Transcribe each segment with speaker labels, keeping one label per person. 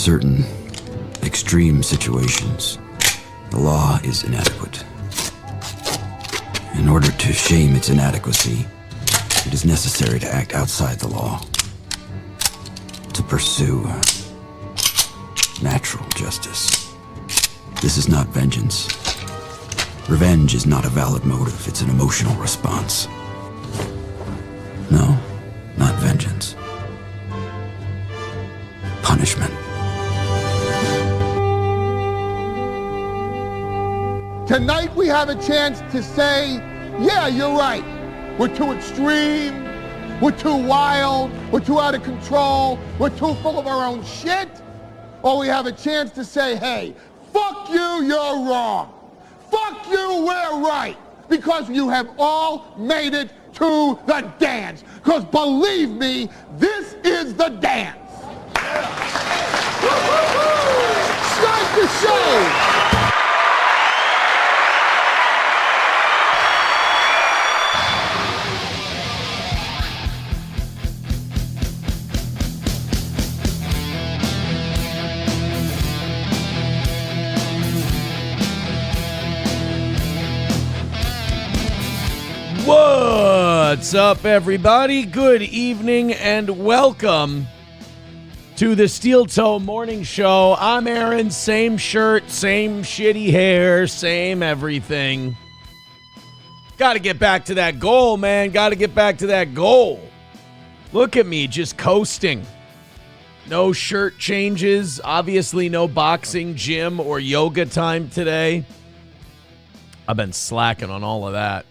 Speaker 1: certain extreme situations, the law is inadequate. In order to shame its inadequacy, it is necessary to act outside the law, to pursue natural justice. This is not vengeance. Revenge is not a valid motive, it's an emotional response. No, not vengeance. Punishment.
Speaker 2: Tonight we have a chance to say, yeah, you're right. We're too extreme, we're too wild, we're too out of control, we're too full of our own shit. Or we have a chance to say, hey, fuck you, you're wrong. Fuck you, we're right. Because you have all made it to the dance. Because believe me, this is the dance. Start the show.
Speaker 3: What's up, everybody? Good evening and welcome to the Steel Toe Morning Show. I'm Aaron, same shirt, same shitty hair, same everything. Got to get back to that goal, man. Got to get back to that goal. Look at me, just coasting. No shirt changes. Obviously, no boxing, gym, or yoga time today. I've been slacking on all of that.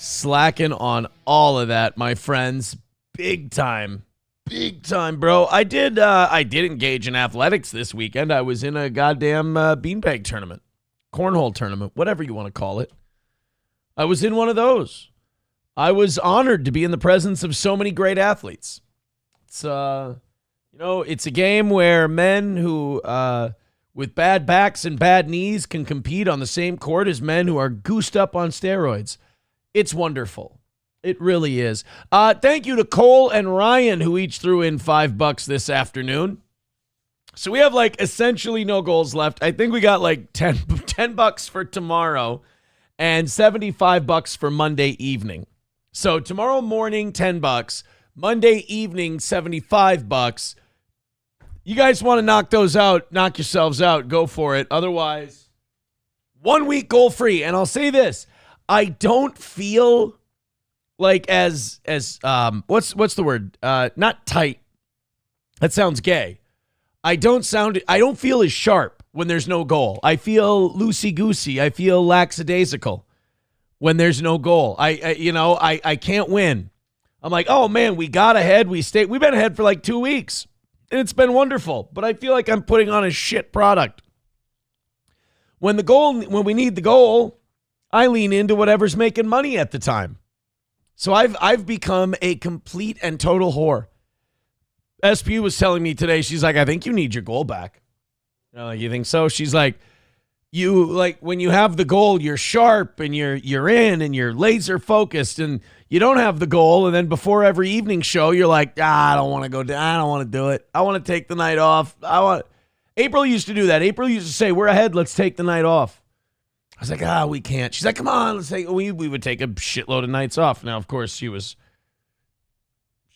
Speaker 3: Slacking on all of that, my friends. Big time, bro. I did engage in athletics this weekend. I was in a goddamn beanbag tournament, cornhole tournament, whatever you want to call it. I was in one of those. I was honored to be in the presence of so many great athletes. It's it's a game where men who with bad backs and bad knees can compete on the same court as men who are goosed up on steroids. It's wonderful. It really is. Thank you to Cole and Ryan, who each threw in $5 this afternoon. So we have essentially no goals left. I think we got $10 for tomorrow and $75 for Monday evening. So tomorrow morning, $10. Monday evening, $75. You guys want to knock those out, knock yourselves out, go for it. Otherwise, 1 week goal free. And I'll say this. I don't feel like as what's the word? Not tight. That sounds gay. I don't feel as sharp when there's no goal. I feel loosey-goosey. I feel lackadaisical when there's no goal. I can't win. I'm like, oh man, we got ahead. We've been ahead for 2 weeks. And it's been wonderful. But I feel like I'm putting on a shit product. When we need the goal, I lean into whatever's making money at the time. So I've become a complete and total whore. SP was telling me today, she's like, I think you need your goal back. I'm like, you think so? She's like, when you have the goal, you're sharp and you're in and you're laser focused, and you don't have the goal. And then before every evening show, you're like, I don't want to go down. I don't want to do it. I want to take the night off. April used to do that. April used to say, we're ahead. Let's take the night off. I was like, we can't. She's like, come on, let's take. We would take a shitload of nights off. Now, of course, she was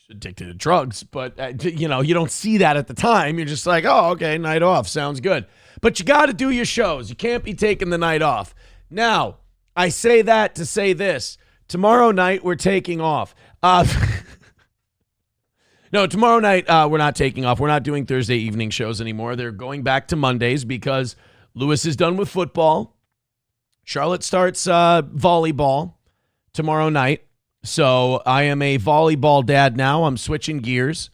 Speaker 3: addicted to drugs, but you don't see that at the time. You're just like, oh, okay, night off, sounds good. But you got to do your shows. You can't be taking the night off. Now, I say that to say this: tomorrow night we're taking off. No, tomorrow night we're not taking off. We're not doing Thursday evening shows anymore. They're going back to Mondays because Lewis is done with football. Charlotte starts volleyball tomorrow night. So I am a volleyball dad now. I'm switching gears.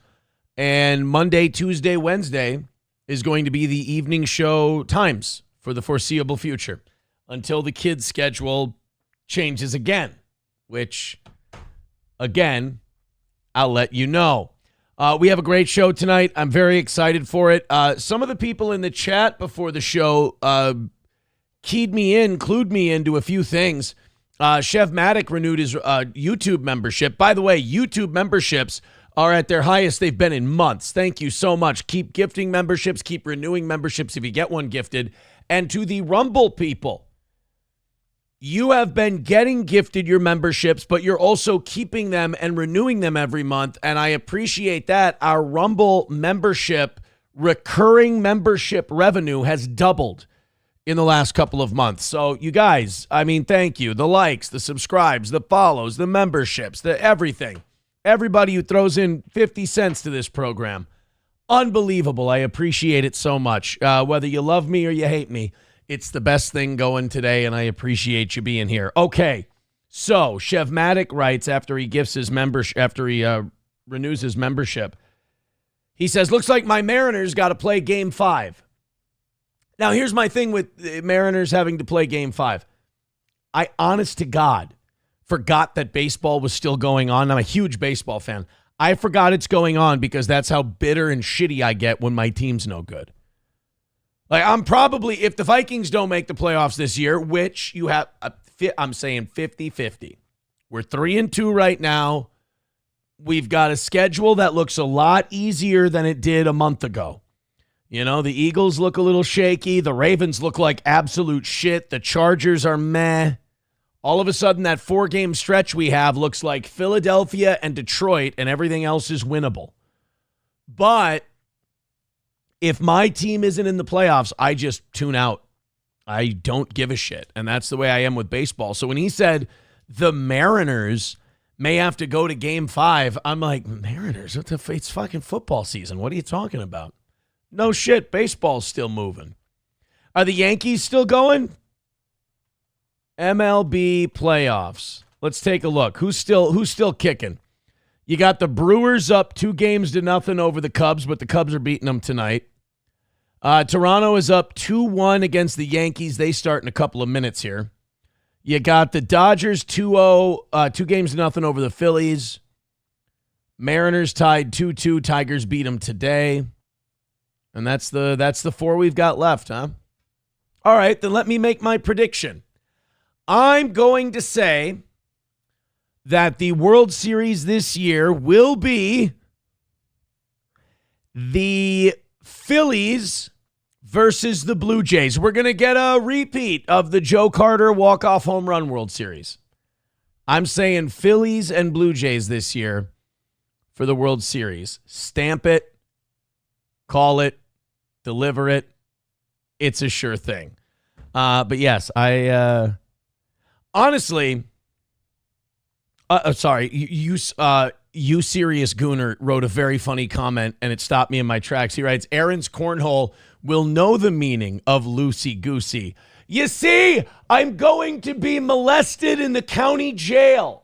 Speaker 3: And Monday, Tuesday, Wednesday is going to be the evening show times for the foreseeable future until the kids' schedule changes again, which, again, I'll let you know. We have a great show tonight. I'm very excited for it. Some of the people in the chat before the show clued me into a few things. Chef Maddock renewed his YouTube membership. By the way, YouTube memberships are at their highest they've been in months. Thank you so much. Keep gifting memberships. Keep renewing memberships if you get one gifted. And to the Rumble people, you have been getting gifted your memberships, but you're also keeping them and renewing them every month. And I appreciate that. Our Rumble membership, recurring membership revenue has doubled in the last couple of months. So you guys, I mean, thank you. The likes, the subscribes, the follows, the memberships, the everything. Everybody who throws in 50 cents to this program. Unbelievable. I appreciate it so much. Whether you love me or you hate me, it's the best thing going today, and I appreciate you being here. Okay, so Chevmatic writes after he gifts his membership, after he renews his membership, he says, looks like my Mariners got to play Game 5. Now, here's my thing with the Mariners having to play Game 5. I, honest to God, forgot that baseball was still going on. I'm a huge baseball fan. I forgot it's going on because that's how bitter and shitty I get when my team's no good. Like, I'm probably, if the Vikings don't make the playoffs this year, which you have, I'm saying 50-50. We're 3-2 right now. We've got a schedule that looks a lot easier than it did a month ago. You know, the Eagles look a little shaky. The Ravens look like absolute shit. The Chargers are meh. All of a sudden, that 4-game stretch we have looks like Philadelphia and Detroit, and everything else is winnable. But if my team isn't in the playoffs, I just tune out. I don't give a shit. And that's the way I am with baseball. So when he said the Mariners may have to go to Game 5, I'm like, Mariners? It's fucking football season. What are you talking about? No shit. Baseball's still moving. Are the Yankees still going? MLB playoffs. Let's take a look. Who's still kicking? You got the Brewers up 2-0 over the Cubs, but the Cubs are beating them tonight. Toronto is up 2-1 against the Yankees. They start in a couple of minutes here. You got the Dodgers 2-0, 2-0 over the Phillies. Mariners tied 2-2. Tigers beat them today. And that's the 4 we've got left, huh? All right, then let me make my prediction. I'm going to say that the World Series this year will be the Phillies versus the Blue Jays. We're going to get a repeat of the Joe Carter walk-off home run World Series. I'm saying Phillies and Blue Jays this year for the World Series. Stamp it, call it, deliver it. It's a sure thing. But yes, I honestly, sorry, you serious Gooner wrote a very funny comment, and it stopped me in my tracks. He writes, Aaron's cornhole will know the meaning of loosey-goosey. You see, I'm going to be molested in the county jail.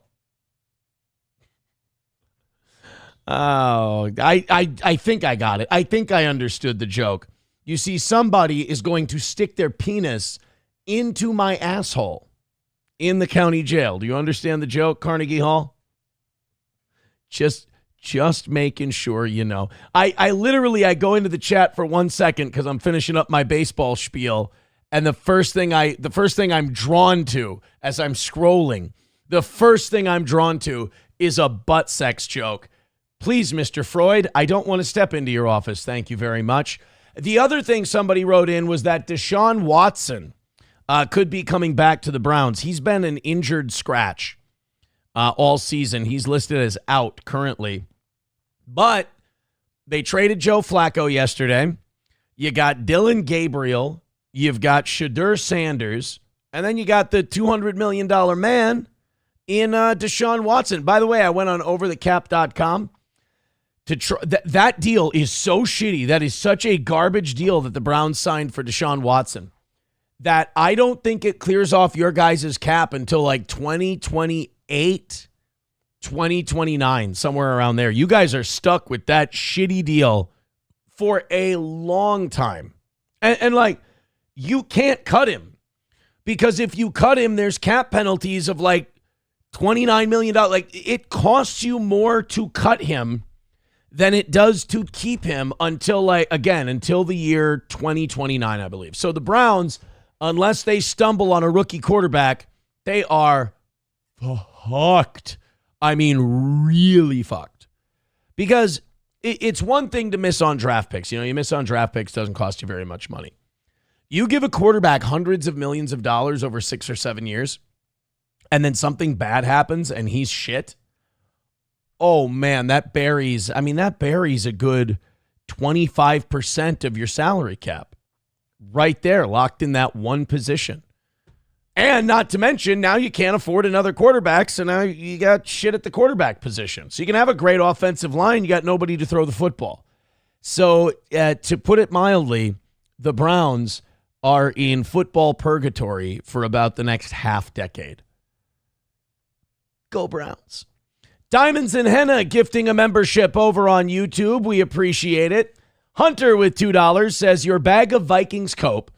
Speaker 3: Oh, I think I got it. I think I understood the joke. You see, somebody is going to stick their penis into my asshole in the county jail. Do you understand the joke, Carnegie Hall? Just making sure you know. I literally go into the chat for 1 second because I'm finishing up my baseball spiel, and the first thing I'm drawn to as I'm scrolling, the first thing I'm drawn to is a butt sex joke. Please, Mr. Freud, I don't want to step into your office. Thank you very much. The other thing somebody wrote in was that Deshaun Watson could be coming back to the Browns. He's been an injured scratch all season. He's listed as out currently. But they traded Joe Flacco yesterday. You got Dylan Gabriel. You've got Shadur Sanders. And then you got the $200 million man in Deshaun Watson. By the way, I went on overthecap.com. That deal is so shitty. That is such a garbage deal that the Browns signed for Deshaun Watson that I don't think it clears off your guys' cap until like 2028, 2029, somewhere around there. You guys are stuck with that shitty deal for a long time. And like, you can't cut him because if you cut him, there's cap penalties of like $29 million. Like, it costs you more to cut him than it does to keep him until the year 2029, I believe. So the Browns, unless they stumble on a rookie quarterback, they are fucked. I mean, really fucked. Because it's one thing to miss on draft picks. You miss on draft picks, doesn't cost you very much money. You give a quarterback hundreds of millions of dollars over 6 or 7 years, and then something bad happens and he's shit. Oh man, that buries a good 25% of your salary cap right there, locked in that one position. And not to mention, now you can't afford another quarterback, so now you got shit at the quarterback position. So you can have a great offensive line, you got nobody to throw the football. So to put it mildly, the Browns are in football purgatory for about the next half decade. Go Browns. Diamonds and Henna gifting a membership over on YouTube. We appreciate it. Hunter with $2 says, your bag of Vikings Cope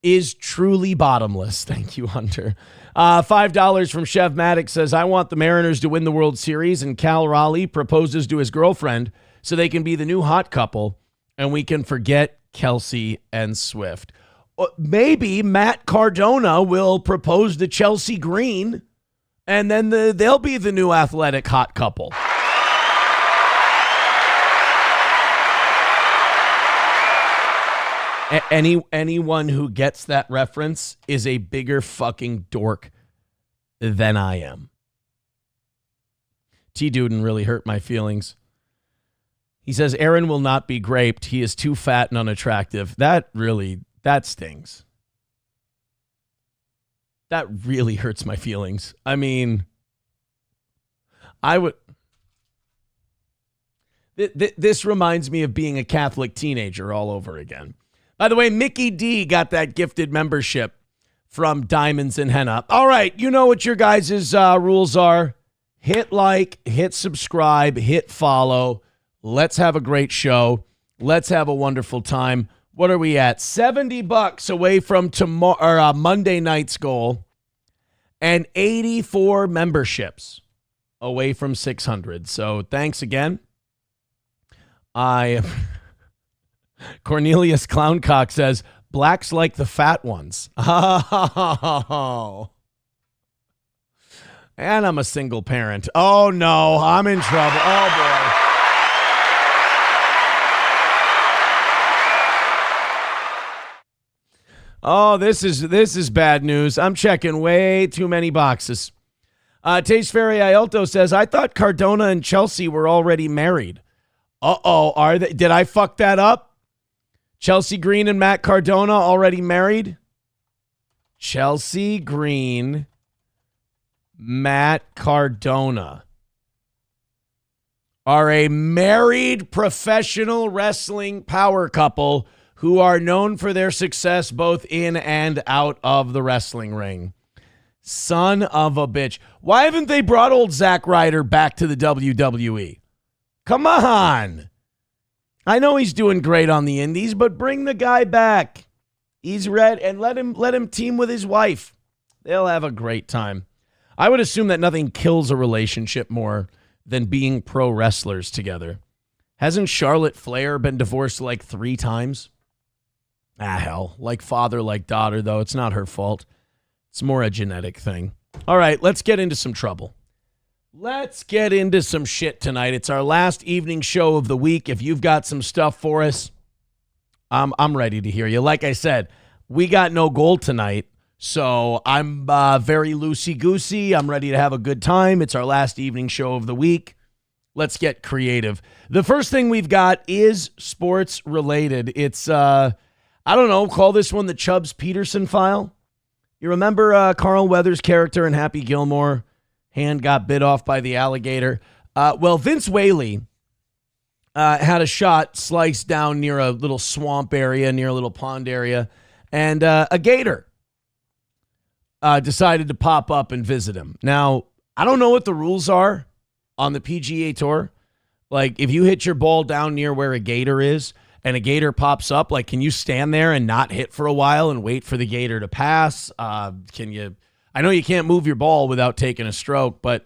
Speaker 3: is truly bottomless. Thank you, Hunter. $5 from Chev Maddox says, I want the Mariners to win the World Series, and Cal Raleigh proposes to his girlfriend so they can be the new hot couple and we can forget Kelsey and Swift. Maybe Matt Cardona will propose to Chelsea Green, and then they'll be the new athletic hot couple. Anyone who gets that reference is a bigger fucking dork than I am. T. Duden really hurt my feelings. He says, Aaron will not be graped. He is too fat and unattractive. That stings. That really hurts my feelings. I mean, this reminds me of being a Catholic teenager all over again. By the way, Mickey D got that gifted membership from Diamonds and Henna. All right, you know what your guys' rules are. Hit like, hit subscribe, hit follow. Let's have a great show. Let's have a wonderful time. What are we at? $70 away from Monday night's goal, and 84 memberships away from 600. So thanks again. Cornelius Clowncock says, blacks like the fat ones. Oh. And I'm a single parent. Oh, no, I'm in trouble. Oh, boy. Oh, this is bad news. I'm checking way too many boxes. Taste Ferry Ialto says, I thought Cardona and Chelsea were already married. Uh-oh, are they? Did I fuck that up? Chelsea Green and Matt Cardona already married? Chelsea Green, Matt Cardona are a married professional wrestling power couple who are known for their success both in and out of the wrestling ring. Son of a bitch. Why haven't they brought old Zack Ryder back to the WWE? Come on. I know he's doing great on the indies, but bring the guy back. He's red, and let him team with his wife. They'll have a great time. I would assume that nothing kills a relationship more than being pro wrestlers together. Hasn't Charlotte Flair been divorced like 3 times? Hell. Like father, like daughter, though. It's not her fault. It's more a genetic thing. All right, let's get into some trouble. Let's get into some shit tonight. It's our last evening show of the week. If you've got some stuff for us, I'm ready to hear you. Like I said, we got no goal tonight, so I'm very loosey-goosey. I'm ready to have a good time. It's our last evening show of the week. Let's get creative. The first thing we've got is sports-related. It's, I don't know, call this one the Chubbs-Peterson file. You remember Carl Weathers' character in Happy Gilmore? Hand got bit off by the alligator. Well, Vince Whaley had a shot sliced down near a little swamp area, near a little pond area, and a gator decided to pop up and visit him. Now, I don't know what the rules are on the PGA Tour. Like, if you hit your ball down near where a gator is and a gator pops up, like, can you stand there and not hit for a while and wait for the gator to pass? Can you... I know you can't move your ball without taking a stroke, but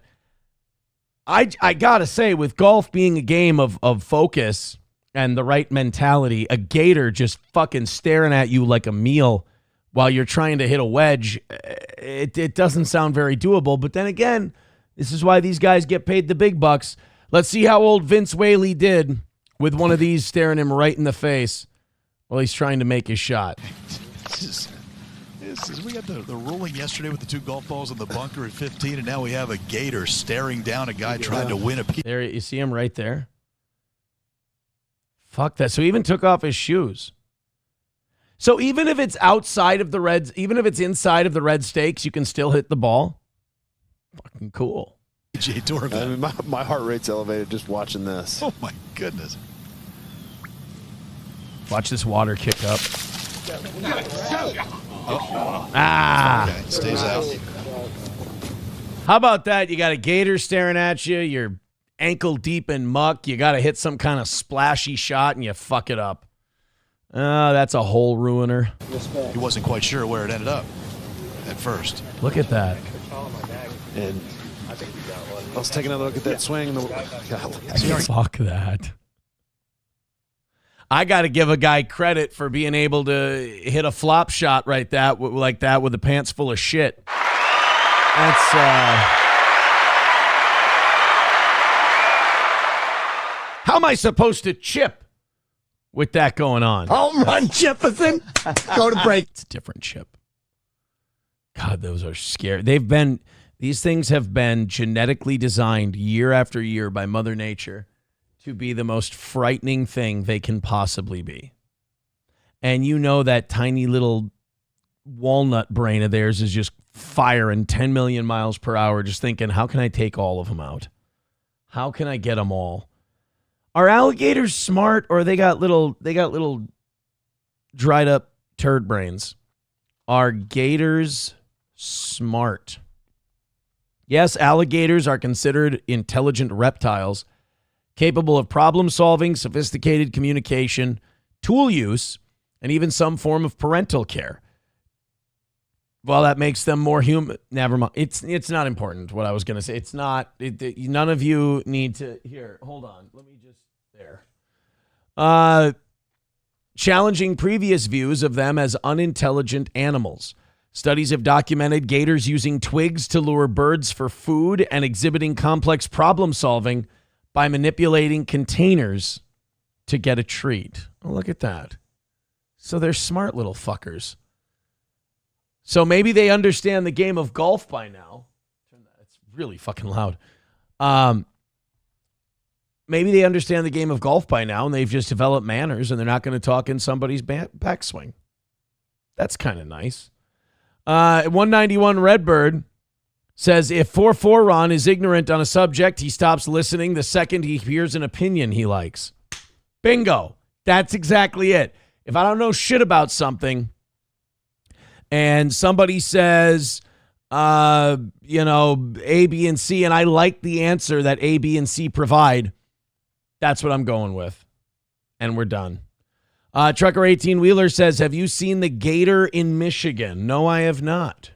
Speaker 3: I got to say, with golf being a game of focus and the right mentality, a gator just fucking staring at you like a meal while you're trying to hit a wedge, it doesn't sound very doable. But then again, this is why these guys get paid the big bucks. Let's see how old Vince Whaley did with one of these staring him right in the face while he's trying to make his shot.
Speaker 4: We got the ruling yesterday with the 2 golf balls in the bunker at 15, and now we have a gator staring down a guy trying to win a piece.
Speaker 3: There, you see him right there? Fuck that. So he even took off his shoes. So even if it's outside of the Reds, even if it's inside of the red stakes, you can still hit the ball? Fucking cool.
Speaker 5: I mean, my heart rate's elevated just watching this.
Speaker 4: Oh, my goodness.
Speaker 3: Watch this water kick up.
Speaker 4: Okay, stays out.
Speaker 3: How about that? You got a gator staring at you. You're ankle deep in muck. You got to hit some kind of splashy shot, and you fuck it up. That's a hole ruiner.
Speaker 4: He wasn't quite sure where it ended up at first.
Speaker 3: Look at that.
Speaker 5: And let's take another look at that swing.
Speaker 3: Fuck that. I got to give a guy credit for being able to hit a flop shot like that with the pants full of shit. That's how am I supposed to chip with that going on?
Speaker 2: Home run, Jefferson. Go to break.
Speaker 3: It's a different chip. God, those are scary. These things have been genetically designed year after year by Mother Nature to be the most frightening thing they can possibly be. And you know that tiny little walnut brain of theirs is just firing 10 million miles per hour, just thinking, how can I take all of them out? How can I get them all? Are alligators smart, or they got little dried up turd brains? Are gators smart? Yes, alligators are considered intelligent reptiles, capable of problem solving, sophisticated communication, tool use, and even some form of parental care. Well, that makes them more human. Never mind. It's not important what I was going to say. It's not. None of you need to. Here, hold on. Let me just. There. Challenging previous views of them as unintelligent animals. Studies have documented gators using twigs to lure birds for food and exhibiting complex problem solving by manipulating containers to get a treat. Oh, look at that. So they're smart little fuckers. So maybe they understand the game of golf by now. It's really fucking loud. Maybe they understand the game of golf by now, and they've just developed manners, and they're not going to talk in somebody's backswing. That's kind of nice. 191 Redbird says, if 4-4 is ignorant on a subject, he stops listening the second he hears an opinion he likes. Bingo. That's exactly it. If I don't know shit about something and somebody says, A, B, and C, and I like the answer that A, B, and C provide, that's what I'm going with. And we're done. Trucker 18 Wheeler says, have you seen the gator in Michigan? No, I have not.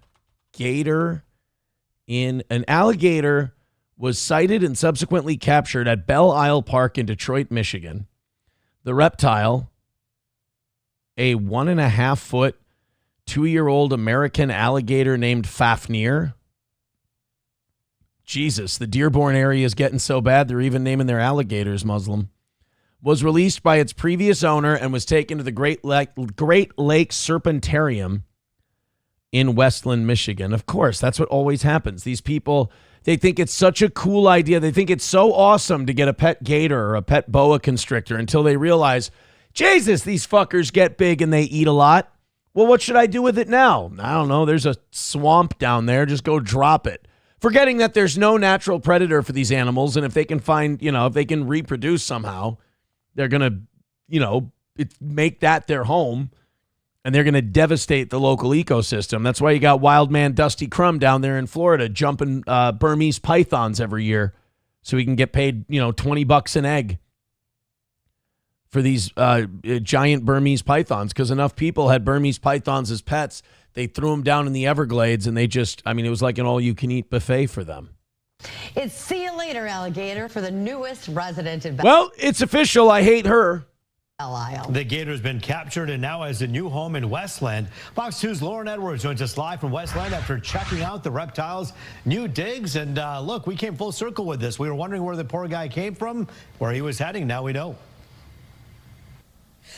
Speaker 3: An alligator was sighted and subsequently captured at Belle Isle Park in Detroit, Michigan. The reptile, a 1.5-foot, 2-year-old American alligator named Fafnir. Jesus, the Dearborn area is getting so bad they're even naming their alligators Muslim. Was released by its previous owner and was taken to the Great Lake Serpentarium in Westland, Michigan. Of course, that's what always happens. These people, they think it's such a cool idea. They think it's so awesome to get a pet gator or a pet boa constrictor until they realize, Jesus, these fuckers get big and they eat a lot. Well, what should I do with it now? I don't know. There's a swamp down there. Just go drop it. Forgetting that there's no natural predator for these animals. And if they can find, if they can reproduce somehow, they're going to, make that their home. And they're going to devastate the local ecosystem. That's why you got wild man Dusty Crumb down there in Florida jumping Burmese pythons every year so he can get paid, $20 an egg for these giant Burmese pythons, because enough people had Burmese pythons as pets. They threw them down in the Everglades, and it was like an all-you-can-eat buffet for them.
Speaker 6: It's see you later, alligator, for the newest resident in
Speaker 3: Well, it's official. I hate her.
Speaker 6: The gator has been captured and now has a new home in Westland. Fox 2's Lauren Edwards joins us live from Westland after checking out the reptile's new digs. And look, we came full circle with this. We were wondering where the poor guy came from, where he was heading. Now we know.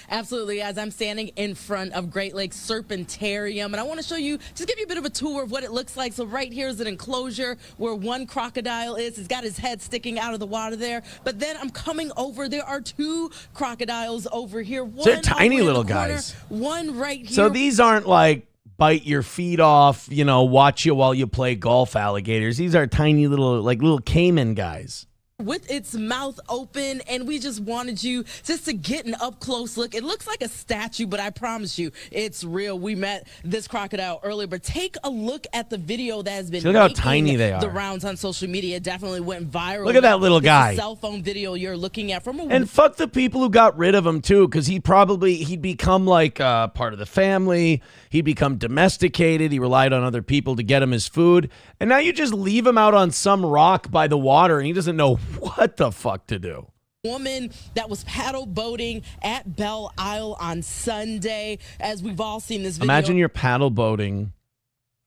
Speaker 7: Absolutely, as I'm standing in front of Great Lakes Serpentarium, and I want to show you, just give you a bit of a tour of what it looks like. So right here is an enclosure where one crocodile is. He's got his head sticking out of the water there. But then I'm coming over. There are two crocodiles over here. One
Speaker 3: They're tiny little
Speaker 7: corner,
Speaker 3: guys.
Speaker 7: one right here.
Speaker 3: So these aren't like bite your feet off, watch you while you play golf alligators. These are tiny little caiman guys.
Speaker 7: With its mouth open, and we just wanted you just to get an up-close look. It looks like a statue, but I promise you, it's real. We met this crocodile earlier, but take a look at the video that has been
Speaker 3: look how tiny they are.
Speaker 7: The rounds on social media. It definitely went viral.
Speaker 3: Look at that little guy.
Speaker 7: A cell phone video you're looking at from a
Speaker 3: And fuck the people who got rid of him too, because he'd become like part of the family. He'd become domesticated. He relied on other people to get him his food. And now you just leave him out on some rock by the water, and he doesn't know what the fuck to do.
Speaker 7: Woman that was paddle boating at Belle Isle on Sunday, as we've all seen this video.
Speaker 3: Imagine you're paddle boating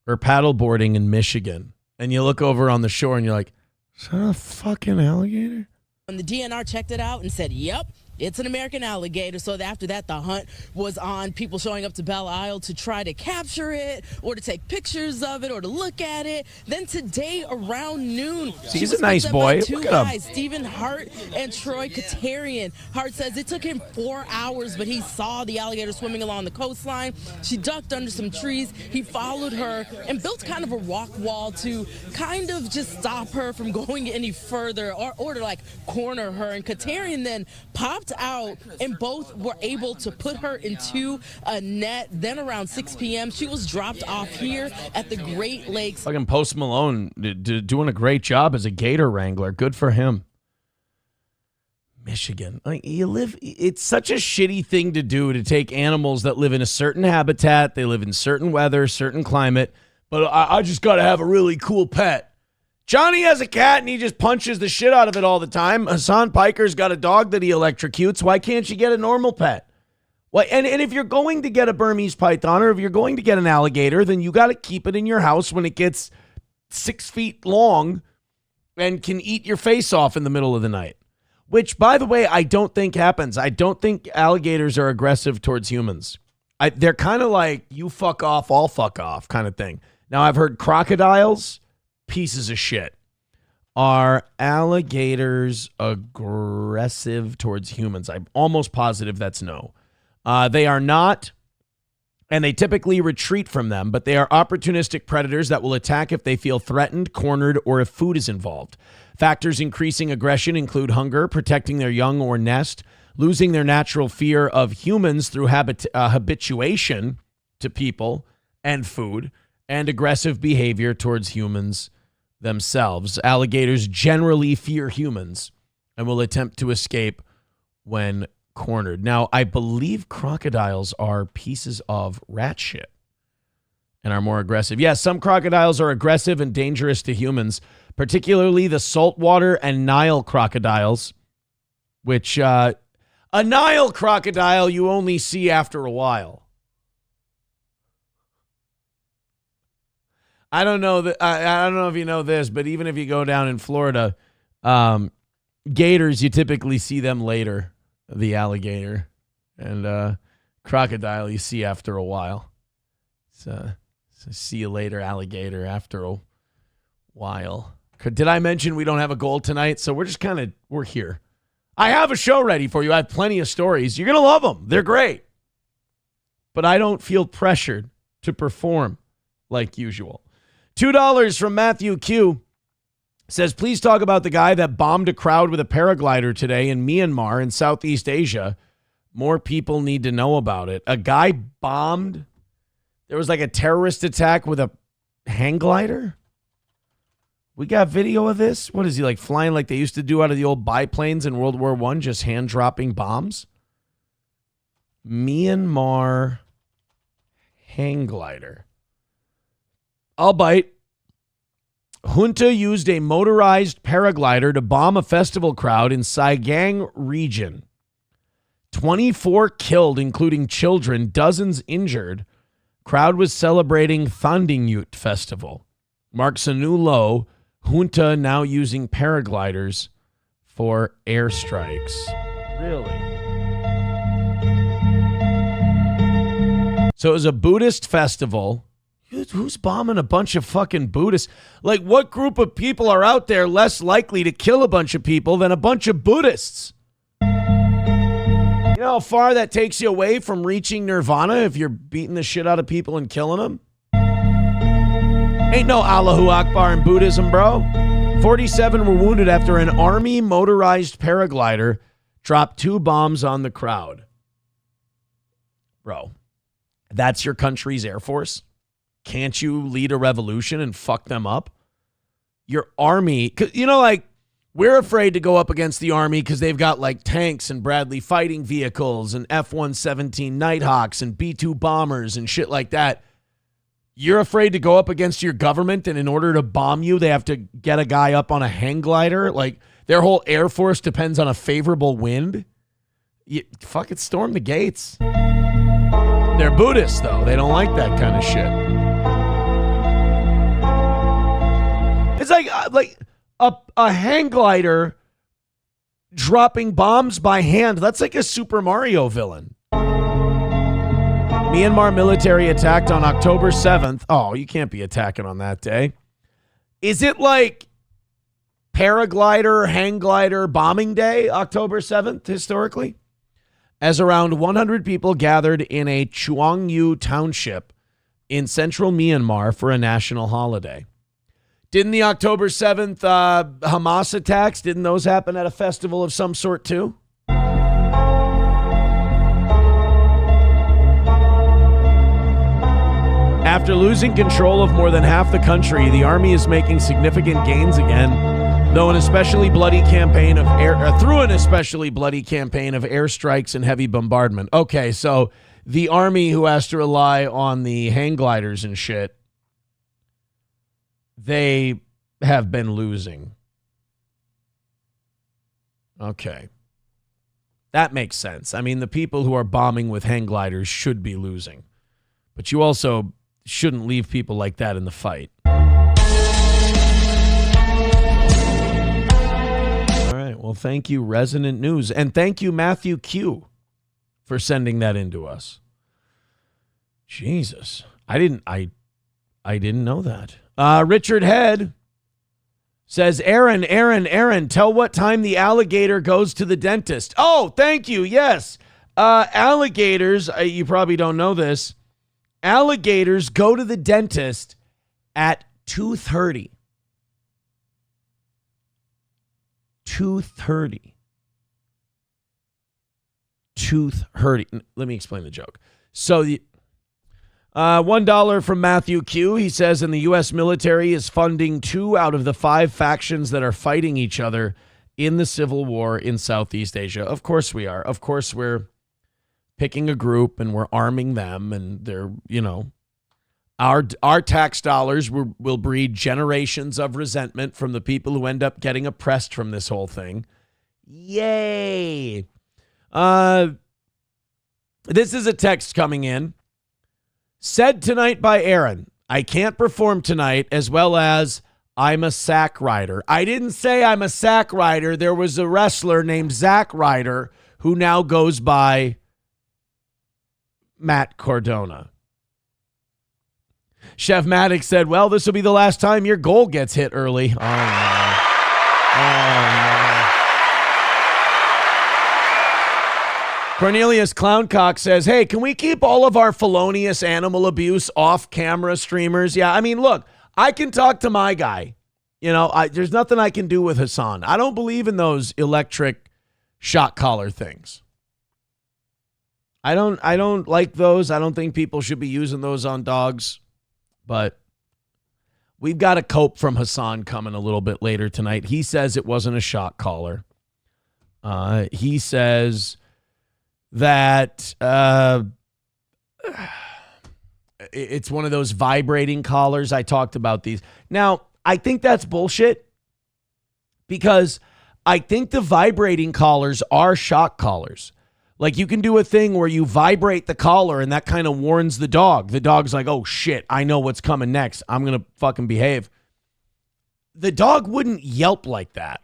Speaker 3: or paddle boarding in Michigan, and you look over on the shore and you're like, is that a fucking alligator?
Speaker 7: And the DNR checked it out and said, yep, it's an American alligator. So after that, the hunt was on. People showing up to Belle Isle to try to capture it or to take pictures of it or to look at it. Then today around noon,
Speaker 3: he's a nice boy.
Speaker 7: Two
Speaker 3: look at
Speaker 7: guys,
Speaker 3: him.
Speaker 7: Stephen Hart and Troy Katarian. Hart says it took him 4 hours, but he saw the alligator swimming along the coastline. She ducked under some trees. He followed her and built kind of a rock wall to kind of just stop her from going any further or to like corner her. And Katarian then popped out, and both were able to put her into a net. Then around 6 p.m., she was dropped off here at the Great Lakes.
Speaker 3: Fucking Post Malone doing a great job as a gator wrangler. Good for him. Michigan. It's such a shitty thing to do, to take animals that live in a certain habitat, they live in certain weather, certain climate, but I just got to have a really cool pet. Johnny has a cat and he just punches the shit out of it all the time. Hasan Piker's got a dog that he electrocutes. Why can't you get a normal pet? Well, and if you're going to get a Burmese python or if you're going to get an alligator, then you got to keep it in your house when it gets 6 feet long and can eat your face off in the middle of the night. Which, by the way, I don't think happens. I don't think alligators are aggressive towards humans. They're kind of like, you fuck off, I'll fuck off kind of thing. Now, I've heard crocodiles, pieces of shit. Are alligators aggressive towards humans? I'm almost positive that's no. They are not, and they typically retreat from them, but they are opportunistic predators that will attack if they feel threatened, cornered, or if food is involved. Factors increasing aggression include hunger, protecting their young or nest, losing their natural fear of humans through habituation to people and food, and aggressive behavior towards humans themselves. Alligators generally fear humans and will attempt to escape when cornered. Now, I believe crocodiles are pieces of rat shit and are more aggressive. Yes, some crocodiles are aggressive and dangerous to humans, particularly the saltwater and Nile crocodiles, which a Nile crocodile you only see after a while. I don't know that. I don't know if you know this, but even if you go down in Florida, gators, you typically see them later. The alligator and crocodile you see after a while. So see you later, alligator, after a while. Did I mention we don't have a goal tonight? So we're here. I have a show ready for you. I have plenty of stories. You're gonna love them. They're great, but I don't feel pressured to perform like usual. $2 from Matthew Q says, please talk about the guy that bombed a crowd with a paraglider today in Myanmar in Southeast Asia. More people need to know about it. A guy bombed. There was like a terrorist attack with a hang glider. We got video of this. What is he, like flying like they used to do out of the old biplanes in World War I, just hand dropping bombs? Myanmar hang glider. I'll bite. Junta used a motorized paraglider to bomb a festival crowd in Saigang region. 24 killed, including children, dozens injured. Crowd was celebrating Thandingyut Festival. Marks a new low. Junta now using paragliders for airstrikes. Really? So it was a Buddhist festival. Who's bombing a bunch of fucking Buddhists? Like, what group of people are out there less likely to kill a bunch of people than a bunch of Buddhists? You know how far that takes you away from reaching nirvana if you're beating the shit out of people and killing them? Ain't no Allahu Akbar in Buddhism, bro. 47 were wounded after an army motorized paraglider dropped 2 bombs on the crowd. Bro, that's your country's Air Force? Can't you lead a revolution and fuck them up? Your army, you know, like, we're afraid to go up against the army because they've got like tanks and Bradley fighting vehicles and F-117 Nighthawks and B-2 bombers and shit like that. You're afraid to go up against your government, and in order to bomb you, they have to get a guy up on a hang glider? Like, their whole Air Force depends on a favorable wind? You fucking storm the gates. They're Buddhists, though. They don't like that kind of shit. It's like a hang glider dropping bombs by hand. That's like a Super Mario villain. Myanmar military attacked on October 7th. Oh, you can't be attacking on that day. Is it like paraglider, hang glider, bombing day, October 7th, historically? As around 100 people gathered in a Chuangyu township in central Myanmar for a national holiday. Didn't the October 7th Hamas attacks, didn't those happen at a festival of some sort too? After losing control of more than half the country, the army is making significant gains again, through an especially bloody campaign of airstrikes and heavy bombardment. Okay, so the army who has to rely on the hang gliders and shit, they have been losing. Okay. That makes sense. I mean, the people who are bombing with hang gliders should be losing. But you also shouldn't leave people like that in the fight. All right. Well, thank you, Resonant News. And thank you, Matthew Q, for sending that in to us. Jesus. I didn't know that. Richard Head says, Aaron, tell what time the alligator goes to the dentist. Oh, thank you. Yes. Alligators, you probably don't know this. Alligators go to the dentist at 2:30. 2:30. 2:30. Let me explain the joke. So the $1 from Matthew Q. He says, and the U.S. military is funding 2 out of the 5 factions that are fighting each other in the civil war in Southeast Asia. Of course we are. Of course we're picking a group and we're arming them, and they're, you know, our tax dollars will breed generations of resentment from the people who end up getting oppressed from this whole thing. Yay. This is a text coming in. Said tonight by Aaron, I can't perform tonight, as well as I'm a sack rider. I didn't say I'm a sack rider. There was a wrestler named Zack Ryder who now goes by Matt Cardona. Chef Maddox said, well, this will be the last time your goal gets hit early. Oh, no. Oh, no. Cornelius Clowncock says, hey, can we keep all of our felonious animal abuse off-camera streamers? Yeah, I mean, look, I can talk to my guy. You know, there's nothing I can do with Hasan. I don't believe in those electric shock collar things. I don't like those. I don't think people should be using those on dogs. But we've got a cope from Hasan coming a little bit later tonight. He says it wasn't a shock collar. He says that it's one of those vibrating collars. I talked about these. Now, I think that's bullshit, because I think the vibrating collars are shock collars. Like, you can do a thing where you vibrate the collar and that kind of warns the dog. The dog's like, oh, shit, I know what's coming next. I'm going to fucking behave. The dog wouldn't yelp like that.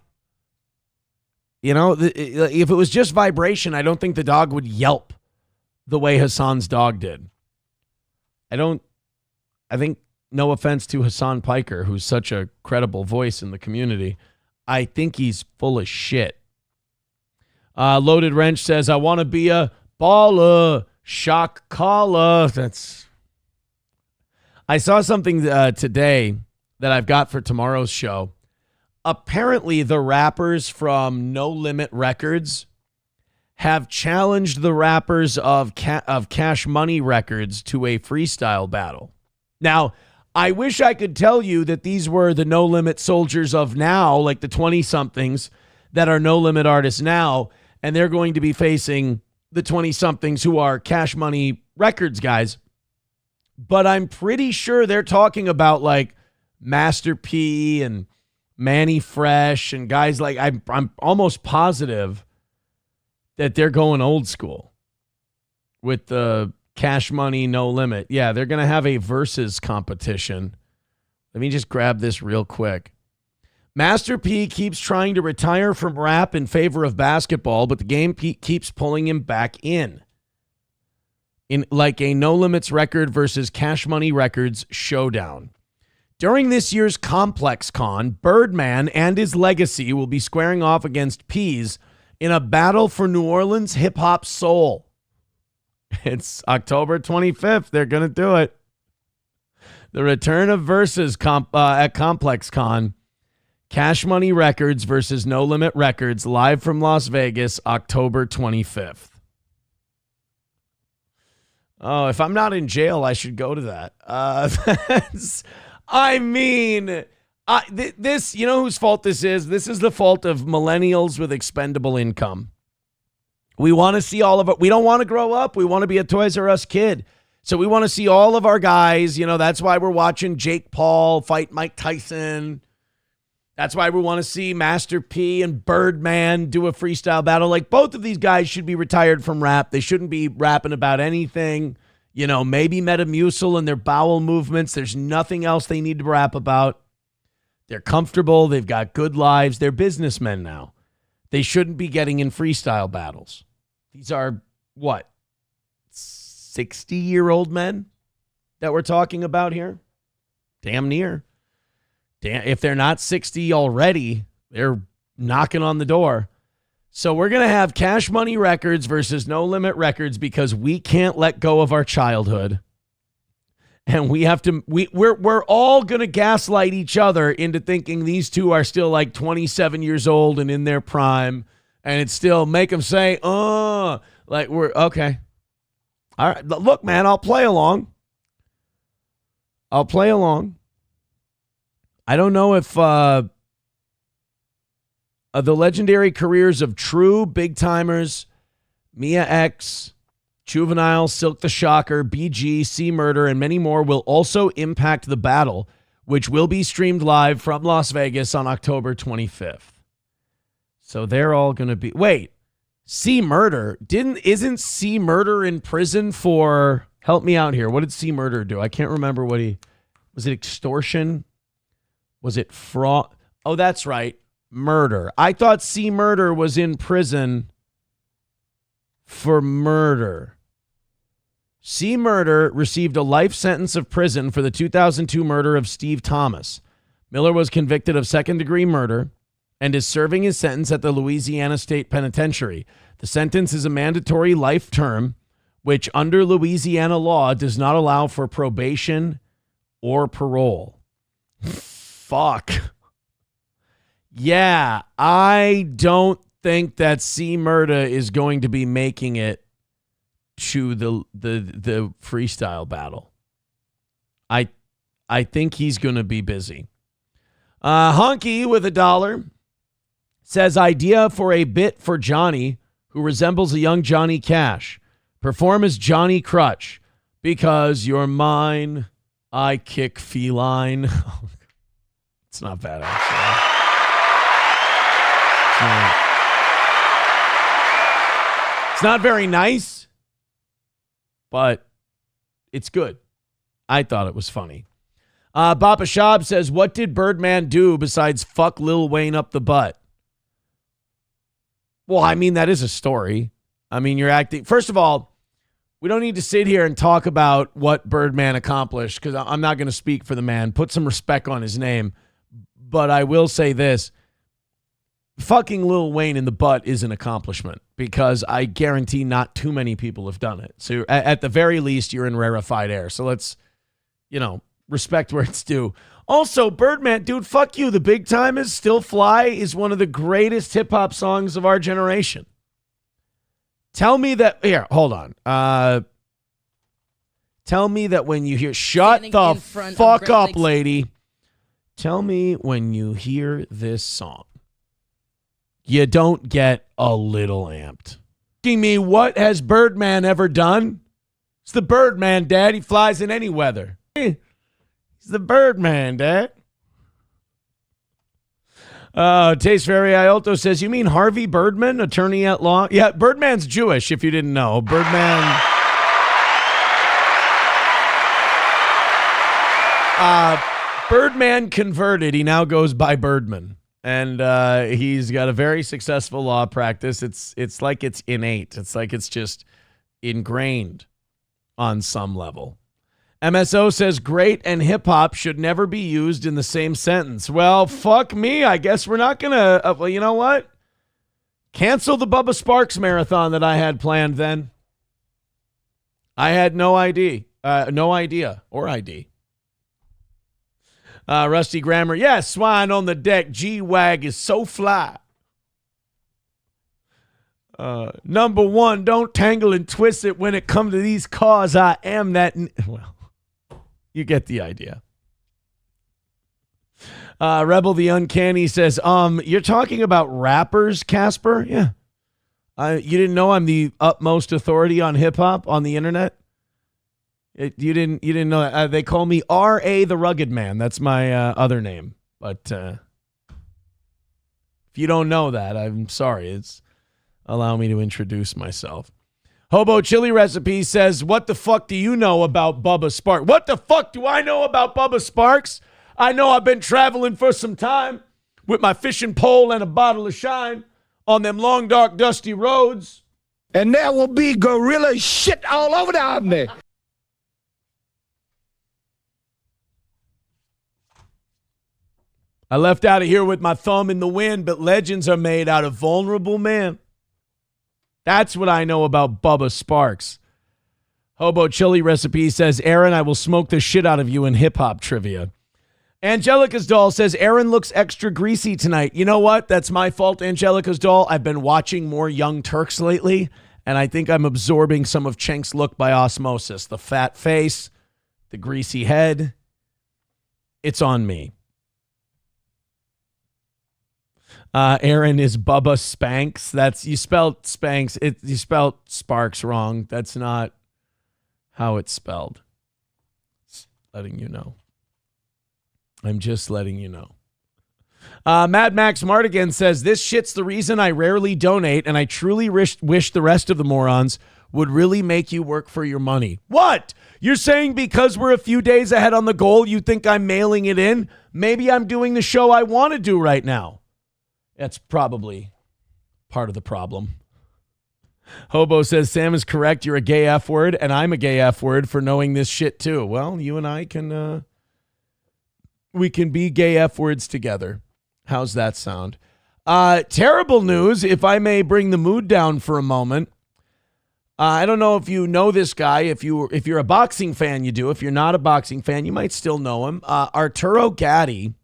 Speaker 3: You know, if it was just vibration, I don't think the dog would yelp the way Hasan's dog did. I think, no offense to Hasan Piker, who's such a credible voice in the community, I think he's full of shit. Loaded Wrench says, I want to be a baller, shock collar. I saw something today that I've got for tomorrow's show. Apparently, the rappers from No Limit Records have challenged the rappers of Cash Money Records to a freestyle battle. Now, I wish I could tell you that these were the No Limit soldiers of now, like the 20-somethings that are No Limit artists now, and they're going to be facing the 20-somethings who are Cash Money Records guys. But I'm pretty sure they're talking about like Master P and Manny Fresh and guys like, I'm almost positive that they're going old school with the Cash Money No Limit. Yeah, they're going to have a versus competition. Let me just grab this real quick. Master P keeps trying to retire from rap in favor of basketball, but the game keeps pulling him back in like a No Limits record versus Cash Money Records showdown. During this year's Complex Con, Birdman and his legacy will be squaring off against Peas in a battle for New Orleans hip-hop soul. It's October 25th. They're going to do it. The return of Versus at Complex Con. Cash Money Records versus No Limit Records, live from Las Vegas, October 25th. Oh, if I'm not in jail, I should go to that. This, you know whose fault this is? This is the fault of millennials with expendable income. We want to see all of it. We don't want to grow up. We want to be a Toys R Us kid. So we want to see all of our guys. You know, that's why we're watching Jake Paul fight Mike Tyson. That's why we want to see Master P and Birdman do a freestyle battle. Like, both of these guys should be retired from rap. They shouldn't be rapping about anything. You know, maybe Metamucil and their bowel movements. There's nothing else they need to rap about. They're comfortable. They've got good lives. They're businessmen now. They shouldn't be getting in freestyle battles. These are, what, 60-year-old men that we're talking about here? Damn near. If they're not 60 already, they're knocking on the door. So we're going to have Cash Money Records versus No Limit Records because we can't let go of our childhood. And we have to, we're all going to gaslight each other into thinking these two are still like 27 years old and in their prime. And it's still make them say, oh, like we're okay. All right. Look, man, I'll play along. I don't know if the legendary careers of True, Big Timers, Mia X, Juvenile, Silk the Shocker, BG, C Murder, and many more will also impact the battle, which will be streamed live from Las Vegas on October 25th. So they're all going to be... Wait, C Murder? Isn't C Murder in prison for... Help me out here. What did C Murder do? I can't remember what he... Was it extortion? Was it fraud? Oh, that's right. Murder. I thought C Murder was in prison for murder. C Murder received a life sentence of prison for the 2002 murder of Steve Thomas. Miller was convicted of second-degree murder and is serving his sentence at the Louisiana State Penitentiary. The sentence is a mandatory life term, which under Louisiana law does not allow for probation or parole. Fuck. Yeah, I don't think that C Murda is going to be making it to the freestyle battle. I think he's going to be busy. Honky with $1 says idea for a bit for Johnny, who resembles a young Johnny Cash. Perform as Johnny Crutch. Because you're mine, I kick feline. It's not bad, actually. It's not very nice, but it's good. I thought it was funny. Papa Shab says, what did Birdman do besides fuck Lil Wayne up the butt? Well, I mean, that is a story. I mean, you're acting. First of all, we don't need to sit here and talk about what Birdman accomplished because I'm not going to speak for the man. Put some respect on his name. But I will say this. Fucking Lil Wayne in the butt is an accomplishment because I guarantee not too many people have done it. So at the very least, you're in rarefied air. So let's, respect where it's due. Also, Birdman, dude, fuck you. The Big Time is Still Fly is one of the greatest hip hop songs of our generation. Tell me that, here, hold on. Tell me that when you hear, shut the fuck up, lady. Tell me when you hear this song, you don't get a little amped. Asking me, what has Birdman ever done? It's the Birdman, Dad. He flies in any weather. He's the Birdman, Dad. Taste Fairy Iolto says, you mean Harvey Birdman, attorney at law? Yeah, Birdman's Jewish, if you didn't know. Birdman. Birdman converted. He now goes by Birdman. And he's got a very successful law practice. It's like it's innate. It's like it's just ingrained on some level. MSO says great and hip hop should never be used in the same sentence. Well, fuck me. I guess we're not going to, well, you know what? Cancel the Bubba Sparks marathon that I had planned then. I had no idea or ID. Rusty Grammar. Yeah, swine on the deck. G-Wag is so fly. Number one, don't tangle and twist it when it comes to these cars. I am that. Well, you get the idea. Rebel the Uncanny says, you're talking about rappers, Casper? Yeah. You didn't know I'm the utmost authority on hip hop on the internet? You didn't know that. They call me R.A. the Rugged Man. That's my other name. But if you don't know that, I'm sorry. It's allow me to introduce myself. Hobo Chili Recipe says, what the fuck do you know about Bubba Sparks? What the fuck do I know about Bubba Sparks? I know I've been traveling for some time with my fishing pole and a bottle of shine on them long, dark, dusty roads.
Speaker 8: And there will be gorilla shit all over down there.
Speaker 3: I left out of here with my thumb in the wind, but legends are made out of vulnerable men. That's what I know about Bubba Sparks. Hobo Chili Recipe says, Aaron, I will smoke the shit out of you in hip-hop trivia. Angelica's Doll says, Aaron looks extra greasy tonight. You know what? That's my fault, Angelica's Doll. I've been watching more Young Turks lately, and I think I'm absorbing some of Chenk's look by osmosis. The fat face, the greasy head. It's on me. Aaron is Bubba Spanks. You spelled Spanks. You spelled Sparks wrong. That's not how it's spelled. Just letting you know. I'm just letting you know. Mad Max Mardigan says, this shit's the reason I rarely donate, and I truly wish the rest of the morons would really make you work for your money. What? You're saying because we're a few days ahead on the goal, you think I'm mailing it in? Maybe I'm doing the show I want to do right now. That's probably part of the problem. Hobo says, Sam is correct. You're a gay F word, and I'm a gay F word for knowing this shit too. Well, you and I can, we can be gay F words together. How's that sound? Terrible news, if I may bring the mood down for a moment. I don't know if you know this guy. If you're a boxing fan, you do. If you're not a boxing fan, you might still know him. Arturo Gatti.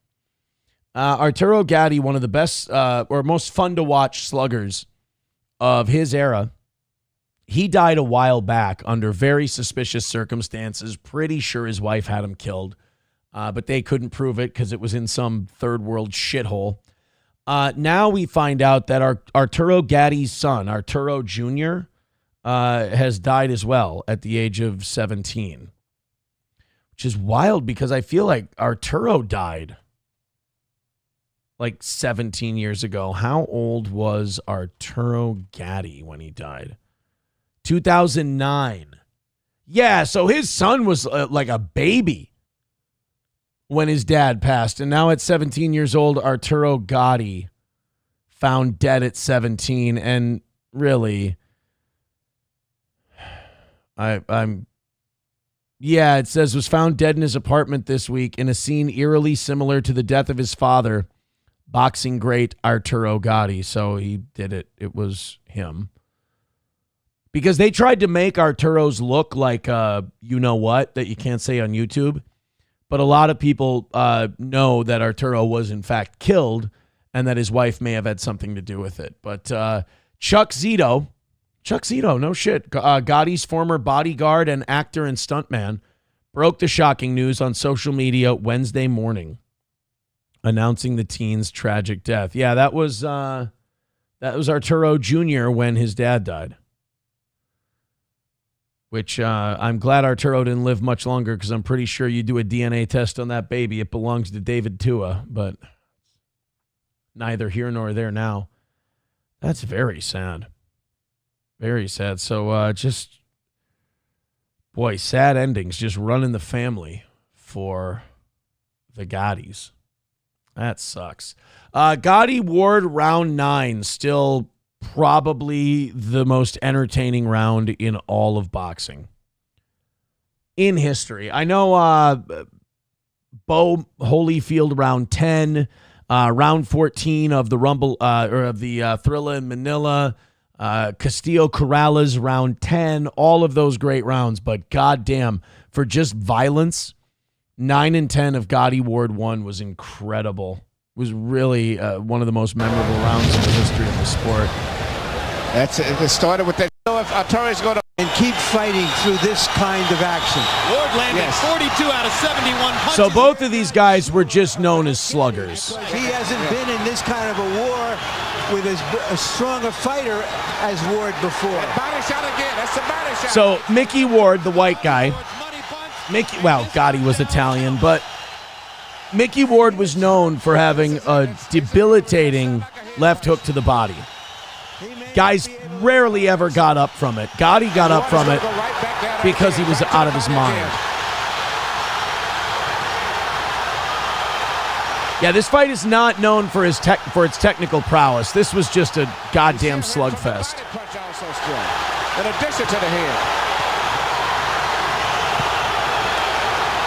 Speaker 3: Arturo Gatti, one of the best or most fun to watch sluggers of his era. He died a while back under very suspicious circumstances. Pretty sure his wife had him killed, but they couldn't prove it because it was in some third world shithole. Now we find out that Arturo Gatti's son, Arturo Jr., has died as well at the age of 17, which is wild because I feel like Arturo died like 17 years ago. How old was Arturo Gatti when he died? 2009. Yeah, so his son was like a baby when his dad passed. And now at 17 years old, Arturo Gotti found dead at 17. And really, it says was found dead in his apartment this week in a scene eerily similar to the death of his father, boxing great Arturo Gotti. So he did it. It was him. Because they tried to make Arturo's look like you know what that you can't say on YouTube. But a lot of people know that Arturo was in fact killed and that his wife may have had something to do with it. But Chuck Zito, no shit, Gotti's former bodyguard and actor and stuntman, broke the shocking news on social media Wednesday morning, announcing the teen's tragic death. Yeah, that was Arturo Jr. when his dad died. Which I'm glad Arturo didn't live much longer because I'm pretty sure you do a DNA test on that baby, it belongs to David Tua, but neither here nor there now. That's very sad. Very sad. So sad endings just running the family for the Gottis. That sucks. Gotti Ward round 9 still probably the most entertaining round in all of boxing in history. I know Bo Holyfield round 10, round 14 of the Rumble or of the Thrilla in Manila, Castillo Corrales round 10, all of those great rounds. But goddamn, for just violence, 9 and 10 of Gotti Ward 1 was incredible. Was really one of the most memorable rounds in the history of the sport.
Speaker 8: It started with that. So if Arturo's going to and keep fighting through this kind of action.
Speaker 9: Ward landed 42 out of 71 punches.
Speaker 3: So both of these guys were just known as sluggers.
Speaker 8: He hasn't been in this kind of a war with as strong a fighter as Ward before. Body shot again. That's the body shot.
Speaker 3: So Mickey Ward, the white guy, Gotti was Italian, but Mickey Ward was known for having a debilitating left hook to the body. Guys rarely ever got up from it. Gotti got up from it because he was out of his mind. Yeah, this fight is not known for its technical prowess. This was just a goddamn slugfest.
Speaker 8: In addition to the head.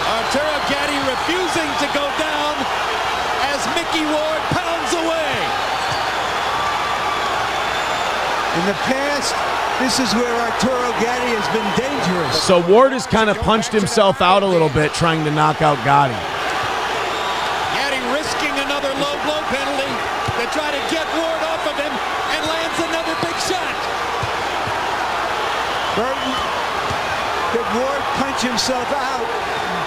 Speaker 9: Arturo Gatti refusing to go down as Mickey Ward pounds away.
Speaker 8: In the past, this is where Arturo Gatti has been dangerous.
Speaker 3: So Ward has kind of punched himself out a little bit trying to knock out Gotti.
Speaker 9: Gatti risking another low blow penalty to try to get Ward off of him and lands another big shot.
Speaker 8: Burton, did Ward punch himself out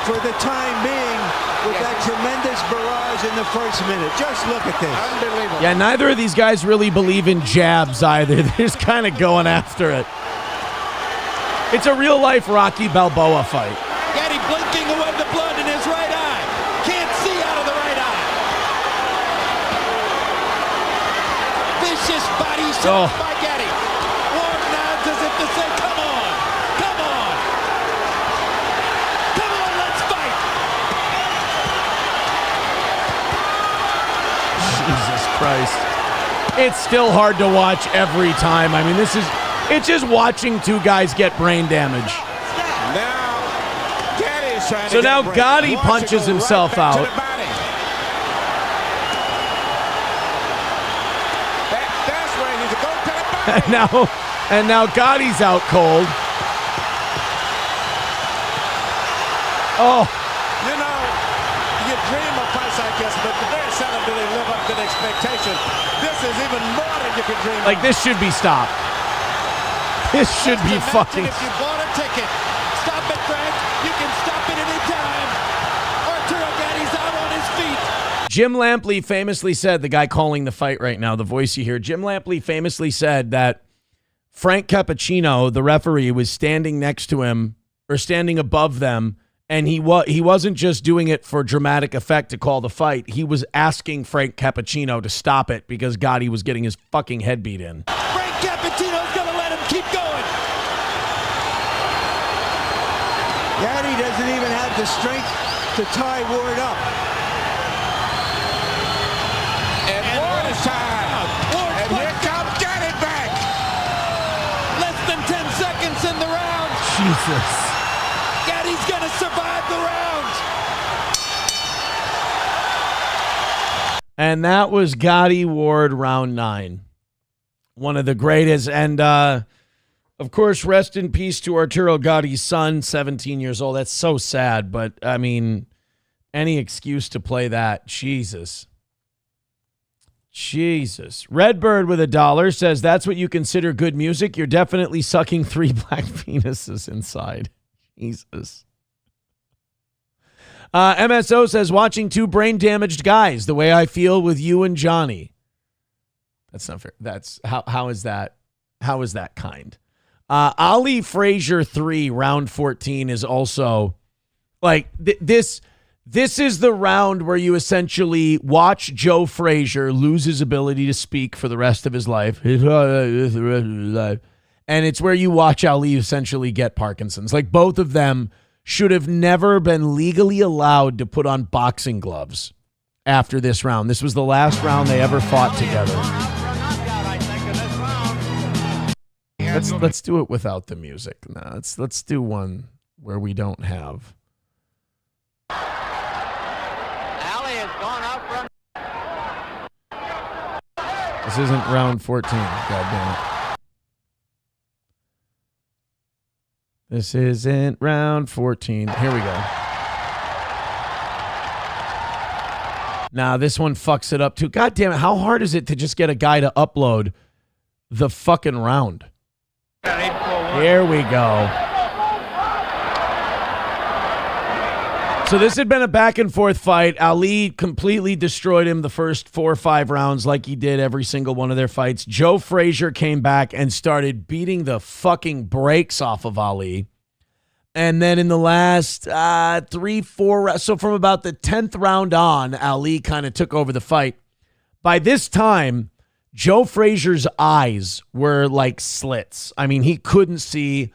Speaker 8: for the time being with that tremendous barrage in the first minute? Just look at this. Unbelievable.
Speaker 3: Yeah, neither of these guys really believe in jabs either. They're just kind of going after it. It's a real-life Rocky Balboa fight.
Speaker 9: Gatti blinking away the blood in his right eye. Can't see out of the right eye. Vicious body shot by Gatti. Ward nods as if to say, come on, come on. Come on, let's fight.
Speaker 3: Jesus Christ. It's still hard to watch every time. I mean, it's just watching two guys get brain damage.
Speaker 8: Now, Gatti is trying
Speaker 3: so now Gotti punches himself out.
Speaker 8: That's where he's going to the body.
Speaker 3: And now Gotti's out cold. Oh.
Speaker 8: You know, you dream of fights like this, but very seldom do they live up to the expectation. This is even more than you could dream of.
Speaker 3: Like, this should be stopped. This should be fucking...
Speaker 9: If you bought a ticket, stop it, Frank. You can stop it anytime. Arturo Gatti's out on his feet.
Speaker 3: Jim Lampley famously said, the guy calling the fight right now, the voice you hear, Jim Lampley famously said that Frank Cappuccino, the referee, was standing next to him or standing above them, and he wasn't just doing it for dramatic effect to call the fight. He was asking Frank Cappuccino to stop it because Gotti was getting his fucking head beat in.
Speaker 9: Frank Cappuccino's going to let him keep going.
Speaker 8: the strength to tie Ward up.
Speaker 9: And Ward is time. And here comes Get It Back. Less than 10 seconds in the round.
Speaker 3: Jesus.
Speaker 9: Gaddy's going to survive the round.
Speaker 3: And that was Gotti Ward, round 9. One of the greatest. And, of course, rest in peace to Arturo Gotti's son, 17 years old. That's so sad. But, I mean, any excuse to play that. Jesus. Redbird with $1 says, that's what you consider good music? You're definitely sucking 3 black penises inside. Jesus. MSO says, watching 2 brain-damaged guys, the way I feel with you and Johnny. That's not fair. That's how is that? How is that kind? Ali Frazier 3, round 14 is also like this. This is the round where you essentially watch Joe Frazier lose his ability to speak for the rest of his life. And it's where you watch Ali essentially get Parkinson's. Like, both of them should have never been legally allowed to put on boxing gloves after this round. This was the last round they ever fought together. Let's do it without the music. No, let's do one where we don't have.
Speaker 10: Ali has gone out from.
Speaker 3: This isn't round 14. God damn it. This isn't round 14. Here we go. Now, this one fucks it up too. God damn it. How hard is it to just get a guy to upload the fucking round? Here we go. So this had been a back and forth fight. Ali completely destroyed him the first 4 or 5 rounds like he did every single one of their fights. Joe Frazier came back and started beating the fucking brakes off of Ali. And then in the last 3, 4, so from about the 10th round on, Ali kind of took over the fight. By this time, Joe Frazier's eyes were like slits. I mean, he couldn't see.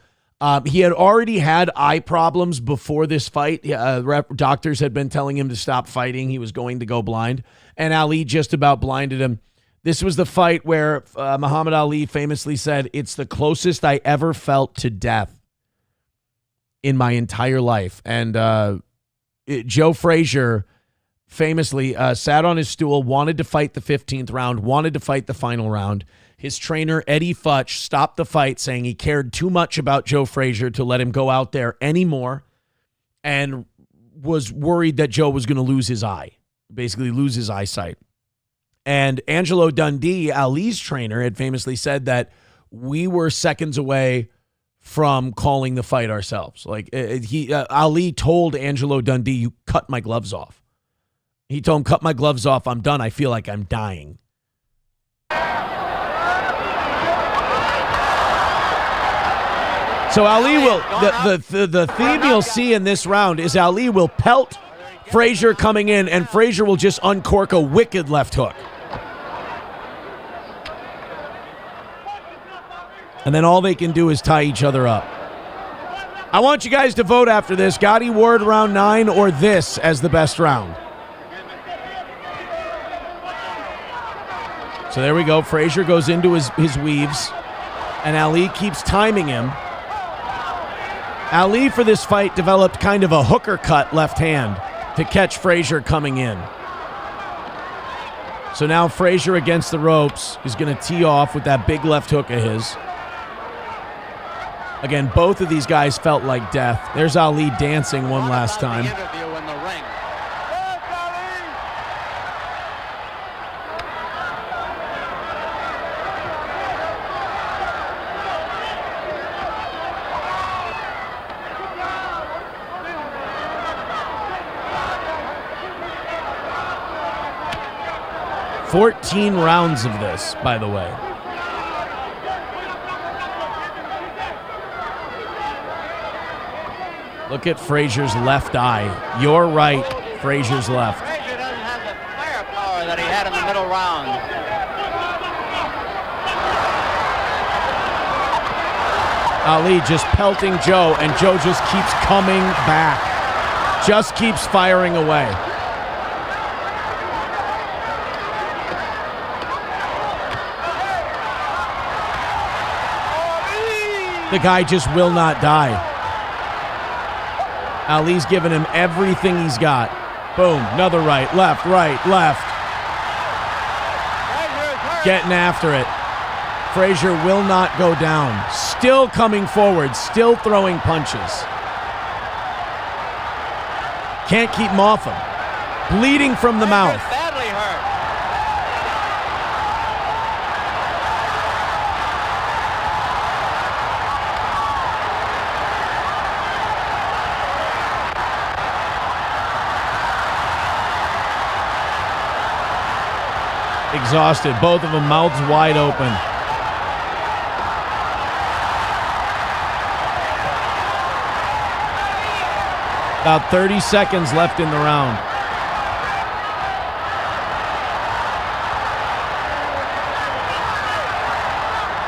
Speaker 3: He had already had eye problems before this fight. Doctors had been telling him to stop fighting. He was going to go blind. And Ali just about blinded him. This was the fight where Muhammad Ali famously said, "It's the closest I ever felt to death in my entire life." And Joe Frazier famously sat on his stool, wanted to fight the 15th round, wanted to fight the final round. His trainer, Eddie Futch, stopped the fight, saying he cared too much about Joe Frazier to let him go out there anymore, and was worried that Joe was going to lose his eye, basically lose his eyesight. And Angelo Dundee, Ali's trainer, had famously said that we were seconds away from calling the fight ourselves. Like Ali told Angelo Dundee, "You cut my gloves off." He told him, "Cut my gloves off. I'm done. I feel like I'm dying." So Ali will, the theme you'll see in this round is Ali will pelt Frazier coming in, and Frazier will just uncork a wicked left hook. And then all they can do is tie each other up. I want you guys to vote after this. Gotti Ward round 9 or this as the best round. So there we go. Frazier goes into his weaves, and Ali keeps timing him. Ali, for this fight, developed kind of a hooker cut left hand to catch Frazier coming in. So now Frazier against the ropes is going to tee off with that big left hook of his. Again, both of these guys felt like death. There's Ali dancing one last time. "14 rounds of this, by the way." Look at Frazier's left eye. Your right, Frazier's left.
Speaker 10: Frazier doesn't have the firepower that he had in the middle round.
Speaker 3: Ali just pelting Joe, and Joe just keeps coming back. Just keeps firing away. The guy just will not die. Ali's giving him everything he's got. Boom, another right, left. Getting after it. Frazier will not go down. Still coming forward, still throwing punches. Can't keep him off him. Bleeding from the mouth.
Speaker 10: Badly hurt.
Speaker 3: Exhausted. Both of them mouths wide open. About 30 seconds left in the round.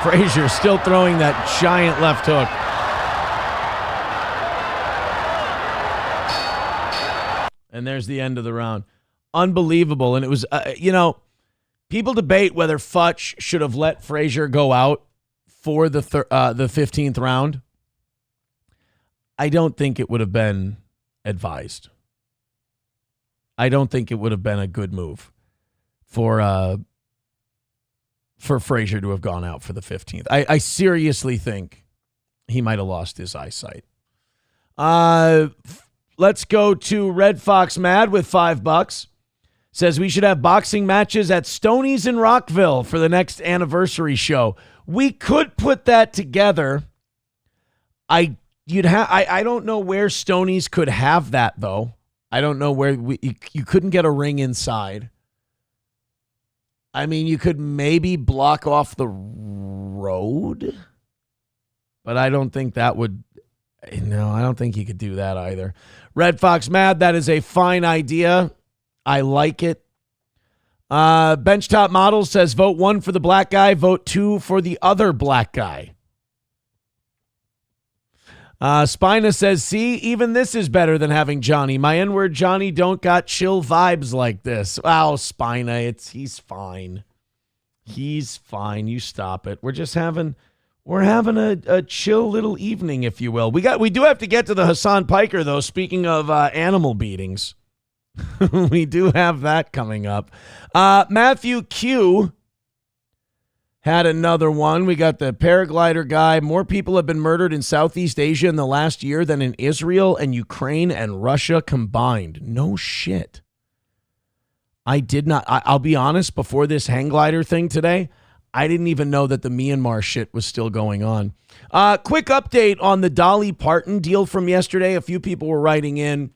Speaker 3: Frazier still throwing that giant left hook. And there's the end of the round. Unbelievable. And it was, people debate whether Futch should have let Frazier go out for the 15th round. I don't think it would have been advised. I don't think it would have been a good move for Frazier to have gone out for the 15th. I seriously think he might have lost his eyesight. Let's go to Red Fox Mad with $5. Says we should have boxing matches at Stoney's in Rockville for the next anniversary show. We could put that together. I don't know where Stoney's could have that though. I don't know where you couldn't get a ring inside. I mean, you could maybe block off the road, but I don't think that would. No, I don't think you could do that either. Red Fox Mad, that is a fine idea. I like it. Benchtop Model says vote 1 for the black guy, vote 2 for the other black guy. Spina says, see, even this is better than having Johnny. My N-word Johnny don't got chill vibes like this. Wow, Spina, he's fine. He's fine. You stop it. We're having a chill little evening, if you will. We do have to get to the Hasan Piker, though, speaking of animal beatings. We do have that coming up. Matthew Q had another one. We got the paraglider guy. More people have been murdered in Southeast Asia in the last year than in Israel and Ukraine and Russia combined. No shit. I did not. I'll be honest, before this hang glider thing today, I didn't even know that the Myanmar shit was still going on. Quick update on the Dolly Parton deal from yesterday. A few people were writing in.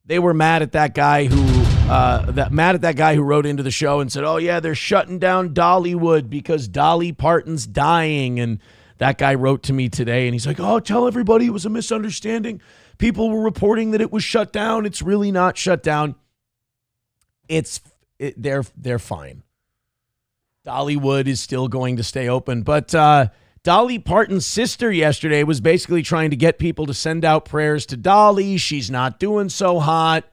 Speaker 3: They were mad at that guy who wrote into the show and said, "Oh yeah, they're shutting down Dollywood because Dolly Parton's dying." And that guy wrote to me today, and he's like, "Oh, tell everybody it was a misunderstanding. People were reporting that it was shut down. It's really not shut down. They're fine. Dollywood is still going to stay open." But Dolly Parton's sister yesterday was basically trying to get people to send out prayers to Dolly. She's not doing so hot.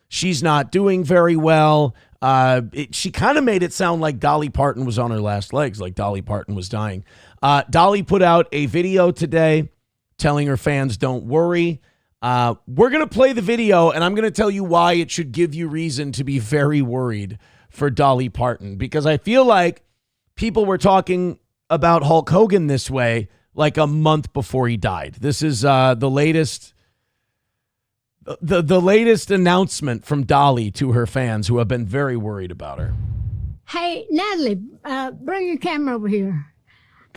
Speaker 3: She's not doing very well. She kind of made it sound like Dolly Parton was on her last legs, like Dolly Parton was dying. Dolly put out a video today telling her fans, don't worry. We're going to play the video, and I'm going to tell you why it should give you reason to be very worried for Dolly Parton, because I feel like people were talking about Hulk Hogan this way like a month before he died. This is the latest announcement from Dolly to her fans who have been very worried about her.
Speaker 11: Hey, Natalie, bring your camera over here.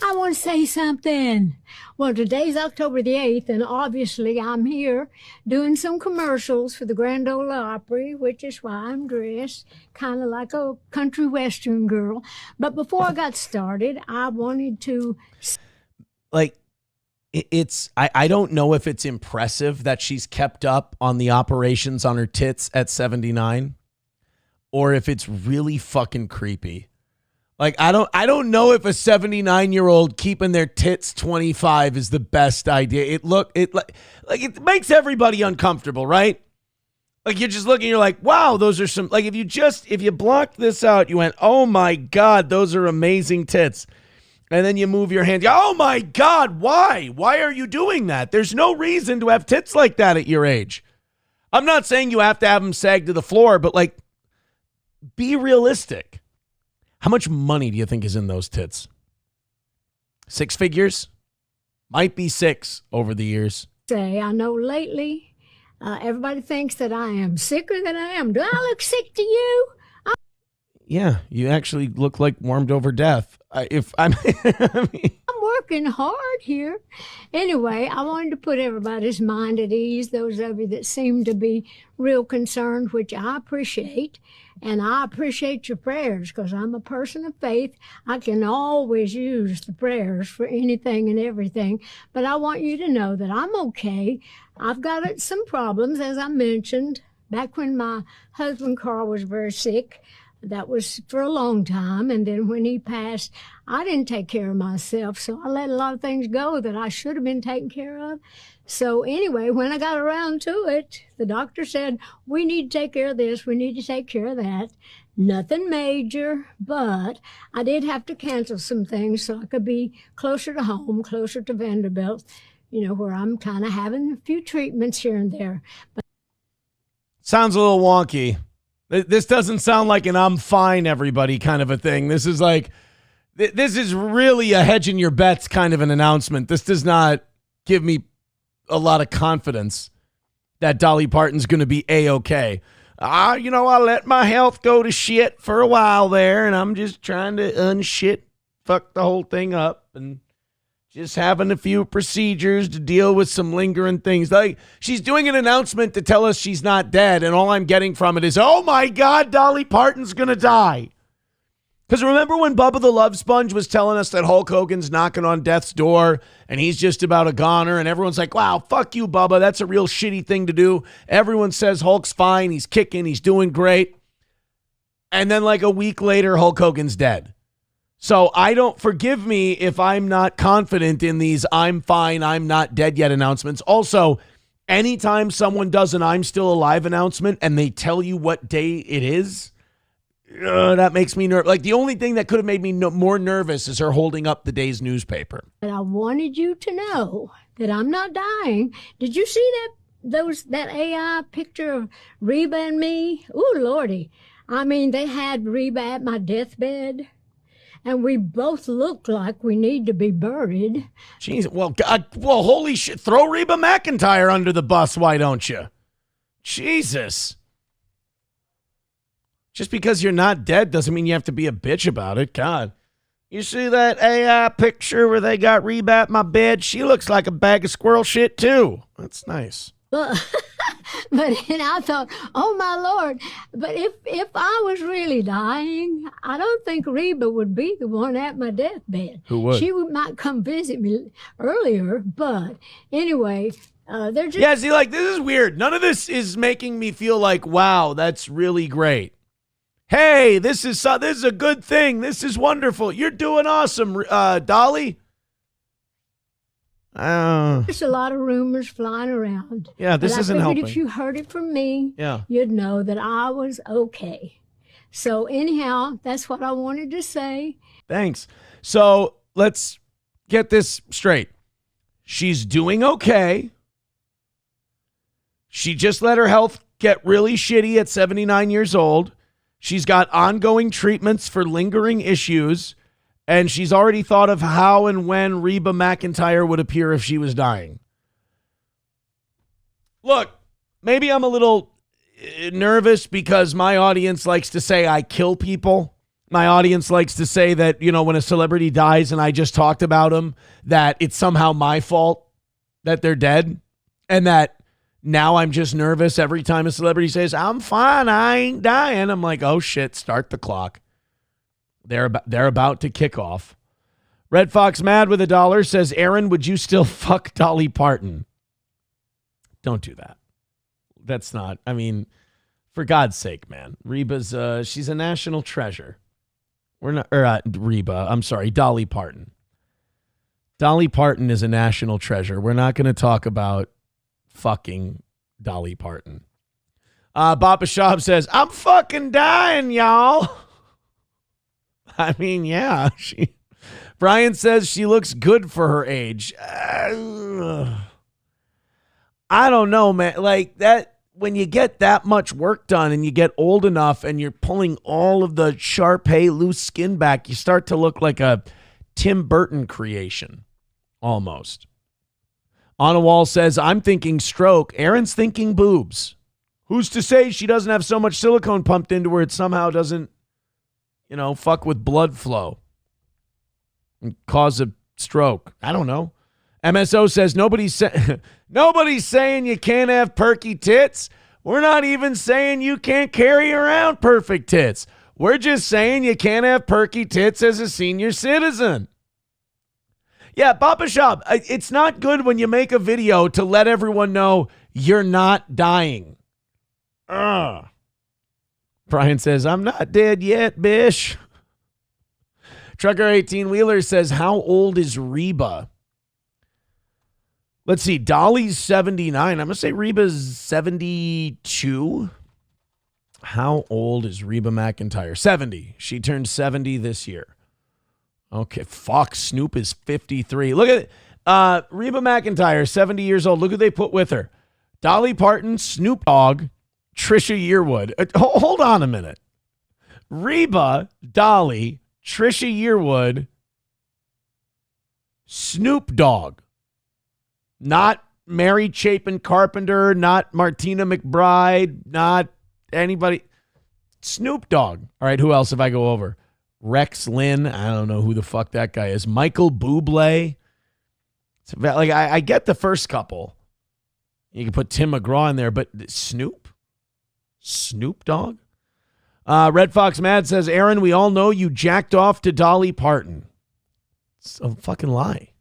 Speaker 11: I want to say something. Well, today's October the 8th, and obviously I'm here doing some commercials for the Grand Ole Opry, which is why I'm dressed kind of like a country western girl. But before I got started, I wanted to...
Speaker 3: I don't know if it's impressive that she's kept up on the operations on her tits at 79, or if it's really fucking creepy. I don't know if a 79-year-old keeping their tits 25 is the best idea. It makes everybody uncomfortable, right? Like, you're just looking, you're like, wow, those are some, like, if you blocked this out, you went, oh my God, those are amazing tits. And then you move your hand, oh my God, why? Why are you doing that? There's no reason to have tits like that at your age. I'm not saying you have to have them sag to the floor, but like, be realistic. How much money do you think is in those tits? 6 figures? Might be 6 over the years.
Speaker 11: I know lately, everybody thinks that I am sicker than I am. Do I look sick to you?
Speaker 3: Yeah, you actually look like warmed over death. I'm
Speaker 11: working hard here. Anyway, I wanted to put everybody's mind at ease, those of you that seem to be real concerned, which I appreciate. And I appreciate your prayers because I'm a person of faith. I can always use the prayers for anything and everything. But I want you to know that I'm okay. I've got some problems, as I mentioned, back when my husband Carl was very sick. That was for a long time. And then when he passed, I didn't take care of myself. So I let a lot of things go that I should have been taken care of. So anyway, when I got around to it, the doctor said, we need to take care of this. We need to take care of that. Nothing major, but I did have to cancel some things so I could be closer to home, closer to Vanderbilt, where I'm kind of having a few treatments here and there. But
Speaker 3: sounds a little wonky. This doesn't sound like an I'm fine, everybody kind of a thing. This is like, this is really a hedging your bets kind of an announcement. This does not give me a lot of confidence that Dolly Parton's going to be A-okay. I let my health go to shit for a while there, and I'm just trying to unshit, fuck the whole thing up, and just having a few procedures to deal with some lingering things. Like, she's doing an announcement to tell us she's not dead, and all I'm getting from it is, oh my God, Dolly Parton's going to die. Because remember when Bubba the Love Sponge was telling us that Hulk Hogan's knocking on death's door and he's just about a goner, and everyone's like, wow, fuck you, Bubba. That's a real shitty thing to do. Everyone says Hulk's fine. He's kicking. He's doing great. And then like a week later, Hulk Hogan's dead. So forgive me if I'm not confident in these I'm fine, I'm not dead yet announcements. Also, anytime someone does an I'm still alive announcement and they tell you what day it is, that makes me nervous. Like, the only thing that could have made me more nervous is her holding up the day's newspaper.
Speaker 11: But I wanted you to know that I'm not dying. Did you see that AI picture of Reba and me? Ooh, Lordy. I mean, they had Reba at my deathbed, and we both look like we need to be buried.
Speaker 3: Jeez, well, holy shit. Throw Reba McEntire under the bus, why don't you? Jesus. Just because you're not dead doesn't mean you have to be a bitch about it. God. You see that AI picture where they got Reba at my bed? She looks like a bag of squirrel shit, too. That's nice.
Speaker 11: But then I thought, oh, my Lord. But if I was really dying, I don't think Reba would be the one at my deathbed.
Speaker 3: Who would?
Speaker 11: She might come visit me earlier. But anyway, they're just...
Speaker 3: Yeah, see, like, this is weird. None of this is making me feel like, wow, that's really great. Hey, this is a good thing. This is wonderful. You're doing awesome, Dolly.
Speaker 11: There's a lot of rumors flying around.
Speaker 3: Yeah, this isn't helping.
Speaker 11: If you heard it from me,
Speaker 3: yeah,
Speaker 11: you'd know that I was okay. So anyhow, that's what I wanted to say.
Speaker 3: Thanks. So let's get this straight. She's doing okay. She just let her health get really shitty at 79 years old. She's got ongoing treatments for lingering issues, and she's already thought of how and when Reba McEntire would appear if she was dying. Look, maybe I'm a little nervous because my audience likes to say I kill people. My audience likes to say that, when a celebrity dies and I just talked about them, that it's somehow my fault that they're dead, and that now I'm just nervous every time a celebrity says, I'm fine, I ain't dying. I'm like, oh shit, start the clock. They're about to kick off. Red Fox Mad with $1 says, Aaron, would you still fuck Dolly Parton? Don't do that. That's not, for God's sake, man. Reba's, she's a national treasure. Dolly Parton. Dolly Parton is a national treasure. We're not going to talk about fucking Dolly Parton. Bappa Shab says, I'm fucking dying, y'all. I mean, yeah. Brian says she looks good for her age. I don't know, man. Like that, when you get that much work done and you get old enough and you're pulling all of the Shar-Pei loose skin back, you start to look like a Tim Burton creation, almost. On a Wall says, I'm thinking stroke. Aaron's thinking boobs. Who's to say she doesn't have so much silicone pumped into her it somehow doesn't, fuck with blood flow and cause a stroke? I don't know. MSO says, nobody's saying you can't have perky tits. We're not even saying you can't carry around perfect tits. We're just saying you can't have perky tits as a senior citizen. Yeah, Bappa Shab, it's not good when you make a video to let everyone know you're not dying. Brian says, I'm not dead yet, bish. Trucker 18-Wheeler says, how old is Reba? Let's see, Dolly's 79. I'm going to say Reba's 72. How old is Reba McEntire? 70. She turned 70 this year. Okay, fuck, Snoop is 53. Look at it. Reba McEntire, 70 years old. Look who they put with her. Dolly Parton, Snoop Dogg, Trisha Yearwood. Hold on a minute. Reba, Dolly, Trisha Yearwood, Snoop Dogg. Not Mary Chapin Carpenter, not Martina McBride, not anybody. Snoop Dogg. All right, who else if I go over? Rex Lynn. I don't know who the fuck that guy is. Michael Bublé. Like I get the first couple. You can put Tim McGraw in there, but Snoop Dogg. Red Fox Mad says, Aaron, we all know you jacked off to Dolly Parton. It's a fucking lie.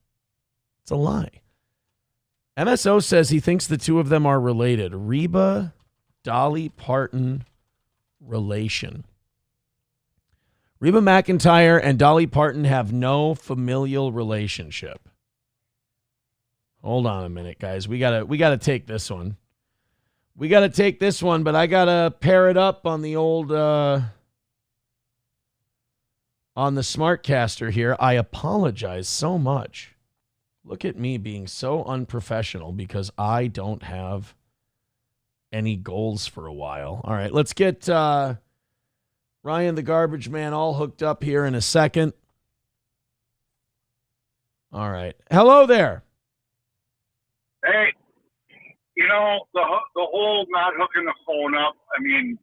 Speaker 3: It's a lie. MSO says he thinks the two of them are related. Reba, Dolly Parton relation. Reba McEntire and Dolly Parton have no familial relationship. Hold on a minute, guys. We gotta take this one. We gotta take this one, but I gotta pair it up on the old on the Smartcaster here. I apologize so much. Look at me being so unprofessional because I don't have any goals for a while. All right, let's get Ryan the Garbage Man all hooked up here in a second. All right. Hello there.
Speaker 12: Hey, the whole not hooking the phone up. I mean,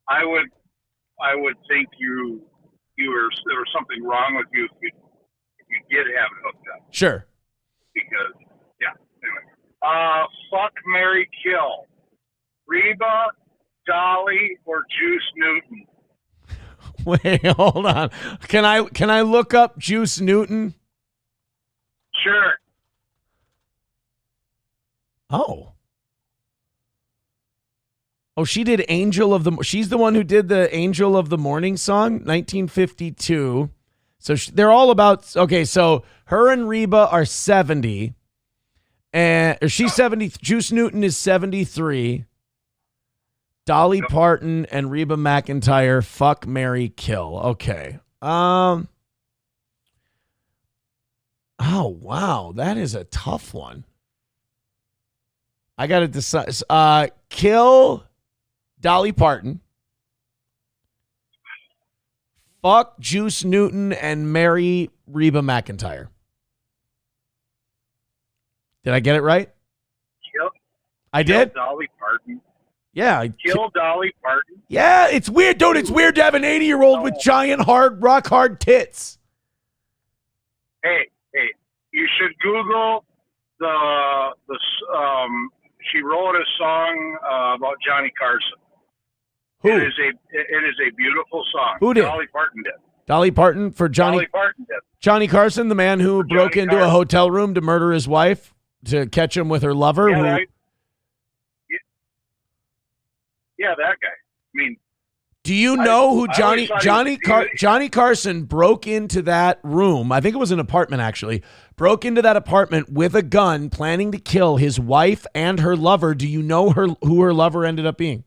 Speaker 12: I would think there was something wrong with you if you did have it hooked up.
Speaker 3: Sure.
Speaker 12: Because anyway. Fuck, marry, kill. Reba, Dolly, or Juice Newton.
Speaker 3: Wait, hold on. Can I look up Juice Newton?
Speaker 12: Sure.
Speaker 3: Oh, she did she's the one who did the Angel of the Morning song, 1952. So they're all about, okay, so her and Reba are 70. And she's 70. Juice Newton is 73. Dolly Parton and Reba McEntire, fuck, marry, kill. Okay. Oh, wow. That is a tough one. I got to decide. Kill Dolly Parton. Fuck Juice Newton and marry Reba McEntire. Did I get it right? I did?
Speaker 12: Dolly Parton.
Speaker 3: Yeah.
Speaker 12: Kill Dolly Parton.
Speaker 3: Yeah, it's weird, dude. It's weird to have an 80-year-old with giant, rock hard tits.
Speaker 12: Hey, you should Google she wrote a song about Johnny Carson.
Speaker 3: Who?
Speaker 12: It is a beautiful song.
Speaker 3: Who did?
Speaker 12: Dolly Parton did.
Speaker 3: Dolly Parton for Johnny.
Speaker 12: Dolly Parton did.
Speaker 3: Johnny Carson, the man who broke into a hotel room to murder his wife to catch him with her lover.
Speaker 12: Yeah, that guy. I mean,
Speaker 3: do you know who Johnny Carson broke into that room? I think it was an apartment, actually. Broke into that apartment with a gun, planning to kill his wife and her lover. Do you know who her lover ended up being?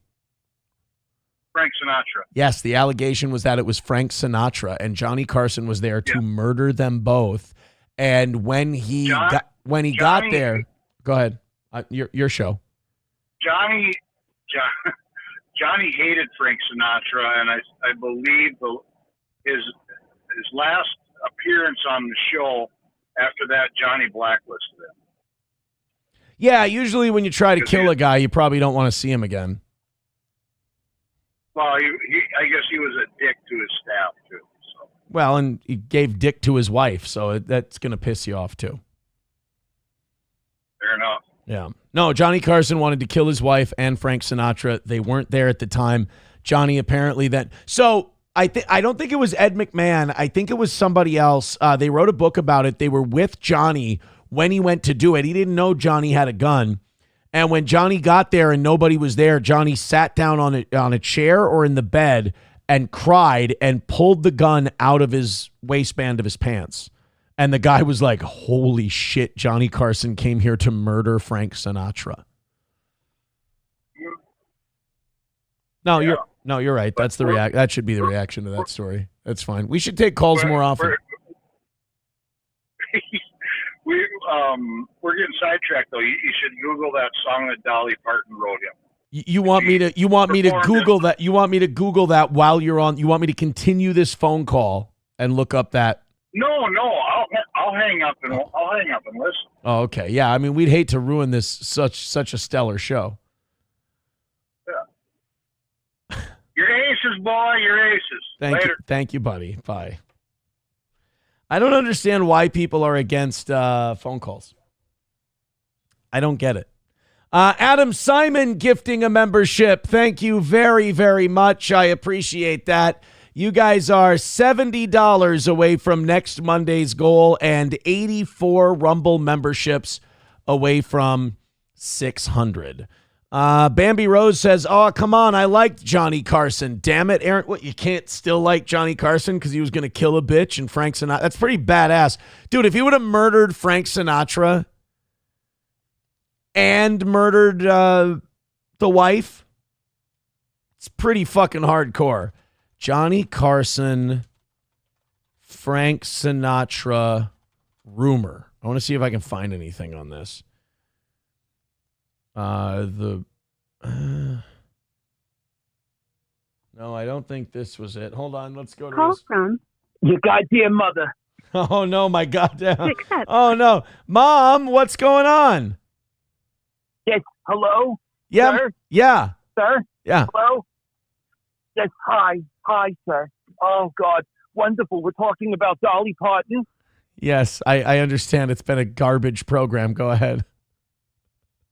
Speaker 12: Frank Sinatra.
Speaker 3: Yes, the allegation was that it was Frank Sinatra, and Johnny Carson was there to murder them both. And when he got there, go ahead, your show.
Speaker 12: Johnny hated Frank Sinatra, and I believe his last appearance on the show after that, Johnny blacklisted him.
Speaker 3: Yeah, usually when you try to kill a guy, you probably don't want to see him again.
Speaker 12: Well, I guess he was a dick to his staff, too. So.
Speaker 3: Well, and he gave dick to his wife, so that's going to piss you off, too.
Speaker 12: Fair enough.
Speaker 3: Yeah. No, Johnny Carson wanted to kill his wife and Frank Sinatra. They weren't there at the time. Johnny apparently then. So I don't think it was Ed McMahon. I think it was somebody else. They wrote a book about it. They were with Johnny when he went to do it. He didn't know Johnny had a gun. And when Johnny got there and nobody was there, Johnny sat down on a chair or in the bed and cried and pulled the gun out of his waistband of his pants. And the guy was like, holy shit, Johnny Carson came here to murder Frank Sinatra. No, you're right. That's the that should be the reaction to that story. That's fine. We should take calls more often.
Speaker 12: We're getting sidetracked though. You should Google that song that Dolly Parton wrote him.
Speaker 3: You want me to Google that? You want me to Google that while you're on? You want me to continue this phone call and look up that?
Speaker 12: No, I'll hang up and listen.
Speaker 3: Oh, okay. Yeah, I mean, we'd hate to ruin this such a stellar show.
Speaker 12: Yeah. Your aces, boy. Your aces.
Speaker 3: Thank you, buddy. Bye. I don't understand why people are against phone calls. I don't get it. Adam Simon gifting a membership. Thank you very, very much. I appreciate that. You guys are $70 away from next Monday's goal and 84 Rumble memberships away from 600. Bambi Rose says, oh, come on, I liked Johnny Carson. Damn it, Aaron. What, you can't still like Johnny Carson because he was going to kill a bitch and Frank Sinatra? That's pretty badass. Dude, if he would have murdered Frank Sinatra and murdered the wife, it's pretty fucking hardcore. Johnny Carson, Frank Sinatra rumor. I want to see if I can find anything on this. No, I don't think this was it. Hold on, let's go to
Speaker 13: Call
Speaker 3: this.
Speaker 13: from your goddamn mother.
Speaker 3: Oh no, my goddamn. Oh no, Mom, what's going on?
Speaker 13: Yes, hello.
Speaker 3: Yeah,
Speaker 13: sir?
Speaker 3: yeah,
Speaker 13: sir.
Speaker 3: Yeah.
Speaker 13: Hello. Yes, hi, sir. Oh God, wonderful. We're talking about Dolly Parton.
Speaker 3: Yes, I understand. It's been a garbage program. Go ahead.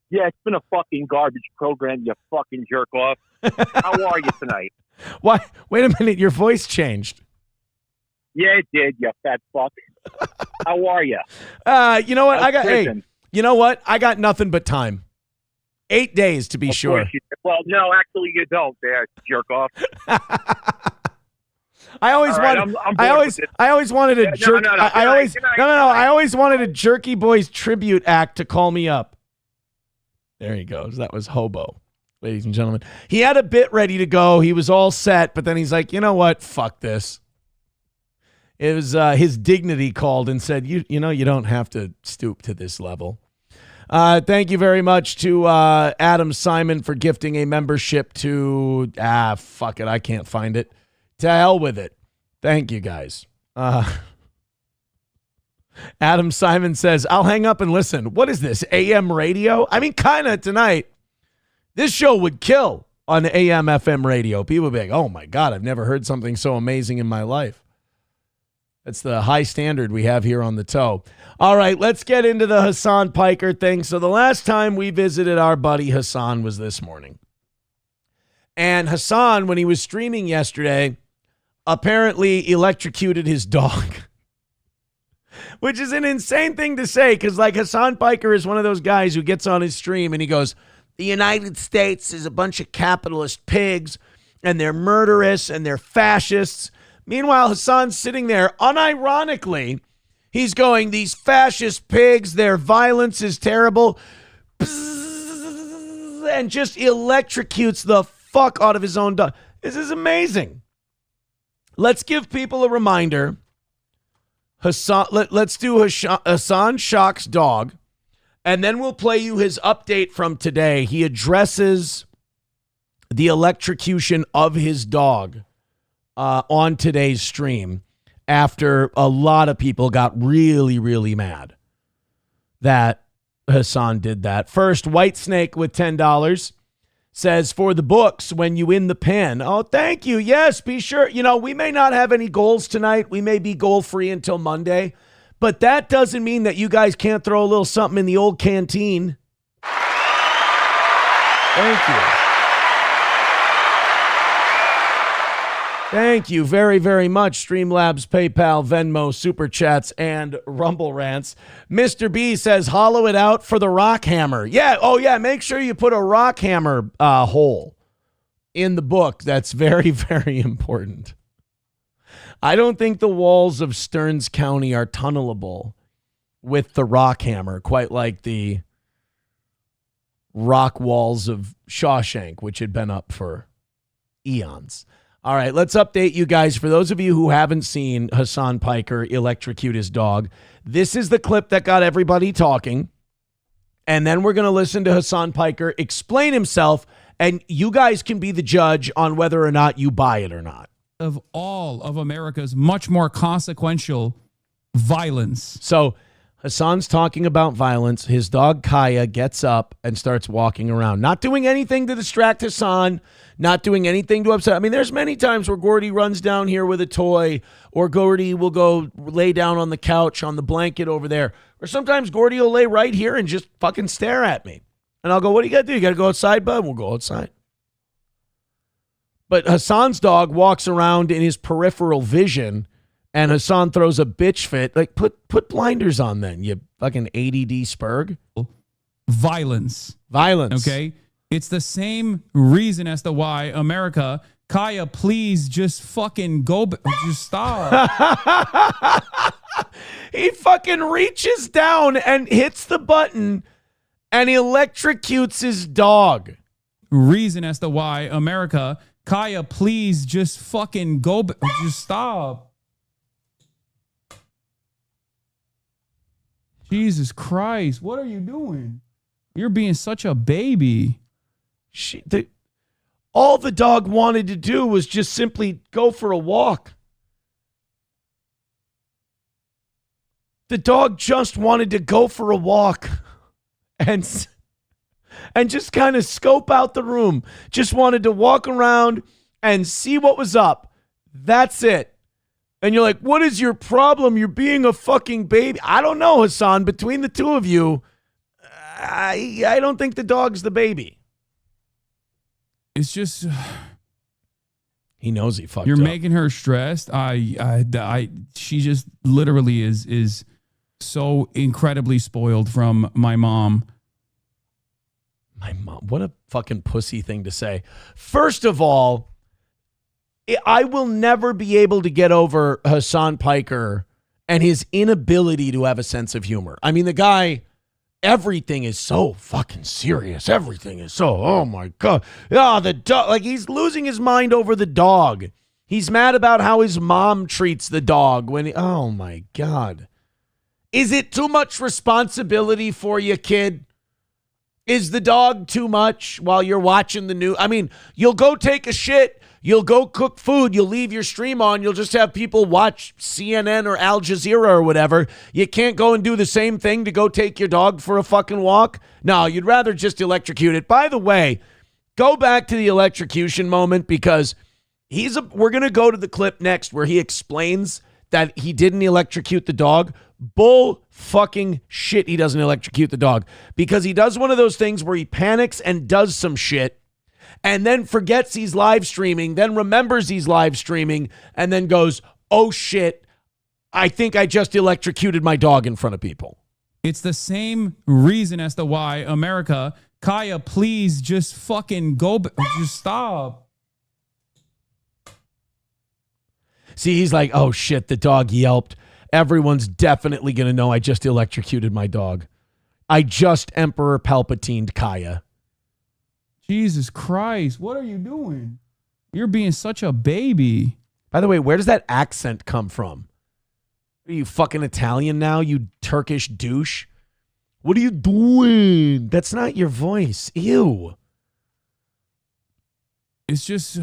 Speaker 13: Yeah, it's been a fucking garbage program, you fucking jerk off. How are you tonight?
Speaker 3: Why? Wait a minute, your voice changed.
Speaker 13: Yeah, it did, you fat fuck. How are you?
Speaker 3: You know what? You know what? I got nothing but time. 8 days to be sure.
Speaker 13: Well, no, actually you don't there, jerk off.
Speaker 3: I always wanted a jerk. I always wanted a Jerky Boys tribute act to call me up. There he goes. That was Hobo, ladies and gentlemen. He had a bit ready to go. He was all set, but then he's like, you know what? Fuck this. It was his dignity called and said, you know, you don't have to stoop to this level. Thank you very much to Adam Simon for gifting a membership to, fuck it, I can't find it. To hell with it. Thank you, guys. Adam Simon says, I'll hang up and listen. What is this, AM radio? I mean, kind of tonight. This show would kill on AM FM radio. People would be like, oh my God, I've never heard something so amazing in my life. That's the high standard we have here on the toe. All right, let's get into the Hasan Piker thing. So the last time we visited our buddy Hasan was this morning. And Hasan, when he was streaming yesterday, apparently electrocuted his dog. Which is an insane thing to say, because like Hasan Piker is one of those guys who gets on his stream and he goes, the United States is a bunch of capitalist pigs and they're murderous and they're fascists. Meanwhile, Hasan's sitting there unironically. He's going, these fascist pigs, their violence is terrible. And just electrocutes the fuck out of his own dog. This is amazing. Let's give people a reminder. Let's do Hasan Shock's dog, and then we'll play you his update from today. He addresses the electrocution of his dog on today's stream after a lot of people got really, really mad that Hasan did that. First, Whitesnake with $10 says, for the books, when you win the pen. Oh, thank you. Yes, be sure. You know, we may not have any goals tonight. We may be goal-free until Monday. But that doesn't mean that you guys can't throw a little something in the old canteen. Thank you. Thank you very, very much. Streamlabs, PayPal, Venmo, Super Chats, and Rumble Rants. Mr. B says, hollow it out for the rock hammer. Yeah, oh yeah, make sure you put a rock hammer hole in the book. That's very, very important. I don't think the walls of Stearns County are tunnelable with the rock hammer, quite like the rock walls of Shawshank, which had been up for eons. All right, let's update you guys. For those of you who haven't seen Hasan Piker electrocute his dog, this is the clip that got everybody talking. And then we're going to listen to Hasan Piker explain himself, and you guys can be the judge on whether or not you buy it or not.
Speaker 14: Of all of America's much more consequential violence.
Speaker 3: So Hasan's talking about violence. His dog Kaya gets up and starts walking around, not doing anything to distract Hasan, not doing anything to upset. I mean, there's many times where Gordy runs down here with a toy, or Gordy will go lay down on the couch on the blanket over there, or sometimes Gordy will lay right here and just fucking stare at me. And I'll go, what do you got to do? You got to go outside, bud? We'll go outside. But Hasan's dog walks around in his peripheral vision, and Hasan throws a bitch fit. Like, put blinders on then, you fucking ADD spurg.
Speaker 14: Violence. Okay? It's the same reason as to why America, Kaya, please just fucking go. Just stop.
Speaker 3: He fucking reaches down and hits the button and electrocutes his dog.
Speaker 14: Reason as to why America, Kaya, please just fucking go. Just stop. Jesus Christ, what are you doing? You're being such a baby.
Speaker 3: All the dog wanted to do was just simply go for a walk. The dog just wanted to go for a walk and just kind of scope out the room. Just wanted to walk around and see what was up. That's it. And you're like, what is your problem? You're being a fucking baby. I don't know, Hasan. Between the two of you, I don't think the dog's the baby.
Speaker 14: It's just
Speaker 3: he knows he fucked up.
Speaker 14: You're making her stressed. She just literally is so incredibly spoiled from my mom.
Speaker 3: My mom, what a fucking pussy thing to say. First of all, I will never be able to get over Hasan Piker and his inability to have a sense of humor. I mean, the guy, everything is so fucking serious. Everything is so, oh my God. Oh, the dog, like he's losing his mind over the dog. He's mad about how his mom treats the dog oh my God. Is it too much responsibility for you, kid? Is the dog too much while you're watching the news? I mean, you'll go take a shit. You'll go cook food. You'll leave your stream on. You'll just have people watch CNN or Al Jazeera or whatever. You can't go and do the same thing to go take your dog for a fucking walk. No, you'd rather just electrocute it. By the way, go back to the electrocution moment because we're going to go to the clip next where he explains that he didn't electrocute the dog. Bull fucking shit, he doesn't electrocute the dog because he does one of those things where he panics and does some shit and then forgets he's live streaming, then remembers he's live streaming, and then goes, oh shit, I think I just electrocuted my dog in front of people.
Speaker 14: It's the same reason as to why America, Kaya, please just fucking go. Just stop.
Speaker 3: See, he's like, oh shit, the dog yelped. Everyone's definitely going to know I just electrocuted my dog. I just Emperor Palpatined Kaya.
Speaker 14: Jesus Christ, what are you doing? You're being such a baby.
Speaker 3: By the way, where does that accent come from? Are you fucking Italian now, you Turkish douche? What are you doing? That's not your voice. Ew.
Speaker 14: It's just...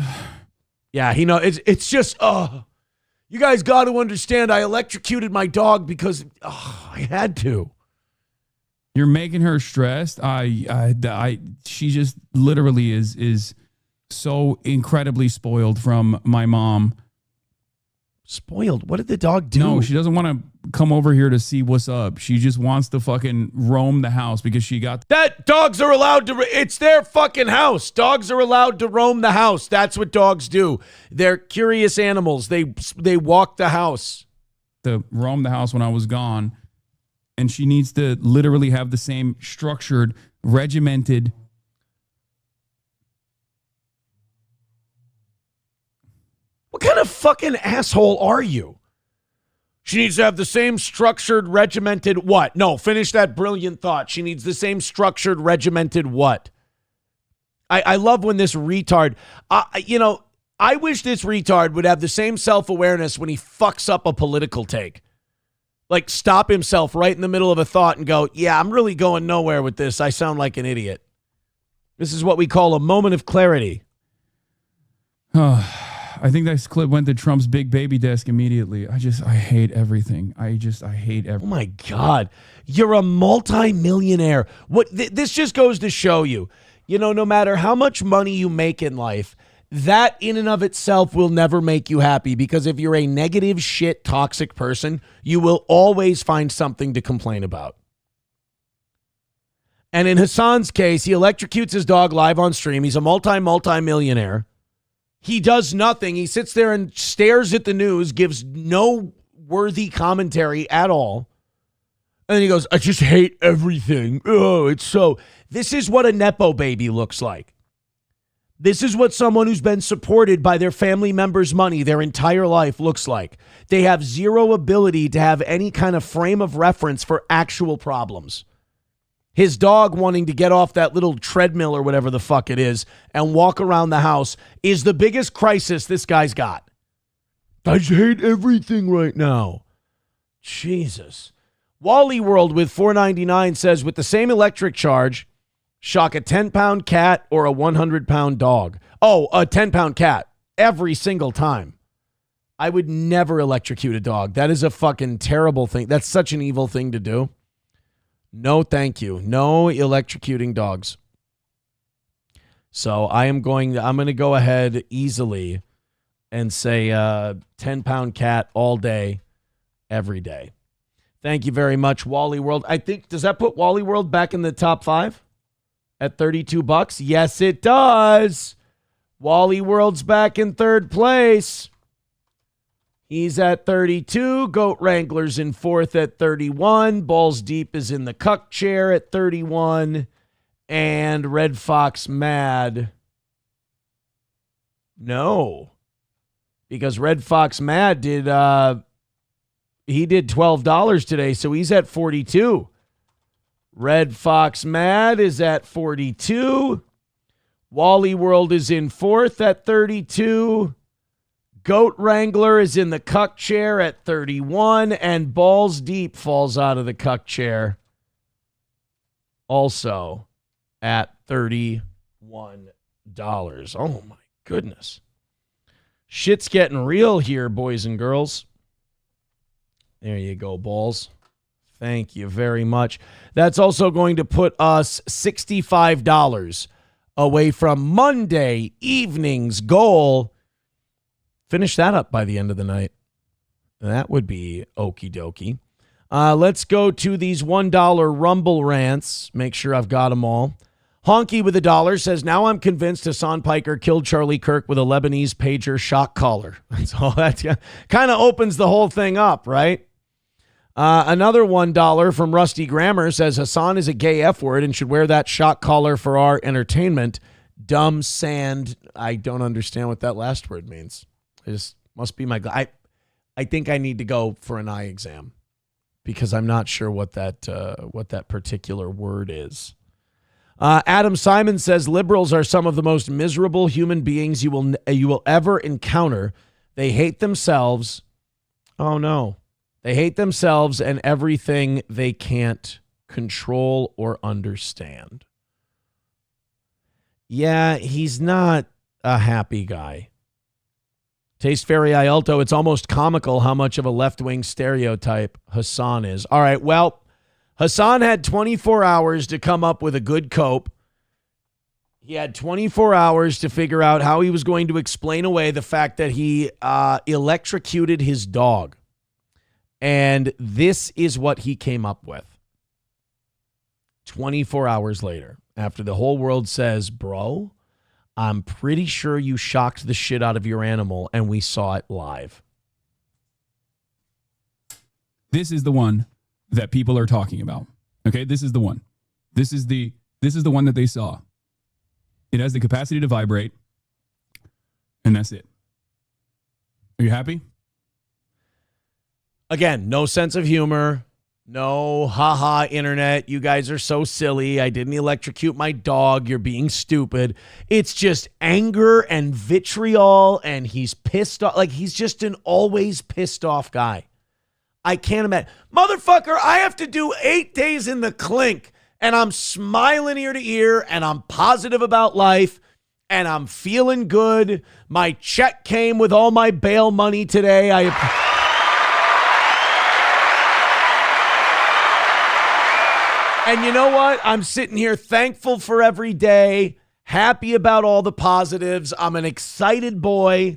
Speaker 3: Yeah, he know. It's just, you guys got to understand, I electrocuted my dog because I had to.
Speaker 14: You're making her stressed. She just literally is so incredibly spoiled from my mom.
Speaker 3: Spoiled? What did the dog do?
Speaker 14: No, she doesn't want to come over here to see what's up. She just wants to fucking roam the house because she got...
Speaker 3: That dogs are allowed to... It's their fucking house. Dogs are allowed to roam the house. That's what dogs do. They're curious animals. They walk the house.
Speaker 14: To roam the house when I was gone. And she needs to literally have the same structured, regimented...
Speaker 3: What kind of fucking asshole are you? She needs to have the same structured, regimented what? No, finish that brilliant thought. She needs the same structured, regimented what? I love when this retard, I wish this retard would have the same self-awareness when he fucks up a political take. Like stop himself right in the middle of a thought and go, yeah, I'm really going nowhere with this. I sound like an idiot. This is what we call a moment of clarity.
Speaker 14: I think that clip went to Trump's big baby desk immediately. I hate everything. I hate everything.
Speaker 3: Oh my God. You're a multi-millionaire. This just goes to show you, no matter how much money you make in life, that in and of itself will never make you happy, because if you're a negative shit, toxic person, you will always find something to complain about. And in Hasan's case, he electrocutes his dog live on stream. He's a multi-millionaire. He does nothing. He sits there and stares at the news, gives no worthy commentary at all. And then he goes, I just hate everything. Oh, it's so... This is what a Nepo baby looks like. This is what someone who's been supported by their family members' money their entire life looks like. They have zero ability to have any kind of frame of reference for actual problems. His dog wanting to get off that little treadmill or whatever the fuck it is and walk around the house is the biggest crisis this guy's got. I just hate everything right now. Jesus. Wally World with $4.99 says, with the same electric charge, shock a 10-pound cat or a 100-pound dog. Oh, a 10-pound cat every single time. I would never electrocute a dog. That is a fucking terrible thing. That's such an evil thing to do. No, thank you. No electrocuting dogs. So I'm going to go ahead easily and say 10-pound cat all day, every day. Thank you very much, Wally World. I think, does that put Wally World back in the top 5 at $32? Yes, it does. Wally World's back in 3rd place. He's at 32. Goat Wrangler's in 4th at 31. Balls Deep is in the cuck chair at 31. And Red Fox Mad. No. Because Red Fox Mad did he did $12 today, so he's at 42. Red Fox Mad is at 42. Wally World is in 4th at 32. Goat Wrangler is in the cuck chair at 31, and Balls Deep falls out of the cuck chair also at $31. Oh my goodness. Shit's getting real here, boys and girls. There you go, Balls. Thank you very much. That's also going to put us $65 away from Monday evening's goal. Finish that up by the end of the night. That would be okie dokie. Let's go to these $1 Rumble rants. Make sure I've got them all. Honky with $1 says, now I'm convinced Hasan Piker killed Charlie Kirk with a Lebanese pager shock collar. That's all that kind of opens the whole thing up, right? Another $1 from Rusty Grammar says, Hasan is a gay F word and should wear that shock collar for our entertainment. Dumb sand. I don't understand what that last word means. It just must be I think I need to go for an eye exam because I'm not sure what that particular word is. Adam Simon says liberals are some of the most miserable human beings you will ever encounter. They hate themselves. Oh no. They hate themselves and everything they can't control or understand. Yeah, he's not a happy guy. Taste Fairy Ialto, it's almost comical how much of a left-wing stereotype Hasan is. All right, well, Hasan had 24 hours to come up with a good cope. He had 24 hours to figure out how he was going to explain away the fact that he electrocuted his dog. And this is what he came up with. 24 hours later, after the whole world says, bro, I'm pretty sure you shocked the shit out of your animal and we saw it live.
Speaker 14: This is the one that people are talking about. Okay, this is the one. This is the one that they saw. It has the capacity to vibrate, and that's it. Are you happy?
Speaker 3: Again, no sense of humor, no haha internet. You guys are so silly. I didn't electrocute my dog. You're being stupid. It's just anger and vitriol, and he's pissed off. Like, he's just an always pissed off guy. I can't imagine. Motherfucker, I have to do 8 days in the clink, and I'm smiling ear to ear, and I'm positive about life, and I'm feeling good. My check came with all my bail money today. And you know what? I'm sitting here thankful for every day, happy about all the positives. I'm an excited boy.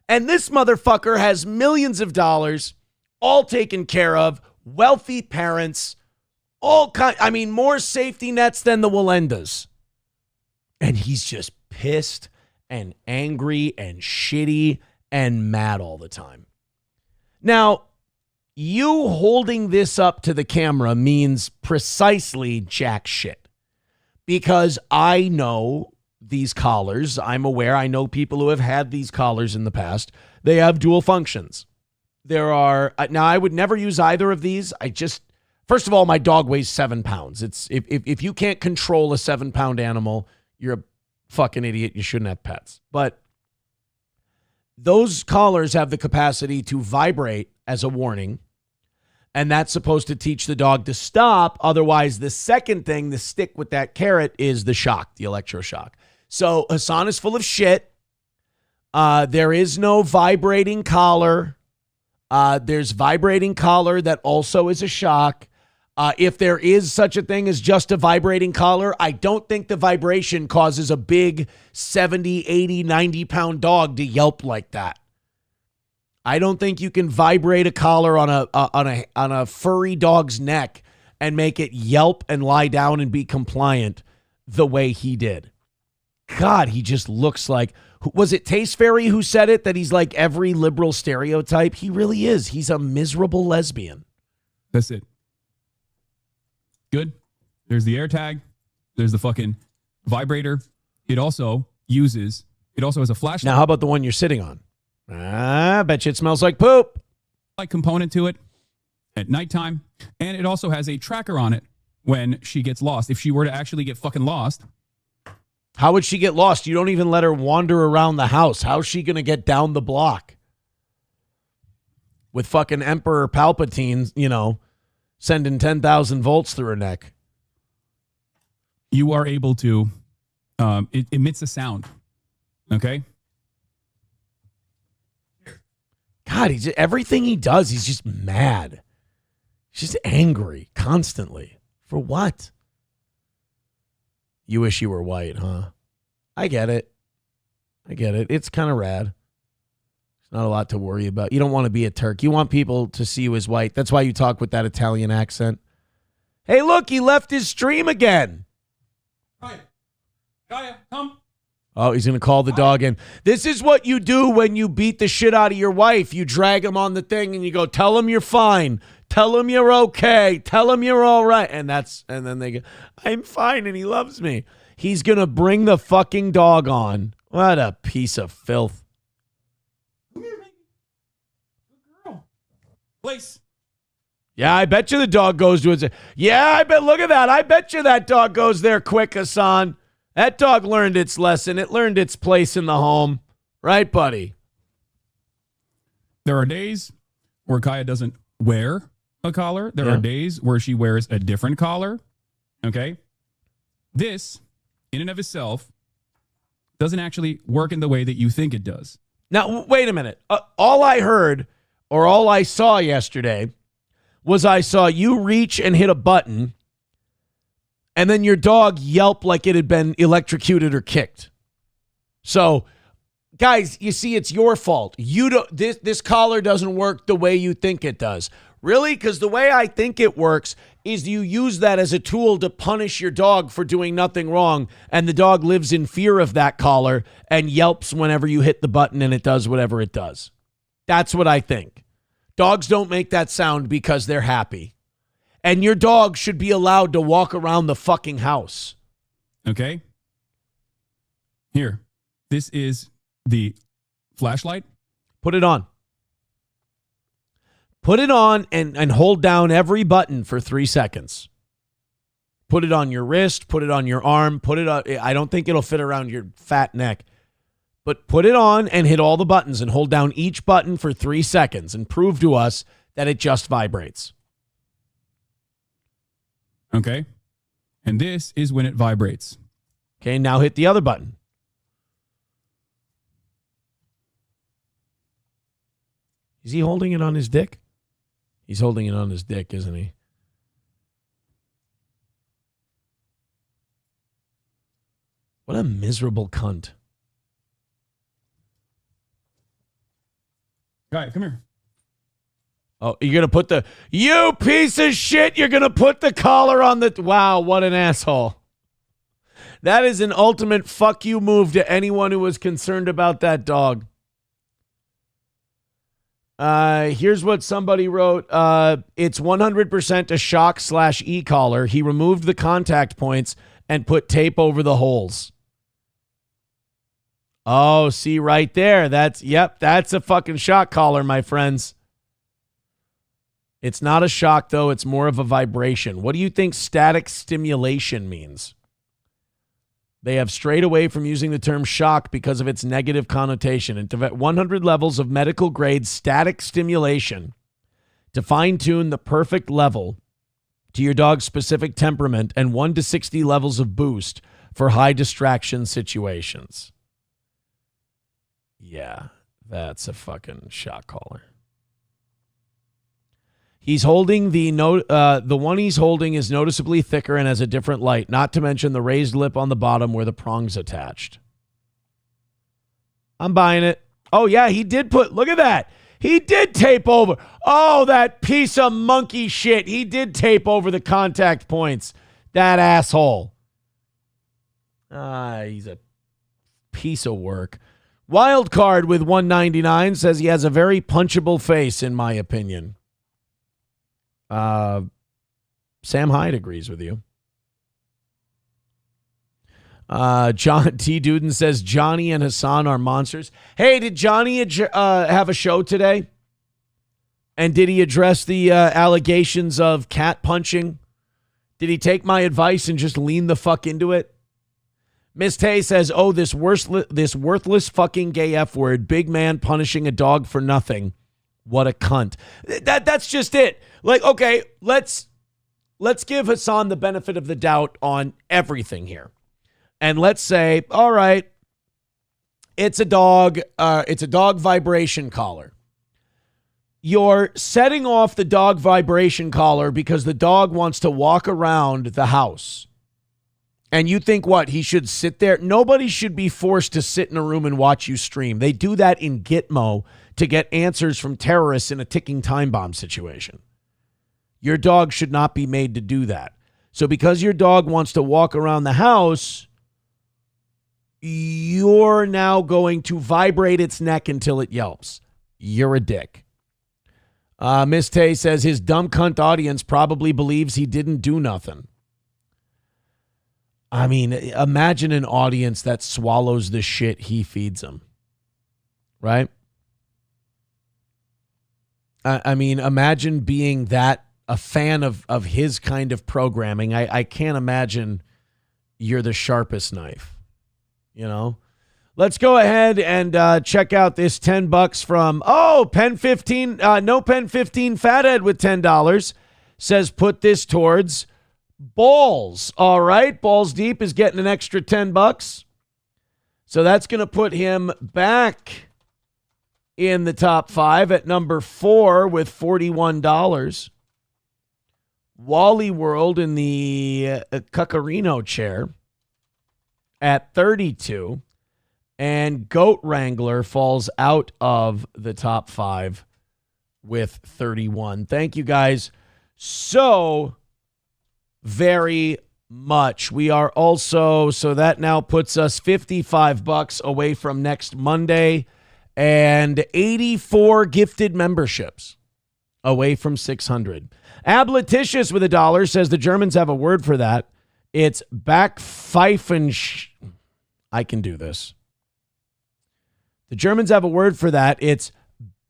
Speaker 3: And this motherfucker has millions of dollars, all taken care of, wealthy parents, more safety nets than the Wallendas. And he's just pissed and angry and shitty and mad all the time. Now, you holding this up to the camera means precisely jack shit. Because I know these collars. I'm aware. I know people who have had these collars in the past. They have dual functions. Now I would never use either of these. First of all, my dog weighs 7 pounds. If you can't control a 7-pound animal, you're a fucking idiot. You shouldn't have pets. But those collars have the capacity to vibrate as a warning. And that's supposed to teach the dog to stop. Otherwise, the second thing, the stick with that carrot, is the shock, the electroshock. So Hasan is full of shit. There is no vibrating collar. There's vibrating collar that also is a shock. If there is such a thing as just a vibrating collar, I don't think the vibration causes a big 70, 80, 90-pound dog to yelp like that. I don't think you can vibrate a collar on a furry dog's neck and make it yelp and lie down and be compliant the way he did. God, he just looks like, was it Taste Fairy who said it, that he's like every liberal stereotype? He really is. He's a miserable lesbian.
Speaker 14: That's it. Good. There's the AirTag. There's the fucking vibrator. It also has a flashlight.
Speaker 3: Now, how about the one you're sitting on? I bet you it smells like poop.
Speaker 14: Like component to it at nighttime. And it also has a tracker on it when she gets lost. If she were to actually get fucking lost.
Speaker 3: How would she get lost? You don't even let her wander around the house. How's she going to get down the block? With fucking Emperor Palpatine, sending 10,000 volts through her neck.
Speaker 14: You are able to, it emits a sound. Okay?
Speaker 3: God, everything he does, he's just mad. He's just angry constantly. For what? You wish you were white, huh? I get it. It's kind of rad. It's not a lot to worry about. You don't want to be a Turk. You want people to see you as white. That's why you talk with that Italian accent. Hey, look, he left his stream again.
Speaker 14: Kaya, come.
Speaker 3: Oh, he's going to call the dog in. This is what you do when you beat the shit out of your wife. You drag him on the thing and you go, tell him you're fine. Tell him you're okay. Tell him you're all right. And then they go, I'm fine and he loves me. He's going to bring the fucking dog on. What a piece of filth.
Speaker 14: Come here, baby. Good girl. Place.
Speaker 3: Yeah, I bet you the dog goes to it. Yeah, I bet. Look at that. I bet you that dog goes there quick, Hasan. That dog learned its lesson. It learned its place in the home. Right, buddy?
Speaker 14: There are days where Kaya doesn't wear a collar. There are days where she wears a different collar. Okay? This, in and of itself, doesn't actually work in the way that you think it does.
Speaker 3: Now, wait a minute. All I heard or all I saw yesterday was I saw you reach and hit a button and then your dog yelp like it had been electrocuted or kicked. So, guys, you see, it's your fault. You don't. This collar doesn't work the way you think it does. Really? Because the way I think it works is you use that as a tool to punish your dog for doing nothing wrong, and the dog lives in fear of that collar and yelps whenever you hit the button and it does whatever it does. That's what I think. Dogs don't make that sound because they're happy. And your dog should be allowed to walk around the fucking house.
Speaker 14: Okay? Here. This is the flashlight.
Speaker 3: Put it on. Put it on and hold down every button for 3 seconds. Put it on your wrist. Put it on your arm. Put it on. I don't think it'll fit around your fat neck. But put it on and hit all the buttons and hold down each button for 3 seconds and prove to us that it just vibrates.
Speaker 14: Okay. And this is when it vibrates.
Speaker 3: Okay, now hit the other button. Is he holding it on his dick? He's holding it on his dick, isn't he? What a miserable cunt.
Speaker 14: Guy, come here.
Speaker 3: Oh, you're going to put the... You piece of shit! You're going to put the collar on the... Wow, what an asshole. That is an ultimate fuck you move to anyone who was concerned about that dog. Here's what somebody wrote. It's 100% a shock / e-collar. He removed the contact points and put tape over the holes. Oh, see right there. That's a fucking shock collar, my friends. It's not a shock, though. It's more of a vibration. What do you think static stimulation means? They have strayed away from using the term shock because of its negative connotation. And to 100 levels of medical grade static stimulation to fine-tune the perfect level to your dog's specific temperament, and 1 to 60 levels of boost for high distraction situations. Yeah, that's a fucking shock collar. He's holding the one he's holding is noticeably thicker and has a different light, not to mention the raised lip on the bottom where the prong's attached. I'm buying it. Oh, yeah, he did look at that. He did tape over. Oh, that piece of monkey shit. He did tape over the contact points. That asshole. He's a piece of work. Wild card with 199 says he has a very punchable face, in my opinion. Sam Hyde agrees with you. John T. Duden says Johnny and Hasan are monsters. Hey, did Johnny have a show today? And did he address the allegations of cat punching? Did he take my advice and just lean the fuck into it? Miss Tay says, oh, this worthless fucking gay F word, big man punishing a dog for nothing. What a cunt. That's just it. Like, okay, let's give Hasan the benefit of the doubt on everything here. And let's say, all right, it's a dog vibration collar. You're setting off the dog vibration collar because the dog wants to walk around the house. And you think what? He should sit there? Nobody should be forced to sit in a room and watch you stream. They do that in Gitmo to get answers from terrorists in a ticking time bomb situation. Your dog should not be made to do that. So because your dog wants to walk around the house, you're now going to vibrate its neck until it yelps. You're a dick. Miss Tay says his dumb cunt audience probably believes he didn't do nothing. I mean, imagine an audience that swallows the shit he feeds them. Right? I mean, imagine being that a fan of his kind of programming, I can't imagine you're the sharpest knife, you know? Let's go ahead and check out this $10 from, Pen 15, no Pen 15 Fathead with $10 says put this towards Balls. All right, Balls Deep is getting an extra $10. So that's going to put him back in the top 5 at number 4 with $41. Wally World in the Cuccarino chair at 32. And Goat Wrangler falls out of the top 5 with 31. Thank you guys so very much. We are also, so that now puts us $55 away from next Monday and 84 gifted memberships away from 600. Abletitious with $1 says the Germans have a word for that. It's backpfeifen. I can do this. The Germans have a word for that. It's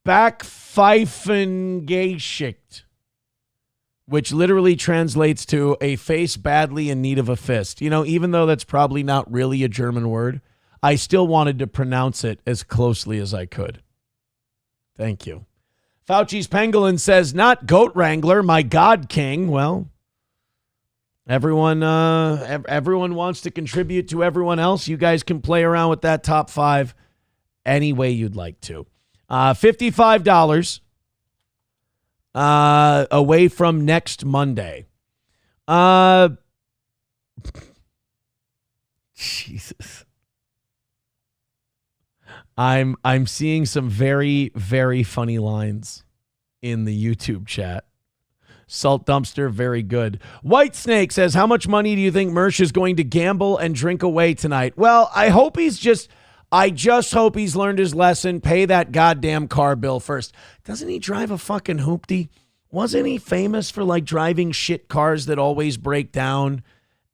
Speaker 3: backpfeifengeschicht, which literally translates to a face badly in need of a fist. You know, even though that's probably not really a German word, I still wanted to pronounce it as closely as I could. Thank you. Fauci's Pangolin says, not Goat Wrangler, my God King. Well, everyone wants to contribute to everyone else. You guys can play around with that top 5 any way you'd like to. $55 away from next Monday. Jesus. I'm seeing some very, very funny lines in the YouTube chat. Salt Dumpster, very good. White Snake says, how much money do you think Mersch is going to gamble and drink away tonight? Well, I just hope he's learned his lesson. Pay that goddamn car bill first. Doesn't he drive a fucking hoopty? Wasn't he famous for like driving shit cars that always break down?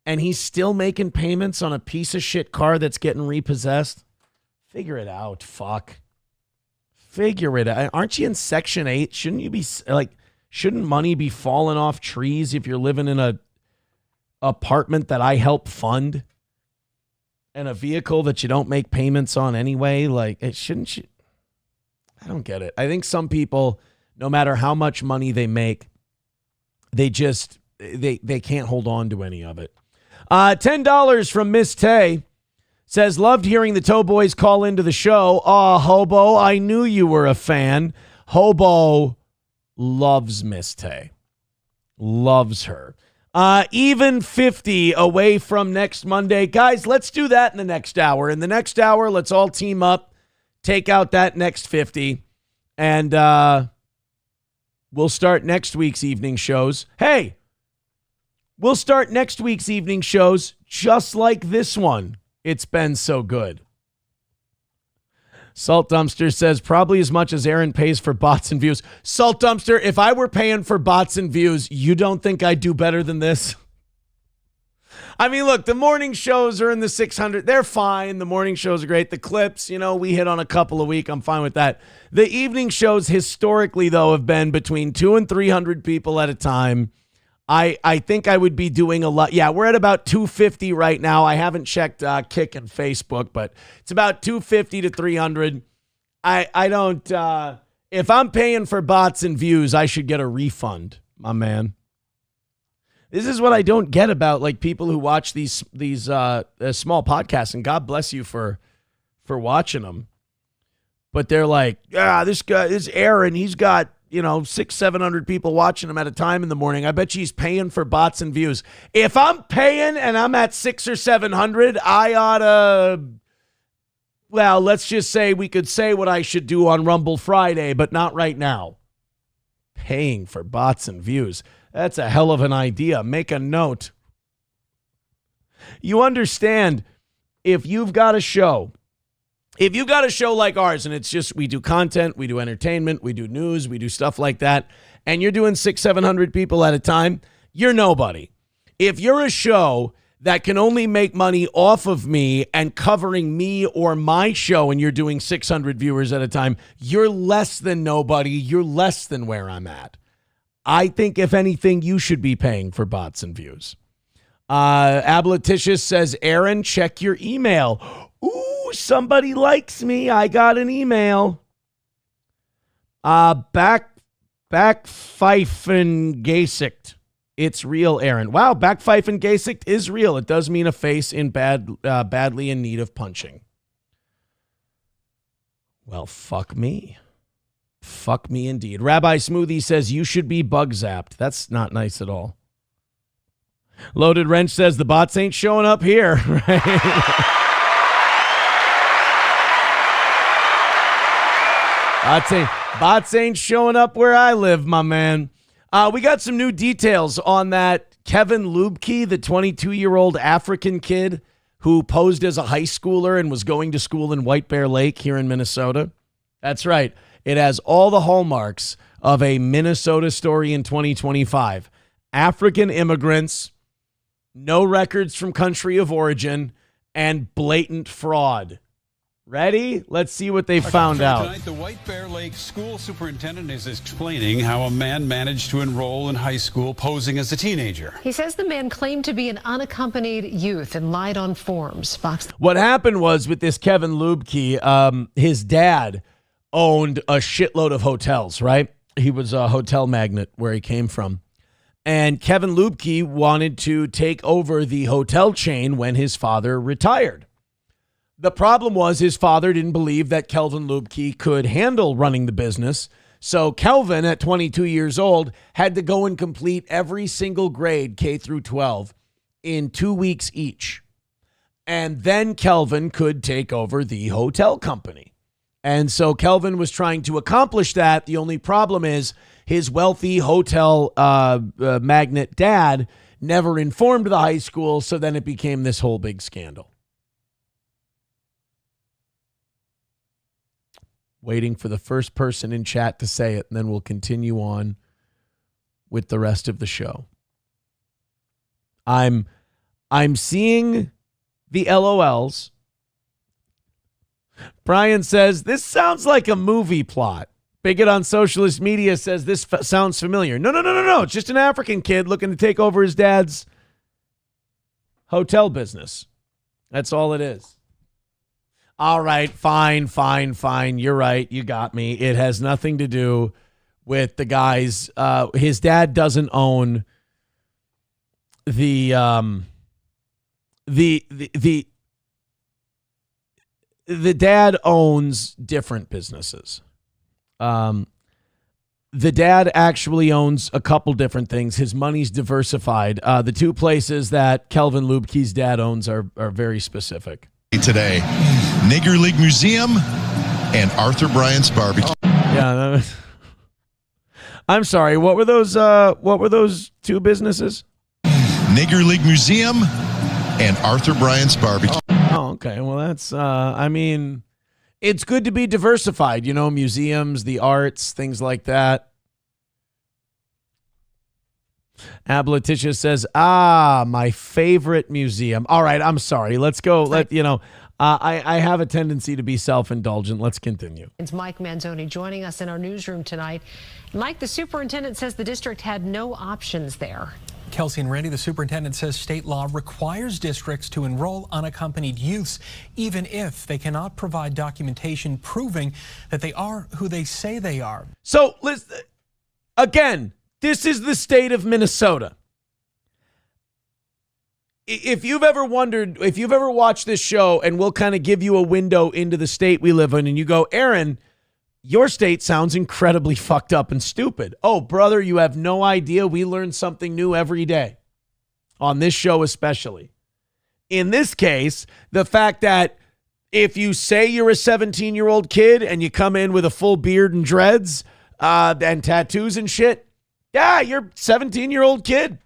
Speaker 3: And he's still making payments on a piece of shit car that's getting repossessed? Figure it out. Fuck. Figure it out. Aren't you in Section 8? Shouldn't you be like, shouldn't money be falling off trees if you're living in a apartment that I help fund? And a vehicle that you don't make payments on anyway? Like, it shouldn't you? I don't get it. I think some people, no matter how much money they make, they just, they can't hold on to any of it. $10 from Miss Tay says, loved hearing the Toe Boys call into the show. Aw, Hobo, I knew you were a fan. Hobo loves Miss Tay. Loves her. Even 50 away from next Monday. Guys, let's do that in the next hour. In the next hour, let's all team up, take out that next 50, and we'll start next week's evening shows. Hey, we'll start next week's evening shows just like this one. It's been so good. Salt Dumpster says, probably as much as Aaron pays for bots and views. Salt Dumpster, if I were paying for bots and views, you don't think I'd do better than this? I mean, look, the morning shows are in the 600. They're fine. The morning shows are great. The clips, you know, we hit on a couple a week. I'm fine with that. The evening shows historically, though, have been between 200 and 300 people at a time. I think I would be doing a lot. Yeah, we're at about 250 right now. I haven't checked Kick and Facebook, but it's about 250 to 300. I don't, if I'm paying for bots and views, I should get a refund, my man. This is what I don't get about like people who watch these small podcasts, and God bless you for watching them. But they're like, yeah, this Aaron, he's got, 600-700 people watching him at a time in the morning. I bet you he's paying for bots and views. If I'm paying and I'm at 600 or 700, I ought to, well, let's just say we could say what I should do on Rumble Friday, but not right now. Paying for bots and views. That's a hell of an idea. Make a note. You understand, if you've got a show like ours, and it's just, we do content, we do entertainment, we do news, we do stuff like that, and you're doing 600-700 people at a time, you're nobody. If you're a show that can only make money off of me and covering me or my show, and you're doing 600 viewers at a time, you're less than nobody. You're less than where I'm at. I think, if anything, you should be paying for bots and views. Abletitious says, Aaron, check your email. Ooh, somebody likes me. I got an email. Backpfeifengesicht. It's real, Aaron. Wow, Backpfeifengesicht is real. It does mean a face in badly in need of punching. Well, fuck me. Fuck me indeed. Rabbi Smoothie says you should be bug zapped. That's not nice at all. Loaded Wrench says the bots ain't showing up here. Right? Bots ain't showing up where I live, my man. We got some new details on that Kevin Lubke, the 22-year-old African kid who posed as a high schooler and was going to school in White Bear Lake here in Minnesota. That's right. It has all the hallmarks of a Minnesota story in 2025. African immigrants, no records from country of origin, and blatant fraud. Ready? Let's see what they found out.
Speaker 15: Tonight, the White Bear Lake school superintendent is explaining how a man managed to enroll in high school posing as a teenager.
Speaker 16: He says the man claimed to be an unaccompanied youth and lied on forms.
Speaker 3: What happened was with this Kevin Lubke, his dad owned a shitload of hotels, right? He was a hotel magnate where he came from. And Kevin Lubke wanted to take over the hotel chain when his father retired. The problem was his father didn't believe that Kelvin Lubke could handle running the business. So Kelvin, at 22 years old, had to go and complete every single grade, K through 12, in 2 weeks each. And then Kelvin could take over the hotel company. And so Kelvin was trying to accomplish that. The only problem is his wealthy hotel magnate dad never informed the high school. So then it became this whole big scandal. Waiting for the first person in chat to say it, and then we'll continue on with the rest of the show. I'm seeing the LOLs. Brian says, this sounds like a movie plot. Bigot on Socialist Media says this sounds familiar. No. It's just an African kid looking to take over his dad's hotel business. That's all it is. All right, fine. You're right. You got me. It has nothing to do with the guys. His dad doesn't own the dad owns different businesses. The dad actually owns a couple different things. His money's diversified. The two places that Kelvin Lubke's dad owns are very specific.
Speaker 17: Today, Nigger League Museum and Arthur Bryant's Barbecue.
Speaker 3: Yeah, I'm sorry. What were those two businesses?
Speaker 17: Nigger League Museum and Arthur Bryant's Barbecue.
Speaker 3: Oh, okay. Well, that's it's good to be diversified, museums, the arts, things like that. Abletitia says, my favorite museum. All right, I'm sorry. Let's go. I have a tendency to be self-indulgent. Let's continue.
Speaker 16: It's Mike Manzoni joining us in our newsroom tonight. Mike, the superintendent says the district had no options there.
Speaker 18: Kelsey and Randy, the superintendent says state law requires districts to enroll unaccompanied youths, even if they cannot provide documentation proving that they are who they say they are.
Speaker 3: So, listen, again, this is the state of Minnesota. If you've ever watched this show, and we'll kind of give you a window into the state we live in, and you go, Aaron, your state sounds incredibly fucked up and stupid. Oh, brother, you have no idea. We learn something new every day on this show, especially. In this case, the fact that if you say you're a 17-year-old kid and you come in with a full beard and dreads and tattoos and shit, yeah, you're a 17-year-old kid.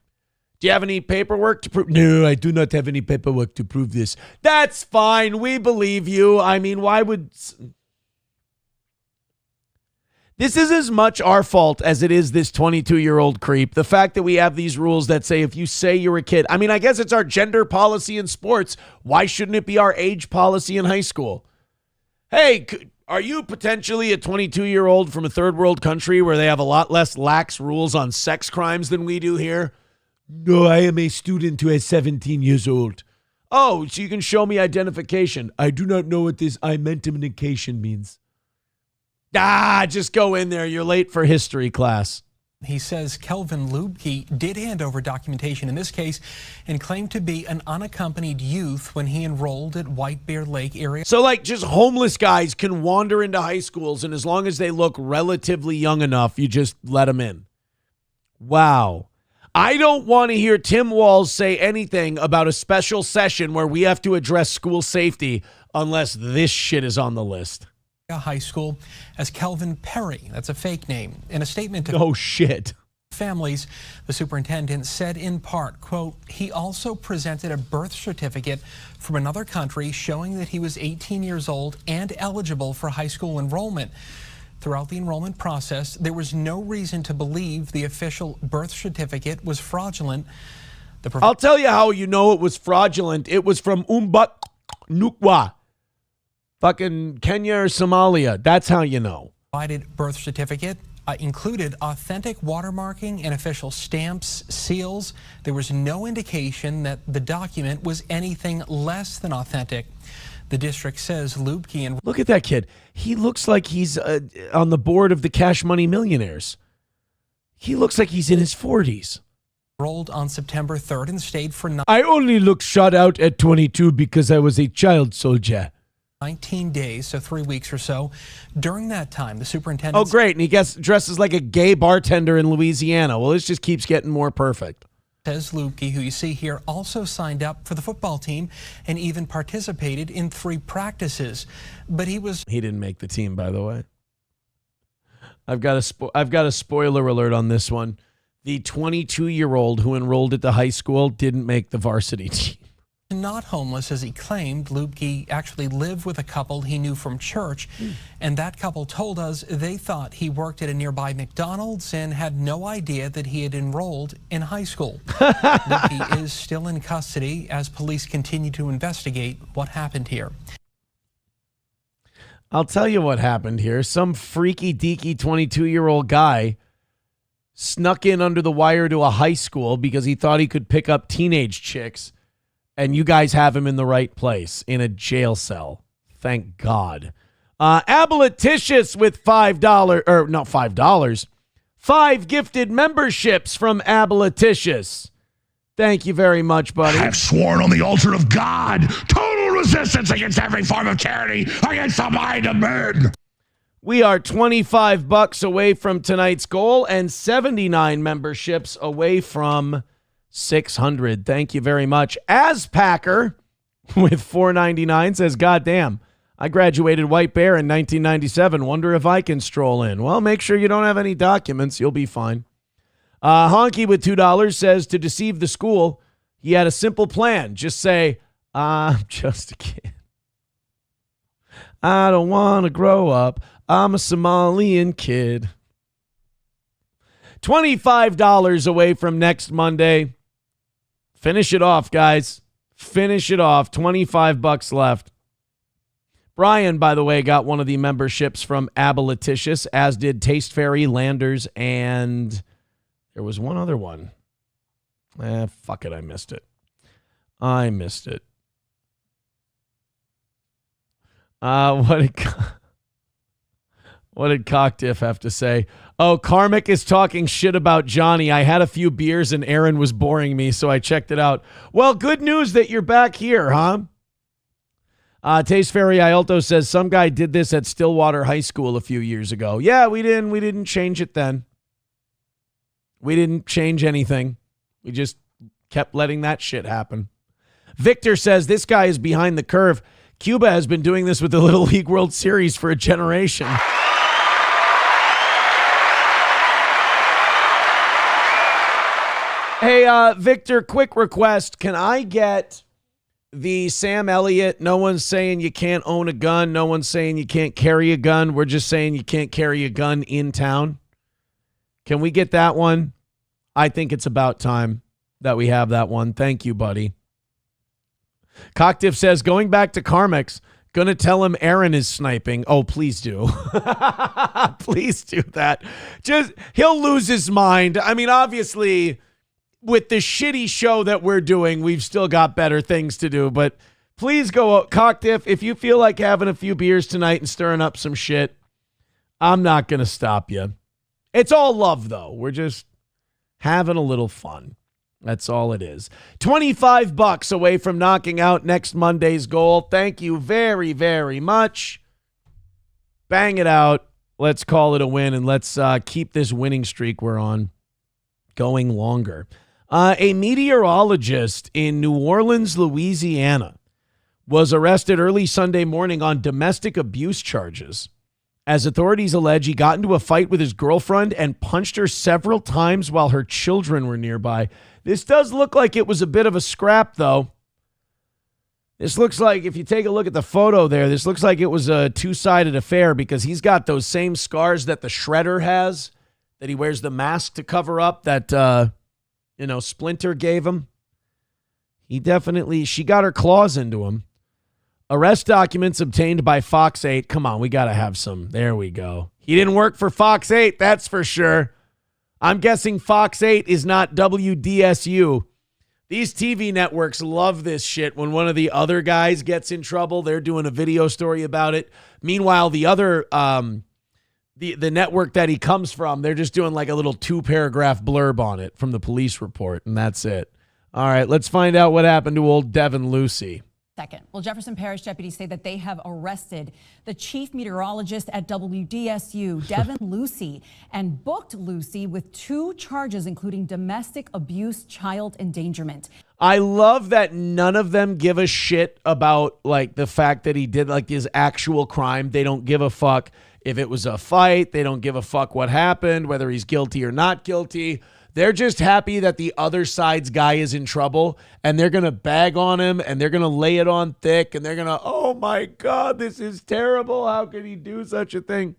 Speaker 3: Do you have any paperwork to prove? No, I do not have any paperwork to prove this. That's fine. We believe you. I mean, why would... This is as much our fault as it is this 22-year-old creep. The fact that we have these rules that say if you say you're a kid, I mean, I guess it's our gender policy in sports. Why shouldn't it be our age policy in high school? Hey, Are you potentially a 22-year-old from a third world country where they have a lot less lax rules on sex crimes than we do here? No, I am a student who is 17 years old. Oh, so you can show me identification. I do not know what this identification means. Just go in there. You're late for history class.
Speaker 18: He says Kelvin Lubke did hand over documentation in this case and claimed to be an unaccompanied youth when he enrolled at White Bear Lake area.
Speaker 3: So like just homeless guys can wander into high schools, and as long as they look relatively young enough, you just let them in. Wow. I don't want to hear Tim Walz say anything about a special session where we have to address school safety unless this shit is on the list.
Speaker 18: High school as Kelvin Perry. That's a fake name. In a statement to families, the superintendent said in part, quote, he also presented a birth certificate from another country showing that he was 18 years old and eligible for high school enrollment. Throughout the enrollment process, there was no reason to believe the official birth certificate was fraudulent.
Speaker 3: I'll tell you how you know it was fraudulent. It was from Umbat Nukwa. Fucking Kenya or Somalia. That's how you know.
Speaker 18: Provided birth certificate included authentic watermarking and official stamps, seals. There was no indication that the document was anything less than authentic. The district says Lubke and
Speaker 3: look at that kid. He looks like he's on the board of the Cash Money Millionaires. He looks like he's in his 40s.
Speaker 18: Enrolled on September 3rd and stayed for
Speaker 3: I only look shot out at 22 because I was a child soldier.
Speaker 18: 19 days, so 3 weeks or so. During that time, the superintendent...
Speaker 3: Oh, great. And he dresses like a gay bartender in Louisiana. Well, this just keeps getting more perfect.
Speaker 18: Says Lubke, who you see here, also signed up for the football team and even participated in 3 practices. But he
Speaker 3: didn't make the team, by the way. I've got a spoiler alert on this one. The 22-year-old who enrolled at the high school didn't make the varsity team.
Speaker 18: Not homeless, as he claimed. Lubke actually lived with a couple he knew from church, and that couple told us they thought he worked at a nearby McDonald's and had no idea that he had enrolled in high school. Lubke is still in custody as police continue to investigate what happened here.
Speaker 3: I'll tell you what happened here. Some freaky deaky 22-year-old guy snuck in under the wire to a high school because he thought he could pick up teenage chicks. And you guys have him in the right place, in a jail cell. Thank God. Aboliticious with $5. 5 gifted memberships from Aboliticious. Thank you very much, buddy.
Speaker 19: I have sworn on the altar of God, total resistance against every form of tyranny, against the mind of men.
Speaker 3: We are $25 away from tonight's goal and 79 memberships away from 600. Thank you very much. As Packer with $4.99 says, God damn, I graduated White Bear in 1997. Wonder if I can stroll in. Well, make sure you don't have any documents. You'll be fine. Honky with $2 says, to deceive the school, he had a simple plan. Just say, I'm just a kid. I don't want to grow up. I'm a Somalian kid. $25 away from next Monday. Finish it off, guys. Finish it off. $25 left. Brian, by the way, got one of the memberships from Aboliticious, as did Taste Fairy, Landers, and there was one other one. Fuck it. I missed it. What did Cocktiff have to say? Oh, Karmic is talking shit about Johnny. I had a few beers and Aaron was boring me, so I checked it out. Well, good news that you're back here, huh? Taste Fairy Ialto says some guy did this at Stillwater High School a few years ago. Yeah, we didn't change it then. We didn't change anything. We just kept letting that shit happen. Victor says this guy is behind the curve. Cuba has been doing this with the Little League World Series for a generation. Hey, Victor, quick request. Can I get the Sam Elliott, no one's saying you can't own a gun, no one's saying you can't carry a gun, we're just saying you can't carry a gun in town? Can we get that one? I think it's about time that we have that one. Thank you, buddy. Cocktiff says, going back to Carmex, Gonna tell him Aaron is sniping. Oh, please do. Please do that. He'll lose his mind. I mean, obviously, with the shitty show that we're doing, we've still got better things to do. But please go, Cocktiff, if you feel like having a few beers tonight and stirring up some shit, I'm not gonna stop you. It's all love, though. We're just having a little fun. That's all it is. $25 away from knocking out next Monday's goal. Thank you very, very much. Bang it out. Let's call it a win, and let's keep this winning streak we're on going longer. A meteorologist in New Orleans, Louisiana, was arrested early Sunday morning on domestic abuse charges. As authorities allege, he got into a fight with his girlfriend and punched her several times while her children were nearby. This does look like it was a bit of a scrap, though. This looks like, if you take a look at the photo there, this looks like it was a two-sided affair because he's got those same scars that the Shredder has, that he wears the mask to cover up, that, Splinter gave him. She got her claws into him. Arrest documents obtained by Fox 8. Come on, we got to have some. There we go. He didn't work for Fox 8, that's for sure. I'm guessing Fox 8 is not WDSU. These TV networks love this shit. When one of the other guys gets in trouble, they're doing a video story about it. Meanwhile, the other, the network that he comes from, they're just doing like a little 2-paragraph blurb on it from the police report, and that's it. All right, let's find out what happened to old Devin Lucy.
Speaker 20: Second. Well, Jefferson Parish deputies say that they have arrested the chief meteorologist at WDSU, Devin Lucy, and booked Lucy with 2 charges, including domestic abuse, child endangerment.
Speaker 3: I love that none of them give a shit about like the fact that he did like his actual crime. They don't give a fuck if it was a fight. They don't give a fuck what happened, whether he's guilty or not guilty. They're just happy that the other side's guy is in trouble, and they're going to bag on him, and they're going to lay it on thick, and they're going to, oh my God, this is terrible. How could he do such a thing?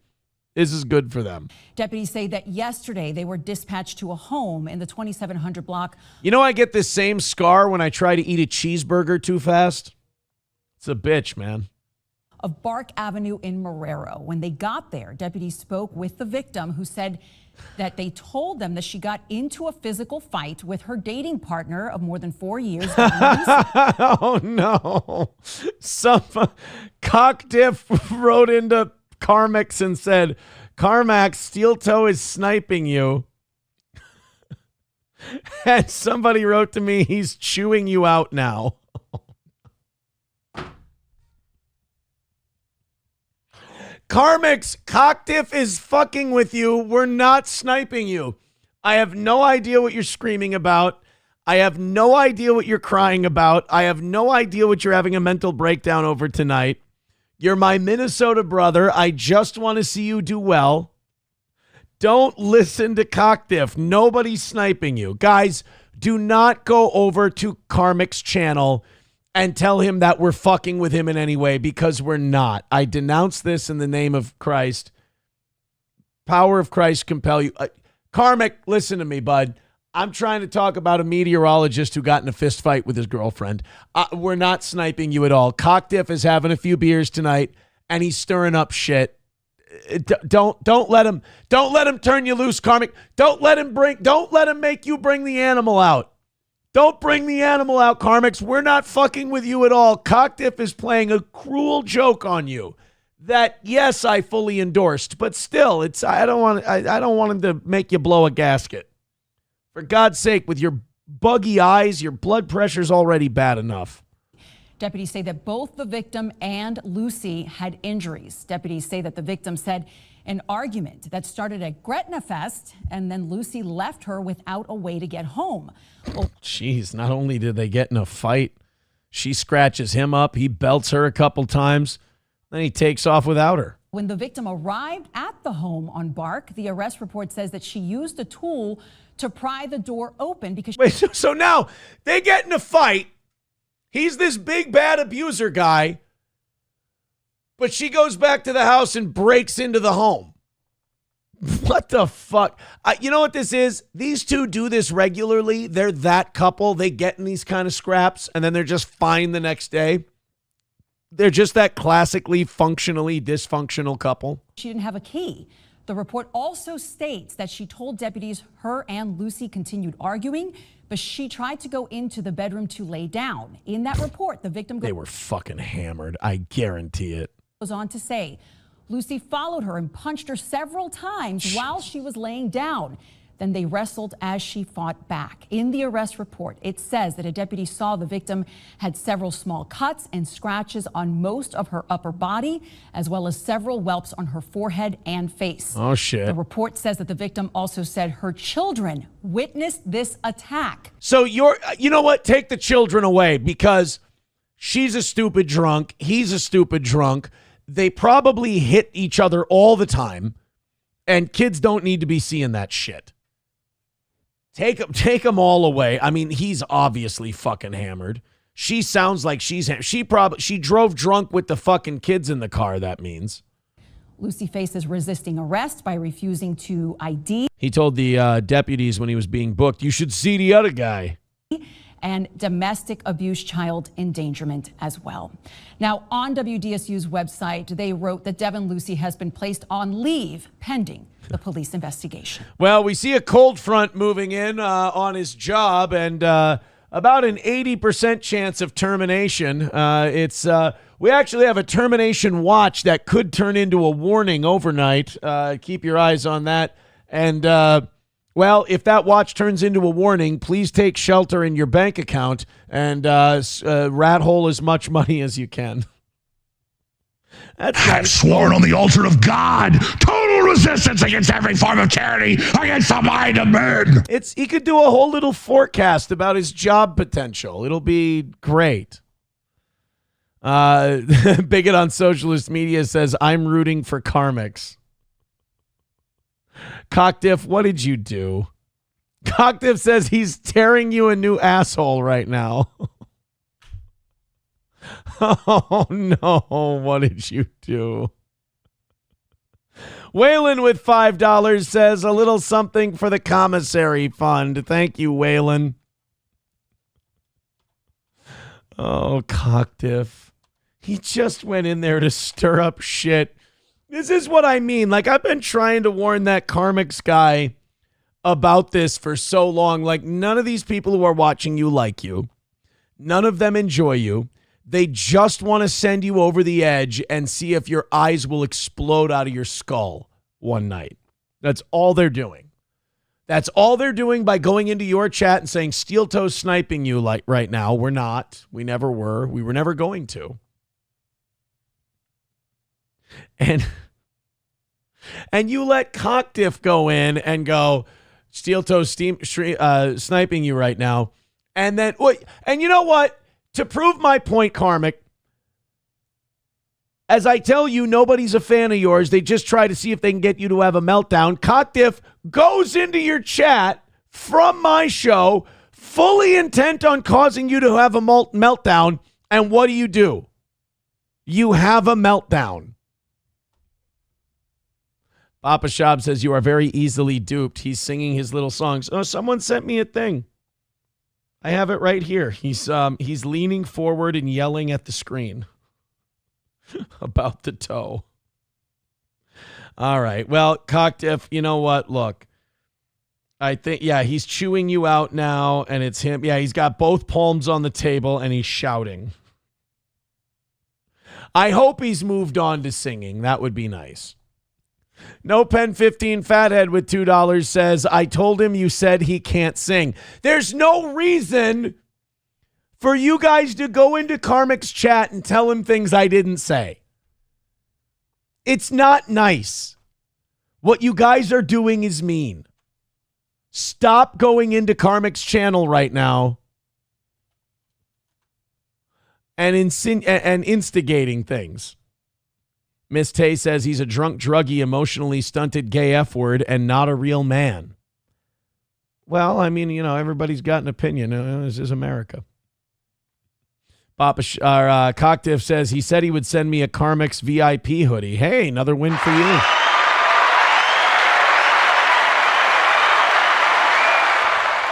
Speaker 3: This is good for them.
Speaker 20: Deputies say that yesterday they were dispatched to a home in the 2700 block.
Speaker 3: You know, I get this same scar when I try to eat a cheeseburger too fast. It's a bitch, man.
Speaker 20: Of Bark Avenue in Marrero. When they got there, deputies spoke with the victim, who said that they told them that she got into a physical fight with her dating partner of more than 4 years.
Speaker 3: Oh, no. Some cocktiff wrote into Carmax and said, Carmax, Steel Toe is sniping you. And somebody wrote to me, he's chewing you out now. Carmix, Cocktiff is fucking with you. We're not sniping you. I have no idea what you're screaming about. I have no idea what you're crying about. I have no idea what you're having a mental breakdown over tonight. You're my Minnesota brother. I just want to see you do well. Don't listen to Cocktiff. Nobody's sniping you. Guys, do not go over to Carmic's channel and tell him that we're fucking with him in any way, because we're not. I denounce this in the name of Christ. Power of Christ compel you. Carmick, listen to me, bud. I'm trying to talk about a meteorologist who got in a fist fight with his girlfriend. We're not sniping you at all. Cocktiff is having a few beers tonight, and he's stirring up shit. Don't let him turn you loose, Carmick. Don't let him make you bring the animal out. Don't bring the animal out, Carmix. We're not fucking with you at all. Cocktiff is playing a cruel joke on you that, yes, I fully endorsed, but still, I don't want him to make you blow a gasket. For God's sake, with your buggy eyes, your blood pressure's already bad enough.
Speaker 20: Deputies say that both the victim and Lucy had injuries. Deputies say that the victim said an argument that started at Gretna Fest, and then Lucy left her without a way to get home. Well,
Speaker 3: jeez, not only did they get in a fight, she scratches him up, he belts her a couple times, then he takes off without her.
Speaker 20: When the victim arrived at the home on Bark, the arrest report says that she used a tool to pry the door open because...
Speaker 3: Wait, so now they get in a fight. He's this big, bad abuser guy. But she goes back to the house and breaks into the home. What the fuck? You know what this is? These two do this regularly. They're that couple. They get in these kind of scraps, and then they're just fine the next day. they're just that classically functionally dysfunctional couple.
Speaker 20: She didn't have a key. The report also states that she told deputies her and Lucy continued arguing, but she tried to go into the bedroom to lay down. In that report, the victim
Speaker 3: They were fucking hammered. I guarantee it.
Speaker 20: goes on to say Lucy followed her and punched her several times while she was laying down. Then they wrestled as she fought back. In the arrest report, it says that a deputy saw the victim had several small cuts and scratches on most of her upper body, as well as several whelps on her forehead and face.
Speaker 3: Oh, shit.
Speaker 20: The report says that the victim also said her children witnessed this attack.
Speaker 3: So you know what? Take the children away because she's a stupid drunk. He's a stupid drunk. They probably hit each other all the time, and kids don't need to be seeing that shit. Take them all away. I mean, he's obviously fucking hammered. She sounds like she drove drunk with the fucking kids in the car, that means.
Speaker 20: Lucy faces resisting arrest by refusing to ID.
Speaker 3: He told the deputies when he was being booked, you should see the other guy.
Speaker 20: And domestic abuse child endangerment as well. Now, on WDSU's website, they wrote that Devin Lucy has been placed on leave pending the police investigation.
Speaker 3: Well, we see a cold front moving in on his job and about an 80% chance of termination. We actually have a termination watch that could turn into a warning overnight. Keep your eyes on that. And well, if that watch turns into a warning, please take shelter in your bank account and rat hole as much money as you can.
Speaker 19: I've sworn on the altar of God, total resistance against every form of tyranny, against the mind of men.
Speaker 3: He could do a whole little forecast about his job potential. It'll be great. Bigot on socialist media says, I'm rooting for Karmics. Cockdiff, what did you do? Cockdiff says he's tearing you a new asshole right now. Oh, no. What did you do? Waylon with $5 says a little something for the commissary fund. Thank you, Waylon. Oh, Cockdiff. He just went in there to stir up shit. This is what I mean. Like, I've been trying to warn that Karmics guy about this for so long. Like, none of these people who are watching you like you. None of them enjoy you. They just want to send you over the edge and see if your eyes will explode out of your skull one night. That's all they're doing. That's all they're doing by going into your chat and saying, Steel Toe's sniping you like right now. We're not. We never were. We were never going to. And you let Cockdiff go in and go, Steel Toe sniping you right now. And then, and you know what? To prove my point, Karmic, as I tell you, nobody's a fan of yours. They just try to see if they can get you to have a meltdown. Cockdiff goes into your chat from my show, fully intent on causing you to have a meltdown. And what do? You have a meltdown. Papa Shab says you are very easily duped. He's singing his little songs. Oh, someone sent me a thing. I have it right here. He's leaning forward and yelling at the screen about the toe. All right. Well, Cockdiff, you know what? Look, I think, he's chewing you out now, and it's him. Yeah, he's got both palms on the table, and he's shouting. I hope he's moved on to singing. That would be nice. No Pen 15 Fathead with $2 says, I told him you said he can't sing. There's no reason for you guys to go into Karmic's chat and tell him things I didn't say. It's not nice. What you guys are doing is mean. Stop going into Karmic's channel right now and instigating things. Miss Tay says he's a drunk, druggy, emotionally stunted gay F-word and not a real man. Well, I mean, everybody's got an opinion. This is America. Cockdiff says he said he would send me a Karmics VIP hoodie. Hey, another win for you.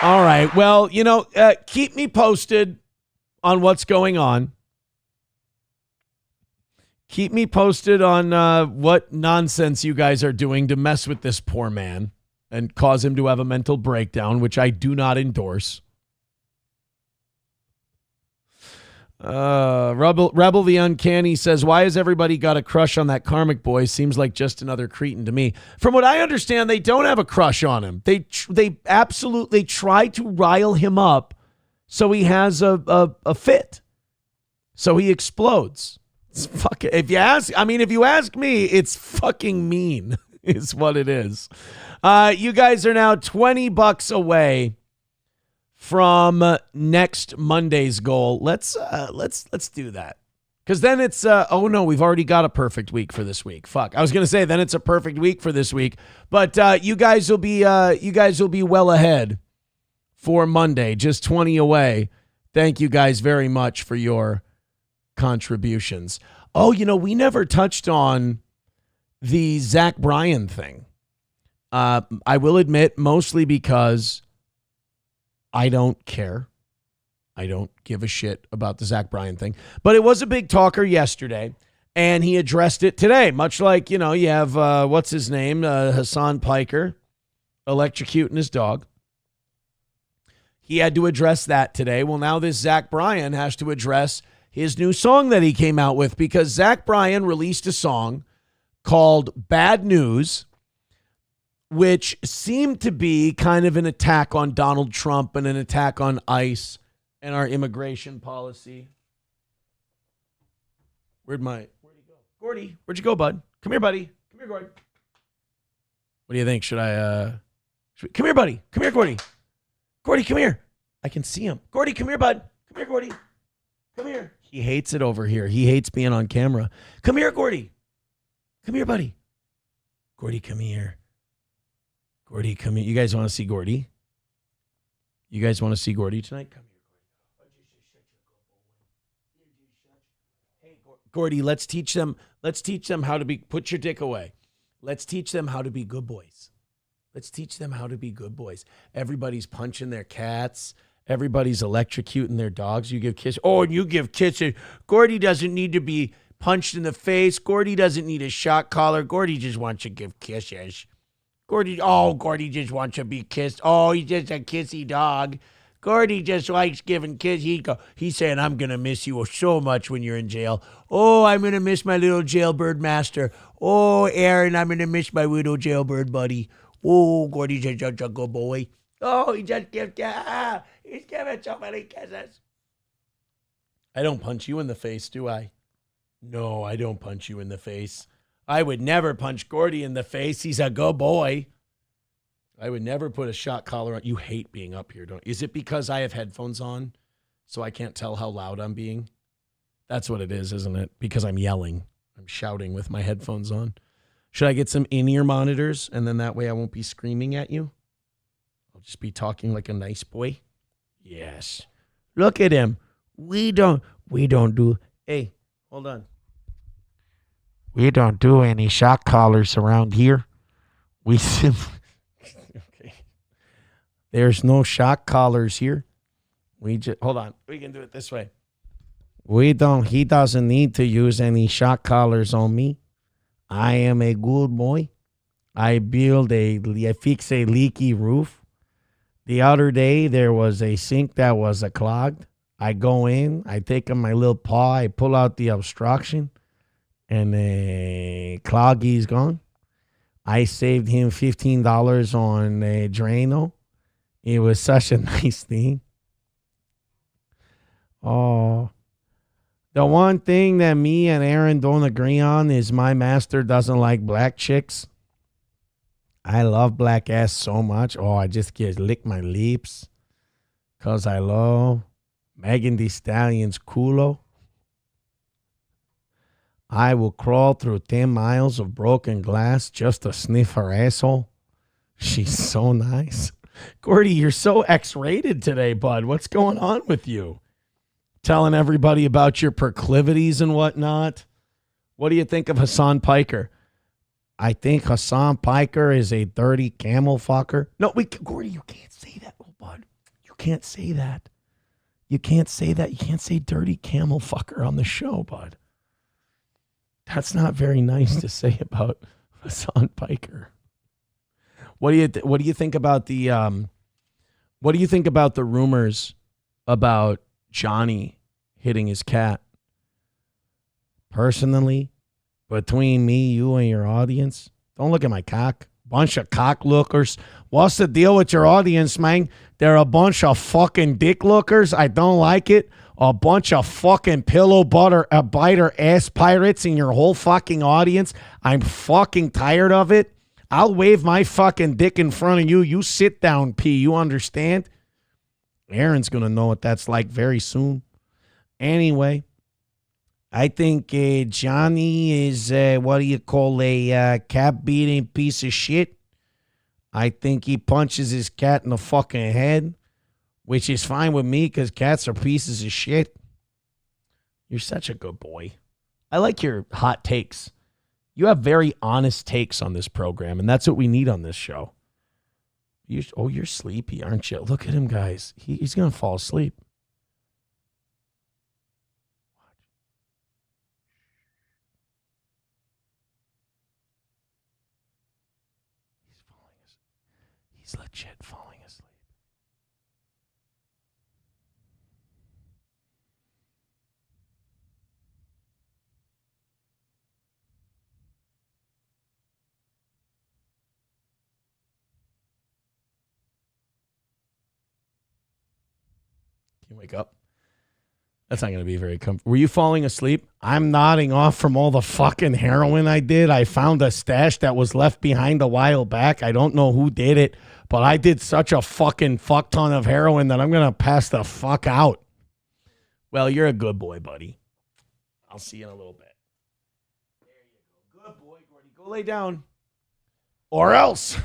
Speaker 3: All right. Well, keep me posted on what's going on. Keep me posted on what nonsense you guys are doing to mess with this poor man and cause him to have a mental breakdown, which I do not endorse. Rebel the Uncanny says, why has everybody got a crush on that Karmic boy? Seems like just another cretin to me. From what I understand, they don't have a crush on him. They absolutely try to rile him up so he has a fit. So he explodes. It's fucking, if you ask me, it's fucking mean is what it is. You guys are now $20 away from next Monday's goal. Let's do that. Because then it's oh no, we've already got a perfect week for this week. Fuck. I was gonna say then it's a perfect week for this week. But you guys will be well ahead for Monday, just 20 away. Thank you guys very much for your contributions. Oh, we never touched on the Zach Bryan thing. I will admit, mostly because I don't care. I don't give a shit about the Zach Bryan thing. But it was a big talker yesterday, and he addressed it today. Much like, you have, what's his name? Hasan Piker electrocuting his dog. He had to address that today. Well, now this Zach Bryan has to address his new song that he came out with, because Zach Bryan released a song called Bad News, which seemed to be kind of an attack on Donald Trump and an attack on ICE and our immigration policy. Where'd he go? Gordy, where'd you go, bud? Come here, buddy. Come here, Gordy. What do you think? Come here, buddy. Come here, Gordy. Gordy, come here. I can see him. Gordy, come here, bud. Come here, Gordy. Come here. He hates it over here. He hates being on camera. Come here, Gordy. Come here, buddy. Gordy, come here. Gordy, come here. You guys want to see Gordy? You guys want to see Gordy tonight? Come here, Gordy. Hey, Gordy, let's teach them how to be, put your dick away. Let's teach them how to be good boys. Let's teach them how to be good boys. Everybody's punching their cats. Everybody's electrocuting their dogs. You give kisses. Oh, and you give kisses. Gordy doesn't need to be punched in the face. Gordy doesn't need a shock collar. Gordy just wants to give kisses. Gordy just wants to be kissed. Oh, he's just a kissy dog. Gordy just likes giving kisses. He's saying, I'm going to miss you so much when you're in jail. Oh, I'm going to miss my little jailbird master. Oh, Aaron, I'm going to miss my little jailbird buddy. Oh, Gordy's just such a good boy. Oh, he's giving so many kisses. I don't punch you in the face, do I? No, I don't punch you in the face. I would never punch Gordy in the face. He's a good boy. I would never put a shot collar on. You hate being up here, don't you? Is it because I have headphones on so I can't tell how loud I'm being? That's what it is, isn't it? Because I'm yelling. I'm shouting with my headphones on. Should I get some in-ear monitors, and then that way I won't be screaming at you? I'll just be talking like a nice boy. Yes. Look at him. We don't do. Hey, hold on. We don't do any shock collars around here. Okay. There's no shock collars here. Hold on. We can do it this way. He doesn't need to use any shock collars on me. I am a good boy. I fix a leaky roof. The other day, there was a sink that was clogged. I go in, I take my little paw, I pull out the obstruction, and the cloggy's gone. I saved him $15 on Drano. It was such a nice thing. Oh, the one thing that me and Aaron don't agree on is my master doesn't like black chicks. I love black ass so much. Oh, I just get lick my lips because I love Megan Thee Stallion's culo. I will crawl through 10 miles of broken glass just to sniff her asshole. She's so nice. Gordy, you're so X-rated today, bud. What's going on with you? Telling everybody about your proclivities and whatnot. What do you think of Hasan Piker? I think Hasan Piker is a dirty camel fucker. No, Gordy, you can't say that, oh, bud. You can't say that. You can't say that. You can't say dirty camel fucker on the show, bud. That's not very nice to say about Hasan Piker. What do you think about the rumors about Johnny hitting his cat? Personally, between me, you, and your audience, don't look at my cock. Bunch of cock lookers. What's the deal with your audience, man? They're a bunch of fucking dick lookers. I don't like it. A bunch of fucking pillow biter ass pirates in your whole fucking audience. I'm fucking tired of it. I'll wave my fucking dick in front of you. You sit down, P. You understand? Aaron's going to know what that's like very soon. Anyway, I think Johnny is, a cat-beating piece of shit. I think he punches his cat in the fucking head, which is fine with me because cats are pieces of shit. You're such a good boy. I like your hot takes. You have very honest takes on this program, and that's what we need on this show. You're sleepy, aren't you? Look at him, guys. He's going to fall asleep. He's legit falling asleep. Can you wake up? That's not going to be very comfortable. Were you falling asleep? I'm nodding off from all the fucking heroin I did. I found a stash that was left behind a while back. I don't know who did it, but I did such a fucking fuck ton of heroin that I'm going to pass the fuck out. Well, you're a good boy, buddy. I'll see you in a little bit. There you go. Good boy, Gordy. Go lay down. Or else.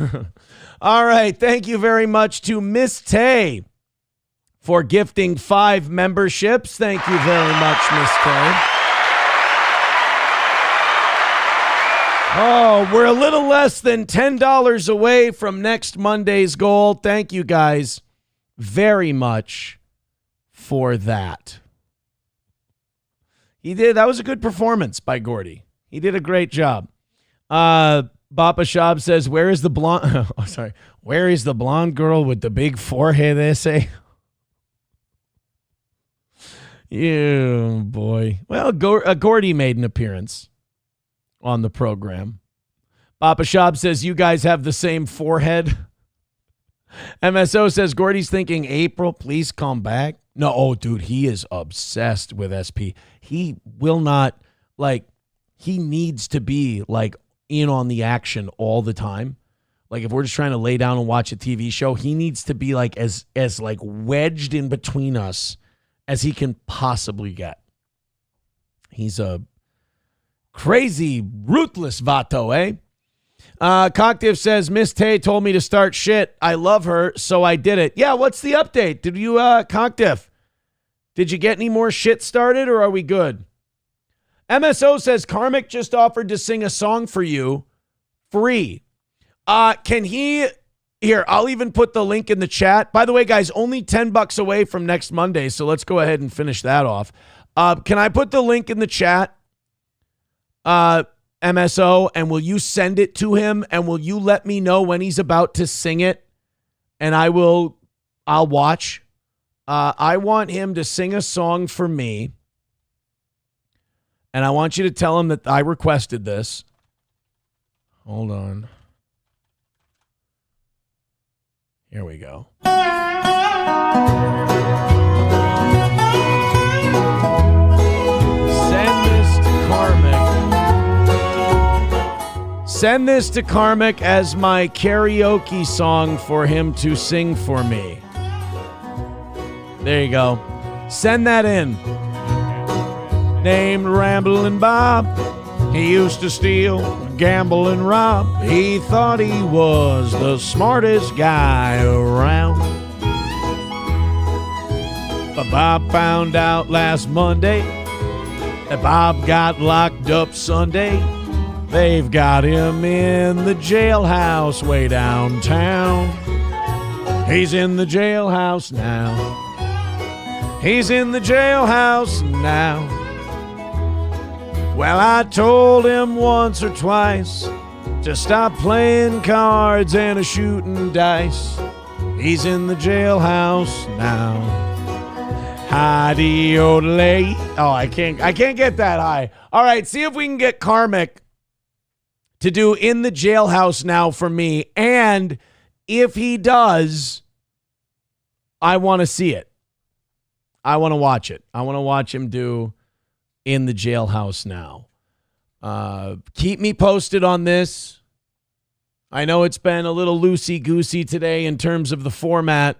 Speaker 3: All right. Thank you very much to Miss Tay for gifting 5 memberships. Thank you very much, Miss Tay. Oh, we're a little less than $10 away from next Monday's goal. Thank you guys very much for that. That was a good performance by Gordy. He did a great job. Bappa Shab says, where is the blonde? Oh, sorry. Where is the blonde girl with the big forehead essay? Yeah, boy. Well, Gordy made an appearance on the program. Papa Shab says, you guys have the same forehead. MSO says, Gordy's thinking, April, please come back. No, dude, he is obsessed with SP. He will not, he needs to be, in on the action all the time. If we're just trying to lay down and watch a TV show, he needs to be, as wedged in between us as he can possibly get. He's a crazy, ruthless vato, eh? Cocktiff says, Miss Tay told me to start shit. I love her, so I did it. Yeah, what's the update? Did you, Cocktiff, did you get any more shit started, or are we good? MSO says, Karmic just offered to sing a song for you free. Can he... Here, I'll even put the link in the chat. By the way, guys, only $10 away from next Monday, so let's go ahead and finish that off. Can I put the link in the chat, MSO, and will you send it to him, and will you let me know when he's about to sing it, and I'll watch. I want him to sing a song for me, and I want you to tell him that I requested this. Hold on. Here we go. Send this to Karmic as my karaoke song for him to sing for me. There you go. Send that in. Named Ramblin' Bob. He used to steal, gamble, and rob. He thought he was the smartest guy around. But Bob found out last Monday that Bob got locked up Sunday. They've got him in the jailhouse way downtown. He's in the jailhouse now. He's in the jailhouse now. Well, I told him once or twice to stop playing cards and a shooting dice. He's in the jailhouse now. Hi-de-o-delay. Oh, I can't get that high. All right, see if we can get Karmic to do In the Jailhouse Now for me. And if he does, I want to see it. I want to watch it. I want to watch him do In the Jailhouse Now. Keep me posted on this. I know it's been a little loosey-goosey today in terms of the format,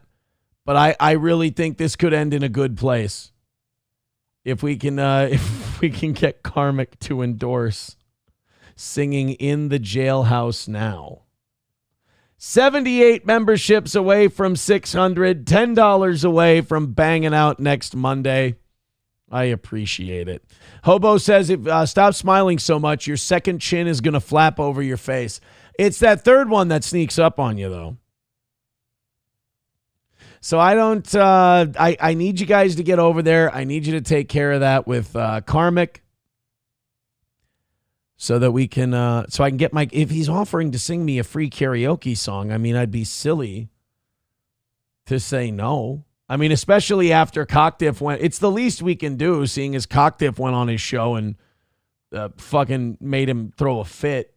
Speaker 3: but I really think this could end in a good place. If we can get Karmic to endorse singing In the Jailhouse Now. 78 memberships away from 600, $10 away from banging out next Monday. I appreciate it. Hobo says, stop smiling so much. Your second chin is going to flap over your face. It's that third one that sneaks up on you, though. So I don't, I need you guys to get over there. I need you to take care of that with Karmic so that we can, so I can get if he's offering to sing me a free karaoke song, I mean, I'd be silly to say no. I mean, especially after Cocktiff went, it's the least we can do, seeing as Cocktiff went on his show and fucking made him throw a fit.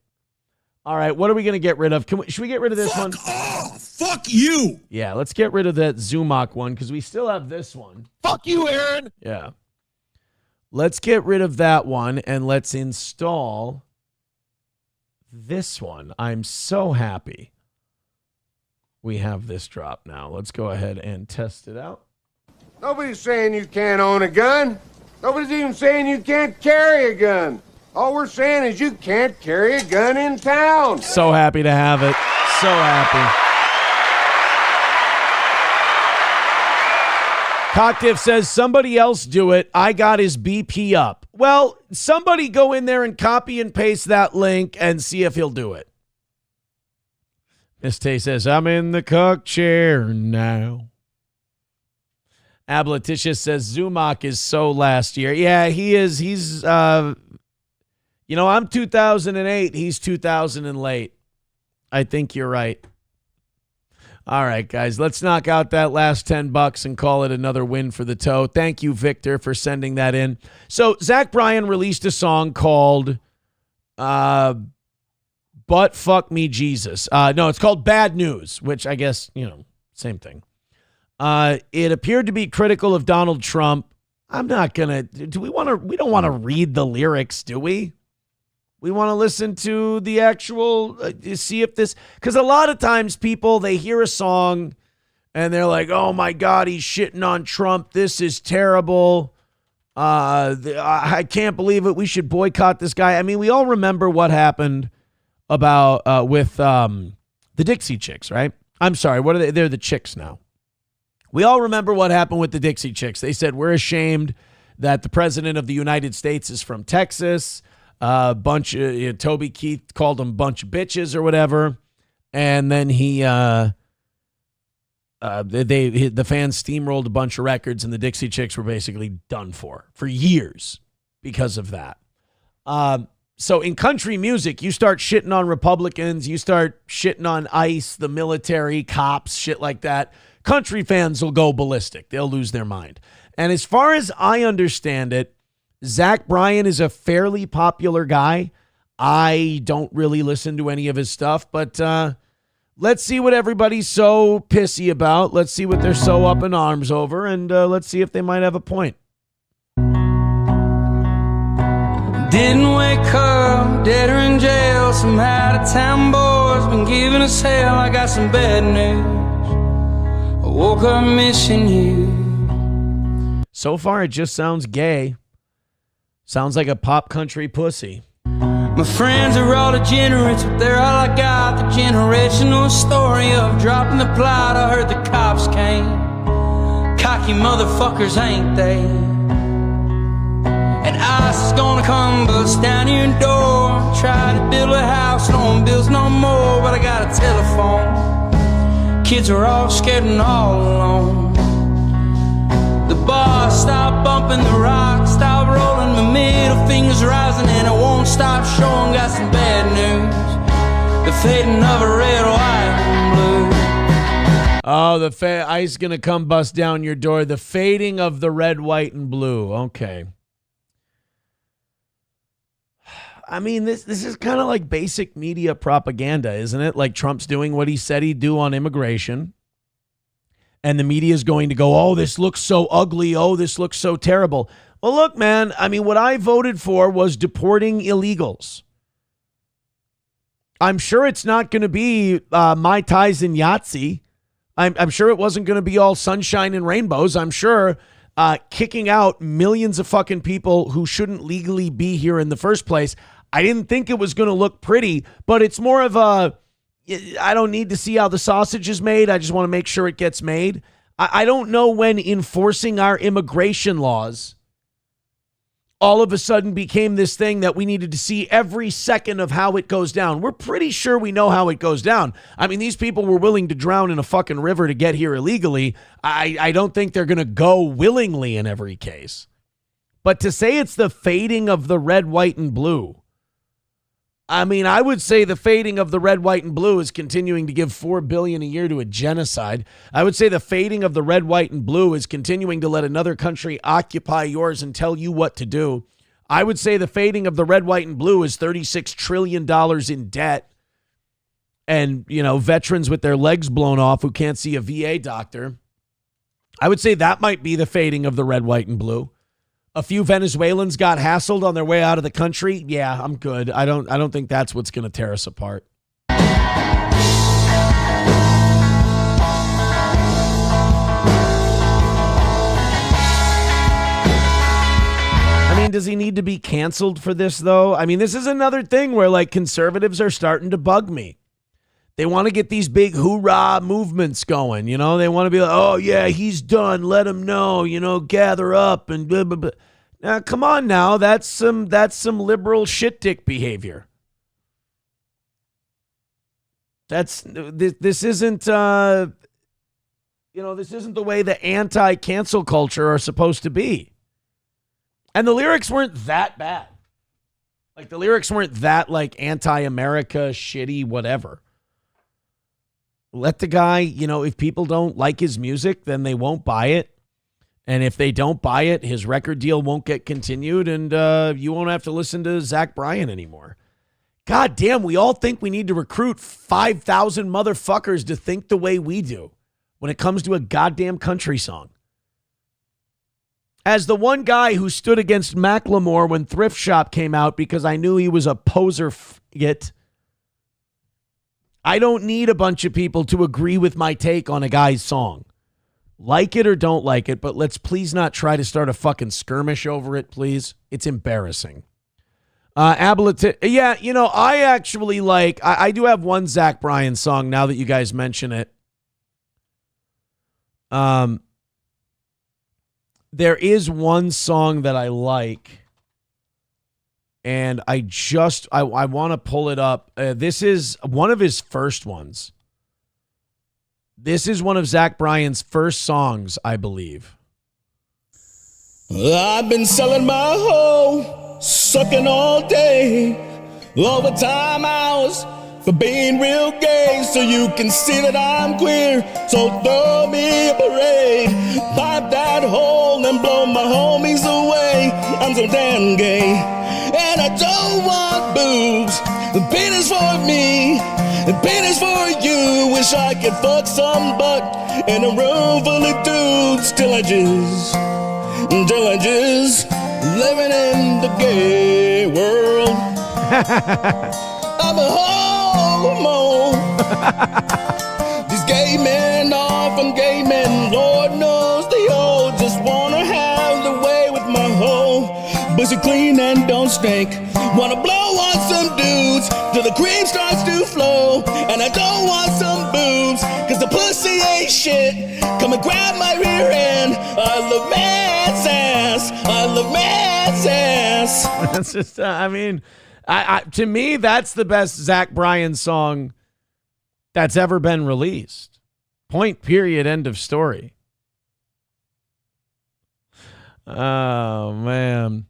Speaker 3: All right, what are we going to get rid of? Should we get rid of this one?
Speaker 19: Fuck you!
Speaker 3: Yeah, let's get rid of that Zumach one because we still have this one.
Speaker 19: Fuck you, Aaron!
Speaker 3: Yeah. Let's get rid of that one and let's install this one. I'm so happy we have this drop now. Let's go ahead and test it out.
Speaker 21: Nobody's saying you can't own a gun. Nobody's even saying you can't carry a gun. All we're saying is you can't carry a gun in town.
Speaker 3: So happy to have it. So happy. Cocktiff says, somebody else do it. I got his BP up. Well, somebody go in there and copy and paste that link and see if he'll do it. Miss Tay says, I'm in the cuck chair now. Abletitious says, Zumach is so last year. Yeah, he is. He's, I'm 2008. He's 2000 and late. I think you're right. All right, guys, let's knock out that last $10 and call it another win for the toe. Thank you, Victor, for sending that in. So Zach Bryan released a song called But Fuck Me Jesus. No, it's called Bad News, which I guess, same thing. It appeared to be critical of Donald Trump. I'm not going to, we don't want to read the lyrics, do we? We want to listen to the actual, see if this, because a lot of times people, they hear a song and they're like, oh my God, he's shitting on Trump. This is terrible. I can't believe it. We should boycott this guy. I mean, we all remember what happened about with the Dixie Chicks, right? I'm sorry, what are they? They're the Chicks now. We all remember what happened with the Dixie Chicks. They said, we're ashamed that the president of the United States is from Texas. Toby Keith called them a bunch of bitches or whatever. And then the fans steamrolled a bunch of records and the Dixie Chicks were basically done for years because of that. So in country music, you start shitting on Republicans, you start shitting on ICE, the military, cops, shit like that. Country fans will go ballistic. They'll lose their mind. And as far as I understand it, Zach Bryan is a fairly popular guy. I don't really listen to any of his stuff, but let's see what everybody's so pissy about. Let's see what they're so up in arms over, and let's see if they might have a point.
Speaker 22: Didn't wake up, dead or in jail. Some out-of-town boys been giving us hell. I got some bad news. I woke up missing you.
Speaker 3: So far, it just sounds gay. Sounds like a pop country pussy.
Speaker 22: My friends are all degenerates, but they're all I got. The generational story of dropping the plot. I heard the cops came. Cocky motherfuckers, ain't they? And ICE is gonna come bust down your door. Try to build a house, no one builds no more. But I got a telephone. Kids are all scared and all alone. The boss stopped bumping the rock. Stop rolling, my middle fingers rising, and I won't stop showing. Got some bad news. The fading of a red, white, and blue.
Speaker 3: Oh, ice gonna come bust down your door. The fading of the red, white, and blue. Okay. I mean, this is kind of like basic media propaganda, isn't it? Like Trump's doing what he said he'd do on immigration. And the media is going to go, oh, this looks so ugly. Oh, this looks so terrible. Well, look, man, I mean, what I voted for was deporting illegals. I'm sure it's not going to be Mai Tais and Yahtzee. I'm sure it wasn't going to be all sunshine and rainbows. I'm sure kicking out millions of fucking people who shouldn't legally be here in the first place. I didn't think it was going to look pretty, but it's more of a, I don't need to see how the sausage is made. I just want to make sure it gets made. I don't know when enforcing our immigration laws all of a sudden became this thing that we needed to see every second of how it goes down. We're pretty sure we know how it goes down. I mean, these people were willing to drown in a fucking river to get here illegally. I don't think they're going to go willingly in every case. But to say it's the fading of the red, white, and blue, I mean, I would say the fading of the red, white, and blue is continuing to give $4 billion a year to a genocide. I would say the fading of the red, white, and blue is continuing to let another country occupy yours and tell you what to do. I would say the fading of the red, white, and blue is $36 trillion in debt. And, you know, veterans with their legs blown off who can't see a VA doctor. I would say that might be the fading of the red, white, and blue. A few Venezuelans got hassled on their way out of the country. Yeah, I'm good. I don't think that's what's going to tear us apart. I mean, does he need to be canceled for this, though? I mean, this is another thing where, like, conservatives are starting to bug me. They want to get these big hoorah movements going, you know? They want to be like, oh, yeah, he's done. Let him know, you know, gather up and blah, blah, blah. Now, come on now. That's some liberal shit dick behavior. This isn't, this isn't the way the anti-cancel culture are supposed to be. And the lyrics weren't that bad. Like, the lyrics weren't that, like, anti-America, shitty, whatever. Let the guy, you know, if people don't like his music, then they won't buy it. And if they don't buy it, his record deal won't get continued, and you won't have to listen to Zach Bryan anymore. God damn, we all think we need to recruit 5,000 motherfuckers to think the way we do when it comes to a goddamn country song. As the one guy who stood against Macklemore when Thrift Shop came out because I knew he was a poser faggot, I don't need a bunch of people to agree with my take on a guy's song. Like it or don't like it, but let's please not try to start a fucking skirmish over it, please. It's embarrassing. Yeah, you know, I actually like, I do have one Zach Bryan song now that you guys mention it. There is one song that I like, and I want to pull it up. This is one of his first ones. This is one of Zach Bryan's first songs, I believe.
Speaker 1: I've been selling my hoe, sucking all day, overtime hours for being real gay, so you can see that I'm queer. So throw me a parade, pipe that hole and blow my homies away. I'm so damn gay, and I don't want boobs. The penis for me, the penis for you. Wish I could fuck some butt in a room full of dudes till I just living in the gay world. I'm a homo. These gay men are from gay men. Lord knows they all just wanna have the way with my hoe. Pussy clean and don't stink. Wanna blow on some dudes till the cream starts to flow. And I don't want some boobs, cause the pussy ain't shit. Come and grab my rear end. I love man's ass. I love man's ass.
Speaker 3: That's just, I mean, to me, that's the best Zach Bryan song that's ever been released. Point, period, end of story. Oh, man.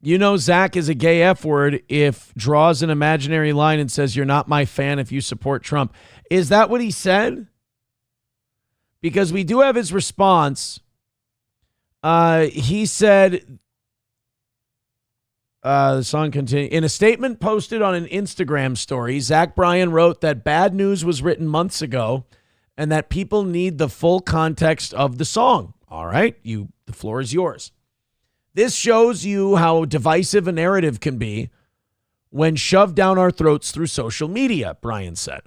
Speaker 3: You know Zach is a gay F word if draws an imaginary line and says, you're not my fan if you support Trump. Is that what he said? Because we do have his response. He said, the song continues. In a statement posted on an Instagram story, Zach Bryan wrote that bad news was written months ago and that people need the full context of the song. All right, the floor is yours. This shows you how divisive a narrative can be when shoved down our throats through social media, Bryan said.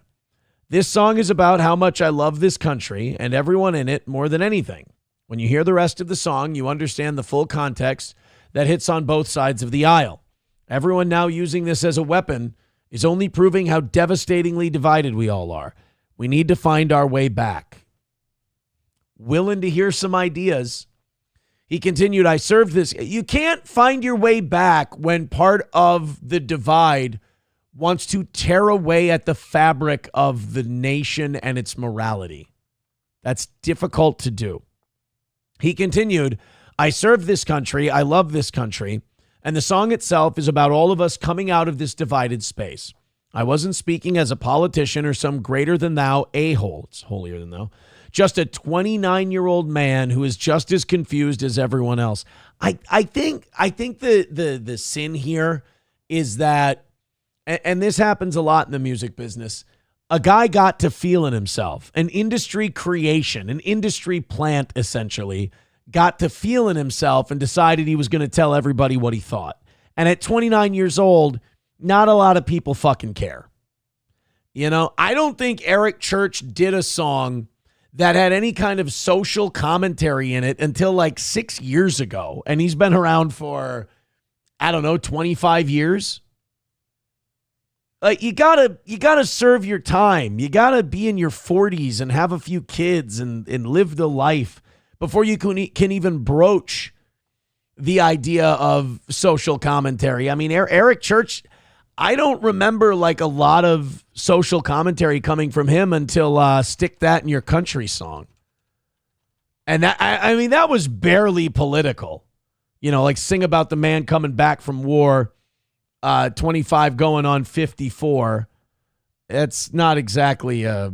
Speaker 3: This song is about how much I love this country and everyone in it more than anything. When you hear the rest of the song, you understand the full context that hits on both sides of the aisle. Everyone now using this as a weapon is only proving how devastatingly divided we all are. We need to find our way back. Willing to hear some ideas. He continued, I served this. You can't find your way back when part of the divide wants to tear away at the fabric of the nation and its morality. That's difficult to do. He continued, I serve this country. I love this country. And the song itself is about all of us coming out of this divided space. I wasn't speaking as a politician or some greater than thou a-hole. It's holier than thou. Just a 29-year-old man who is just as confused as everyone else. I think the sin here is that, and this happens a lot in the music business, a guy got to feeling himself. An industry creation, an industry plant essentially, got to feeling himself and decided he was going to tell everybody what he thought. And at 29 years old, not a lot of people fucking care. You know, I don't think Eric Church did a song that had any kind of social commentary in it until like 6 years ago. And he's been around for, 25 years. Like you gotta serve your time. You gotta be in your 40s and have a few kids and live the life before you can even broach the idea of social commentary. I mean, Eric Church, I don't remember like a lot of social commentary coming from him until Stick That in Your Country song. And that, that was barely political. You know, like sing about the man coming back from war, 25 going on 54. It's not exactly a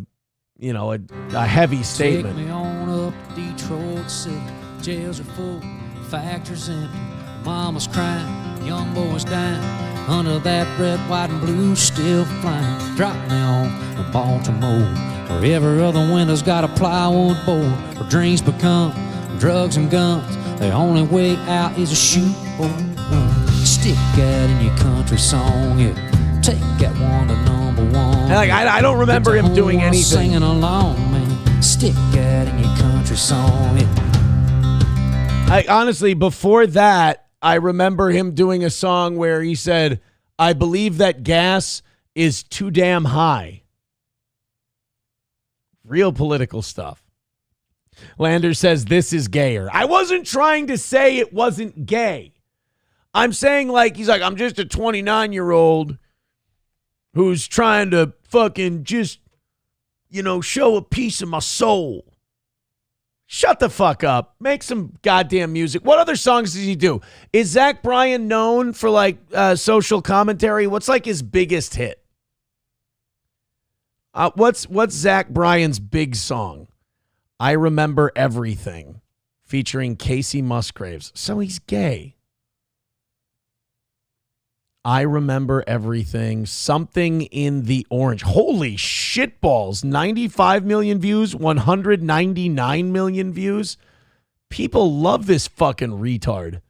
Speaker 3: heavy statement.
Speaker 4: Take me on up to Detroit City. Jails are full, factories empty. Mama's crying, young boys dying. Under that red, white, and blue still flying. Drop me on to Baltimore, where every other window's got a plywood board. Where dreams become drugs and guns. The only way out is a shoot. Stick that in your country song. Yeah. Take that one to number one.
Speaker 3: Like, I don't remember him doing anything.
Speaker 4: Singing along, man. Stick that in your country song. Yeah.
Speaker 3: Honestly, before that, I remember him doing a song where he said, I believe that gas is too damn high. Real political stuff. Lander says this is gayer. I wasn't trying to say it wasn't gay. I'm saying he's like, I'm just a 29-year-old who's trying to fucking just, show a piece of my soul. Shut the fuck up. Make some goddamn music. What other songs does he do? Is Zach Bryan known for social commentary? What's his biggest hit? What's Zach Bryan's big song? I Remember Everything, featuring Casey Musgraves. So he's gay. I Remember Everything. Something in the Orange. Holy shitballs. 95 million views. 199 million views. People love this fucking retard.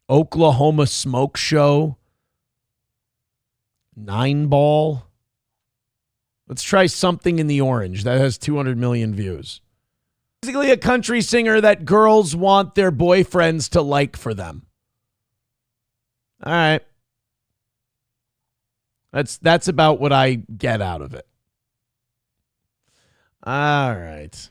Speaker 3: Oklahoma Smoke Show. 9 Ball. Let's try Something in the Orange. That has 200 million views. Basically a country singer that girls want their boyfriends to like for them. All right. That's about what I get out of it. All right.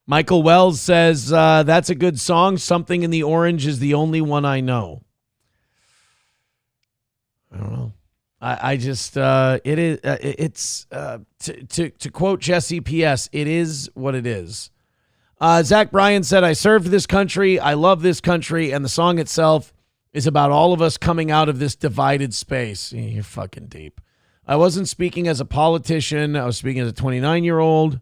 Speaker 3: Michael Wells says, that's a good song. Something in the Orange is the only one I know. I don't know. I just, it is, it's, to quote Jesse P.S., it is what it is. Zach Bryan said, I served this country. I love this country. And the song itself is about all of us coming out of this divided space. You're fucking deep. I wasn't speaking as a politician. I was speaking as a 29-year-old.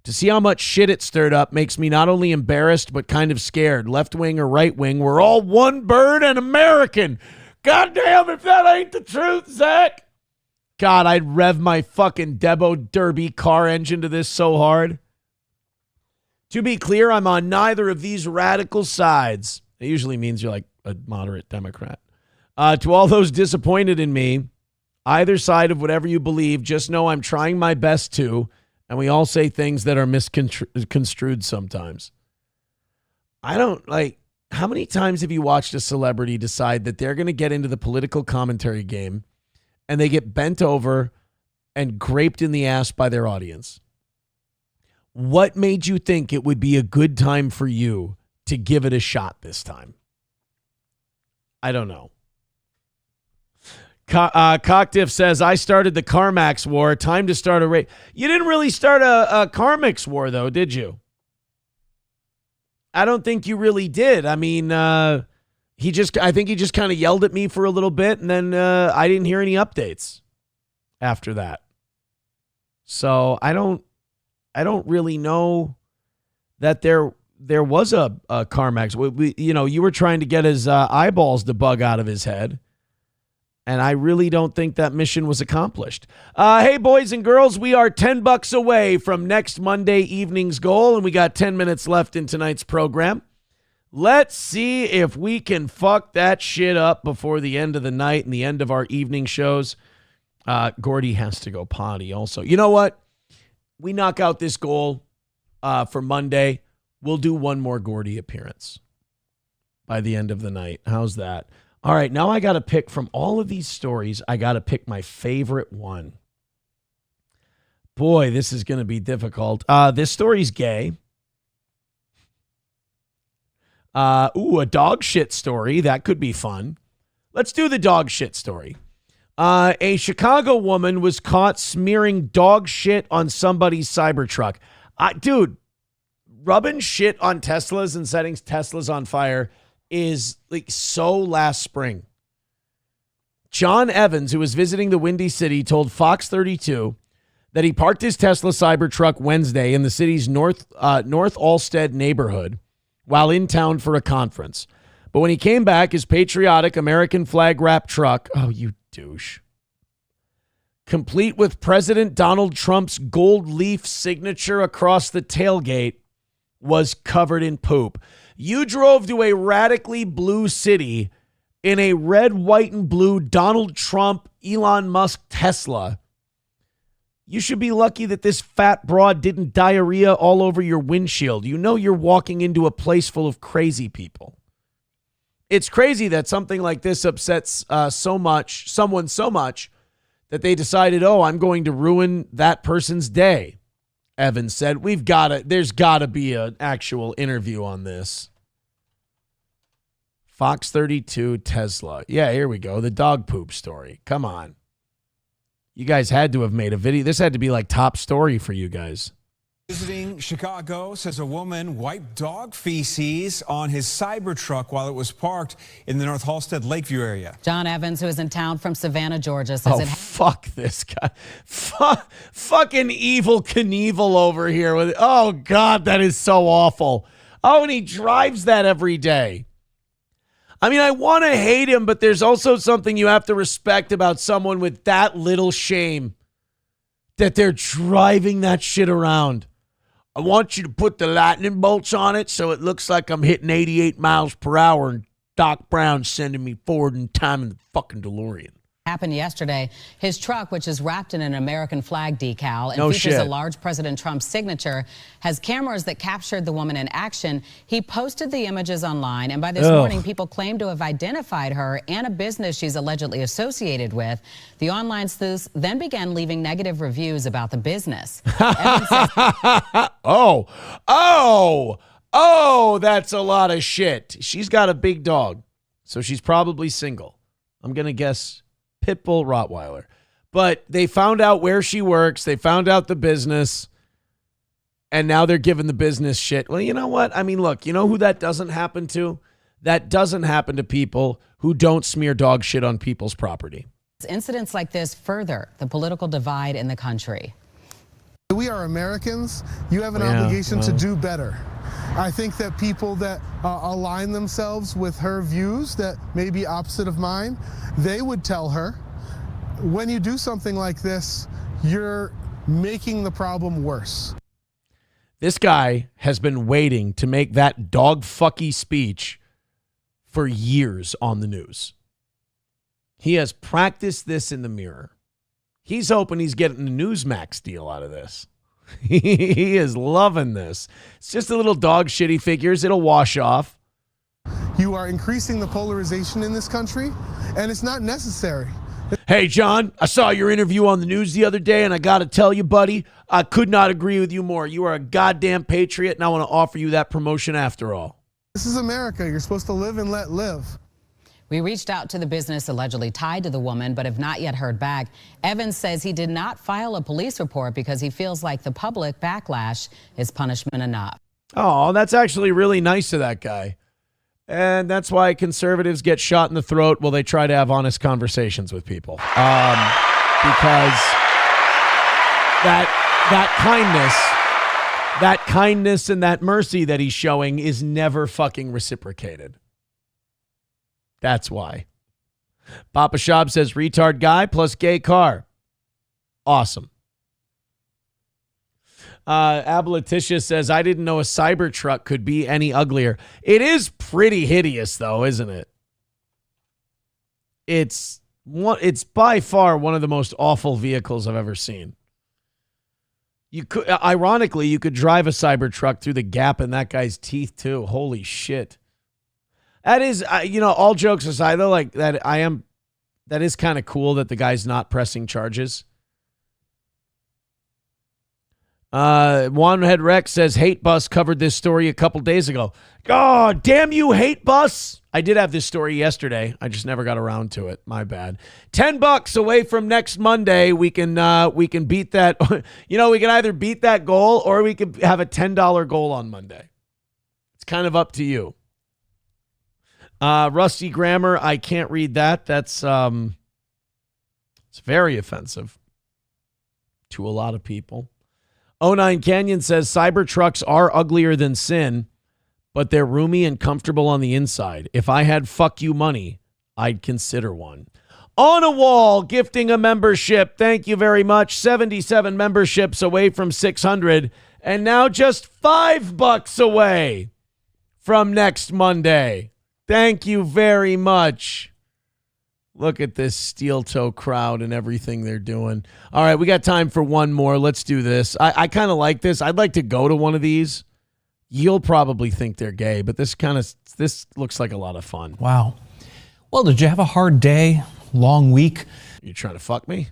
Speaker 3: To see how much shit it stirred up makes me not only embarrassed, but kind of scared. Left wing or right wing, we're all one bird and American. Goddamn, if that ain't the truth, Zach. God, I'd rev my fucking Debo Derby car engine to this so hard. To be clear, I'm on neither of these radical sides. It usually means you're like a moderate Democrat. To all those disappointed in me, either side of whatever you believe, just know I'm trying my best to, and we all say things that are misconstrued sometimes. I don't like, how many times have you watched a celebrity decide that they're going to get into the political commentary game and they get bent over and graped in the ass by their audience? What made you think it would be a good time for you to give it a shot this time? I don't know. Cocktiff says, I started the CarMax war. Time to start a race. You didn't really start a CarMax war, though, did you? I don't think you really did. I mean, I think he just kind of yelled at me for a little bit, and then I didn't hear any updates after that. So I don't really know that there was a CarMax. You were trying to get his eyeballs to bug out of his head. And I really don't think that mission was accomplished. Hey, boys and girls, we are $10 away from next Monday evening's goal, and we got 10 minutes left in tonight's program. Let's see if we can fuck that shit up before the end of the night and the end of our evening shows. Gordy has to go potty also. You know what? We knock out this goal for Monday. We'll do one more Gordy appearance by the end of the night. How's that? All right, now I got to pick from all of these stories. I got to pick my favorite one. Boy, this is going to be difficult. This story's gay. A dog shit story. That could be fun. Let's do the dog shit story. A Chicago woman was caught smearing dog shit on somebody's Cybertruck. Dude, rubbing shit on Teslas and setting Teslas on fire is like so last spring. John Evans, who was visiting the Windy City, told Fox 32 that he parked his Tesla Cybertruck Wednesday in the city's North Olmsted neighborhood while in town for a conference. But when he came back, his patriotic American flag wrapped truck, oh, you douche, complete with President Donald Trump's gold leaf signature across the tailgate, was covered in poop. You drove to a radically blue city in a red, white, and blue Donald Trump, Elon Musk Tesla. You should be lucky that this fat broad didn't diarrhea all over your windshield. You know you're walking into a place full of crazy people. It's crazy that something like this upsets someone so much that they decided, I'm going to ruin that person's day. Evans said, there's got to be an actual interview on this. Fox 32 Tesla. Yeah, here we go. The dog poop story. Come on. You guys had to have made a video. This had to be like top story for you guys.
Speaker 2: Visiting Chicago says a woman wiped dog feces on his Cybertruck while it was parked in the North Halsted Lakeview area.
Speaker 5: John Evans, who is in town from Savannah, Georgia, says
Speaker 3: fuck this guy. Fucking evil Knievel over here. Oh, God, that is so awful. Oh, and he drives that every day. I mean, I want to hate him, but there's also something you have to respect about someone with that little shame that they're driving that shit around. I want you to put the lightning bolts on it so it looks like I'm hitting 88 miles per hour and Doc Brown's sending me forward in time in the fucking DeLorean.
Speaker 5: Happened yesterday. His truck, which is wrapped in an American flag decal and features a large President Trump signature, has cameras that captured the woman in action. He posted the images online, and by this morning, people claim to have identified her and a business she's allegedly associated with. The online sleuths then began leaving negative reviews about the business.
Speaker 3: That's a lot of shit. She's got a big dog, so she's probably single. I'm going to guess Pitbull Rottweiler. But they found out where she works. They found out the business. And now they're giving the business shit. Well, you know what? I mean, look, you know who that doesn't happen to? That doesn't happen to people who don't smear dog shit on people's property.
Speaker 5: Incidents like this further the political divide in the country.
Speaker 6: We are Americans. You have an obligation to do better. I think that people that align themselves with her views that may be opposite of mine, they would tell her, when you do something like this, you're making the problem worse.
Speaker 3: This guy has been waiting to make that dog fucky speech for years on the news. He has practiced this in the mirror. He's hoping he's getting a Newsmax deal out of this. He is loving this. It's just a little dog shit he figures. It'll wash off.
Speaker 6: You are increasing the polarization in this country, and it's not necessary.
Speaker 3: Hey, John, I saw your interview on the news the other day, and I got to tell you, buddy, I could not agree with you more. You are a goddamn patriot, and I want to offer you that promotion after all.
Speaker 6: This is America. You're supposed to live and let live.
Speaker 5: We reached out to the business allegedly tied to the woman, but have not yet heard back. Evans says he did not file a police report because he feels like the public backlash is punishment enough.
Speaker 3: Oh, that's actually really nice of that guy. And that's why conservatives get shot in the throat while they try to have honest conversations with people. Because that kindness and that mercy that he's showing is never fucking reciprocated. That's why. Papa Shab says retard guy plus gay car. Awesome. Abletitia says, I didn't know a Cybertruck could be any uglier. It is pretty hideous, though, isn't it? It's by far one of the most awful vehicles I've ever seen. Ironically, you could drive a Cybertruck through the gap in that guy's teeth, too. Holy shit. That is, all jokes aside, though, like that is kind of cool that the guy's not pressing charges. Wanhead Rex says Hate Bus covered this story a couple days ago. God damn you, Hate Bus. I did have this story yesterday. I just never got around to it. My bad. $10 away from next Monday. We can beat that. We can either beat that goal or we could have a $10 goal on Monday. It's kind of up to you. Rusty Grammar, I can't read that. That's it's very offensive to a lot of people. 09 Canyon says Cybertrucks are uglier than sin, but they're roomy and comfortable on the inside. If I had fuck you money, I'd consider one. On a Wall gifting a membership. Thank you very much. 77 memberships away from 600 and now just $5 away from next Monday. Thank you very much. Look at this steel toe crowd and everything they're doing. All right, we got time for one more. Let's do this. I kind of like this. I'd like to go to one of these. You'll probably think they're gay, but this looks like a lot of fun.
Speaker 18: Wow. Well, did you have a hard day, long week?
Speaker 3: You trying to fuck me?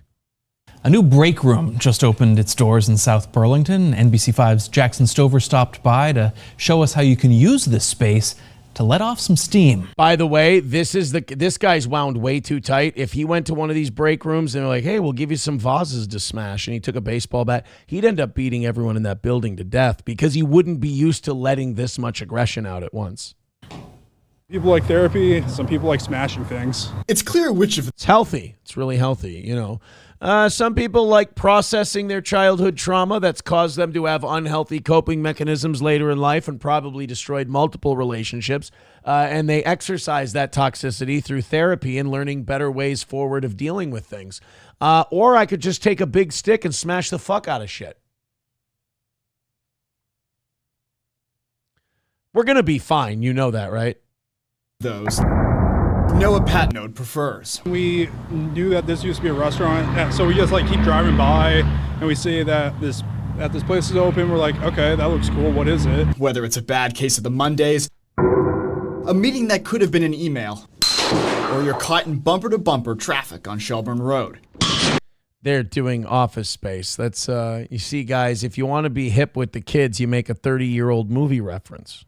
Speaker 18: A new break room just opened its doors in South Burlington. NBC5's Jackson Stover stopped by to show us how you can use this space to let off some steam.
Speaker 3: By the way, this guy's wound way too tight. If he went to one of these break rooms and they're like, hey, we'll give you some vases to smash, and he took a baseball bat, he'd end up beating everyone in that building to death because he wouldn't be used to letting this much aggression out at once.
Speaker 7: People like therapy. Some people like smashing things.
Speaker 3: It's clear which of it's healthy. It's really healthy, Some people like processing their childhood trauma that's caused them to have unhealthy coping mechanisms later in life and probably destroyed multiple relationships. And they exercise that toxicity through therapy and learning better ways forward of dealing with things. Or I could just take a big stick and smash the fuck out of shit. We're going to be fine. You know that, right?
Speaker 23: Those Noah Patnode prefers.
Speaker 7: We knew that this used to be a restaurant, so we just keep driving by and we see that this place is open. We're like, okay, that looks cool. What is it?
Speaker 23: Whether it's a bad case of the Mondays, a meeting that could have been an email, or you're caught in bumper-to-bumper traffic on Shelburne Road.
Speaker 3: They're doing Office Space. That's you see, guys, if you want to be hip with the kids, you make a 30-year-old movie reference.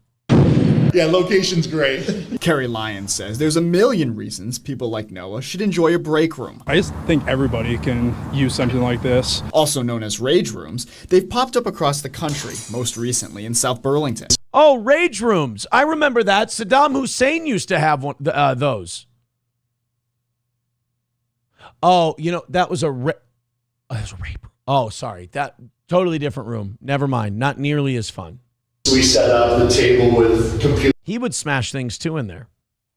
Speaker 17: Yeah, location's great.
Speaker 23: Kerry Lyons says there's a million reasons people like Noah should enjoy a break room.
Speaker 7: I just think everybody can use something like this.
Speaker 23: Also known as rage rooms, they've popped up across the country, most recently in South Burlington.
Speaker 3: Oh, rage rooms. I remember that. Saddam Hussein used to have those. Oh, that was a rape room. Oh, sorry. That totally different room. Never mind. Not nearly as fun.
Speaker 17: We set up the table with computer,
Speaker 3: He would smash things too in there.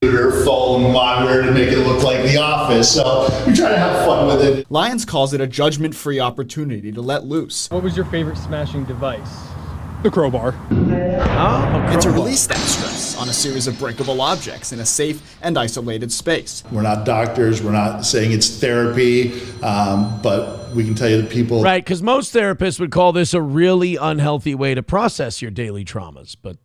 Speaker 17: phone, monitor to make it look like The Office. So we try to have fun with it.
Speaker 23: Lyons calls it a judgment-free opportunity to let loose.
Speaker 8: What was your favorite smashing device?
Speaker 7: The crowbar.
Speaker 23: And to release that stress on a series of breakable objects in a safe and isolated space.
Speaker 17: We're not doctors. We're not saying it's therapy, but we can tell you that people...
Speaker 3: Right, because most therapists would call this a really unhealthy way to process your daily traumas. But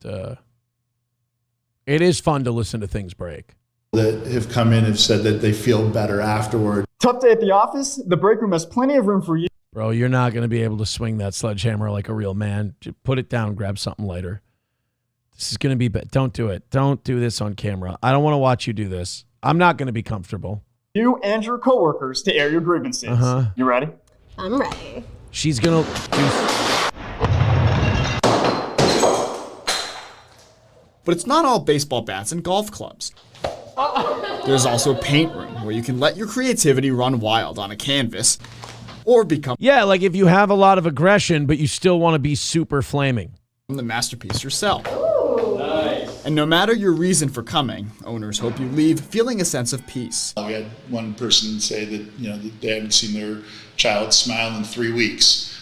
Speaker 3: it is fun to listen to things break.
Speaker 17: That have come in have said that they feel better afterward.
Speaker 23: Tough day at the office? The break room has plenty of room for you.
Speaker 3: Bro, you're not going to be able to swing that sledgehammer like a real man. Just put it down, grab something lighter. This is going to be bad. Don't do it. Don't do this on camera. I don't want to watch you do this. I'm not going to be comfortable.
Speaker 23: You and your coworkers to air your grievances. You ready?
Speaker 9: I'm ready.
Speaker 3: She's going to do...
Speaker 23: But it's not all baseball bats and golf clubs. There's also a paint room where you can let your creativity run wild on a canvas or become...
Speaker 3: Yeah, like if you have a lot of aggression, but you still want to be super flaming.
Speaker 23: ...the masterpiece yourself.
Speaker 9: Ooh. Nice.
Speaker 23: And no matter your reason for coming, owners hope you leave feeling a sense of peace.
Speaker 17: We had one person say that, that they haven't seen their child smile in 3 weeks.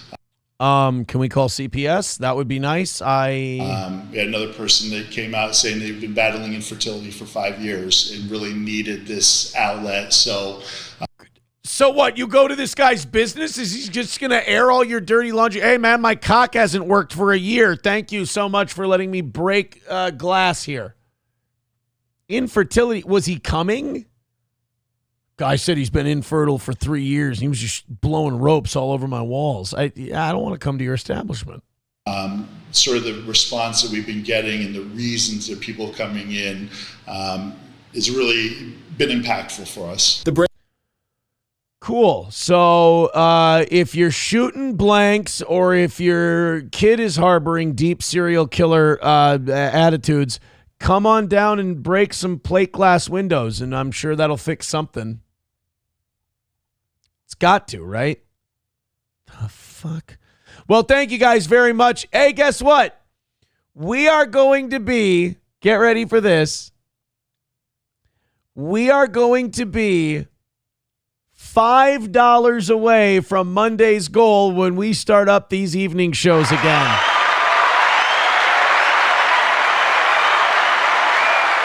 Speaker 3: Can we call CPS? That would be nice.
Speaker 17: We had another person that came out saying they've been battling infertility for 5 years and really needed this outlet.
Speaker 3: So what? You go to this guy's business? Is he just going to air all your dirty laundry? Hey, man, my cock hasn't worked for a year. Thank you so much for letting me break glass here. Infertility. Was he coming? Guy said he's been infertile for 3 years. He was just blowing ropes all over my walls. I don't want to come to your establishment.
Speaker 17: Sort of the response that we've been getting and the reasons that people are coming in has really been impactful for us.
Speaker 3: Cool. So if you're shooting blanks or if your kid is harboring deep serial killer attitudes, come on down and break some plate glass windows, and I'm sure that'll fix something. It's got to, right? The fuck? Well, thank you guys very much. Hey, guess what? We are going to be, get ready for this, we are going to be $5 away from Monday's goal when we start up these evening shows again.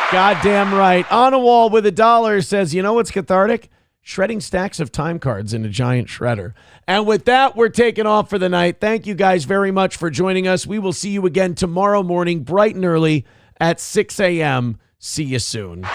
Speaker 3: Goddamn right. On a wall with $1 says, you know what's cathartic? Shredding stacks of time cards in a giant shredder. And with that, we're taking off for the night. Thank you guys very much for joining us. We will see you again tomorrow morning, bright and early at 6 a.m. See you soon.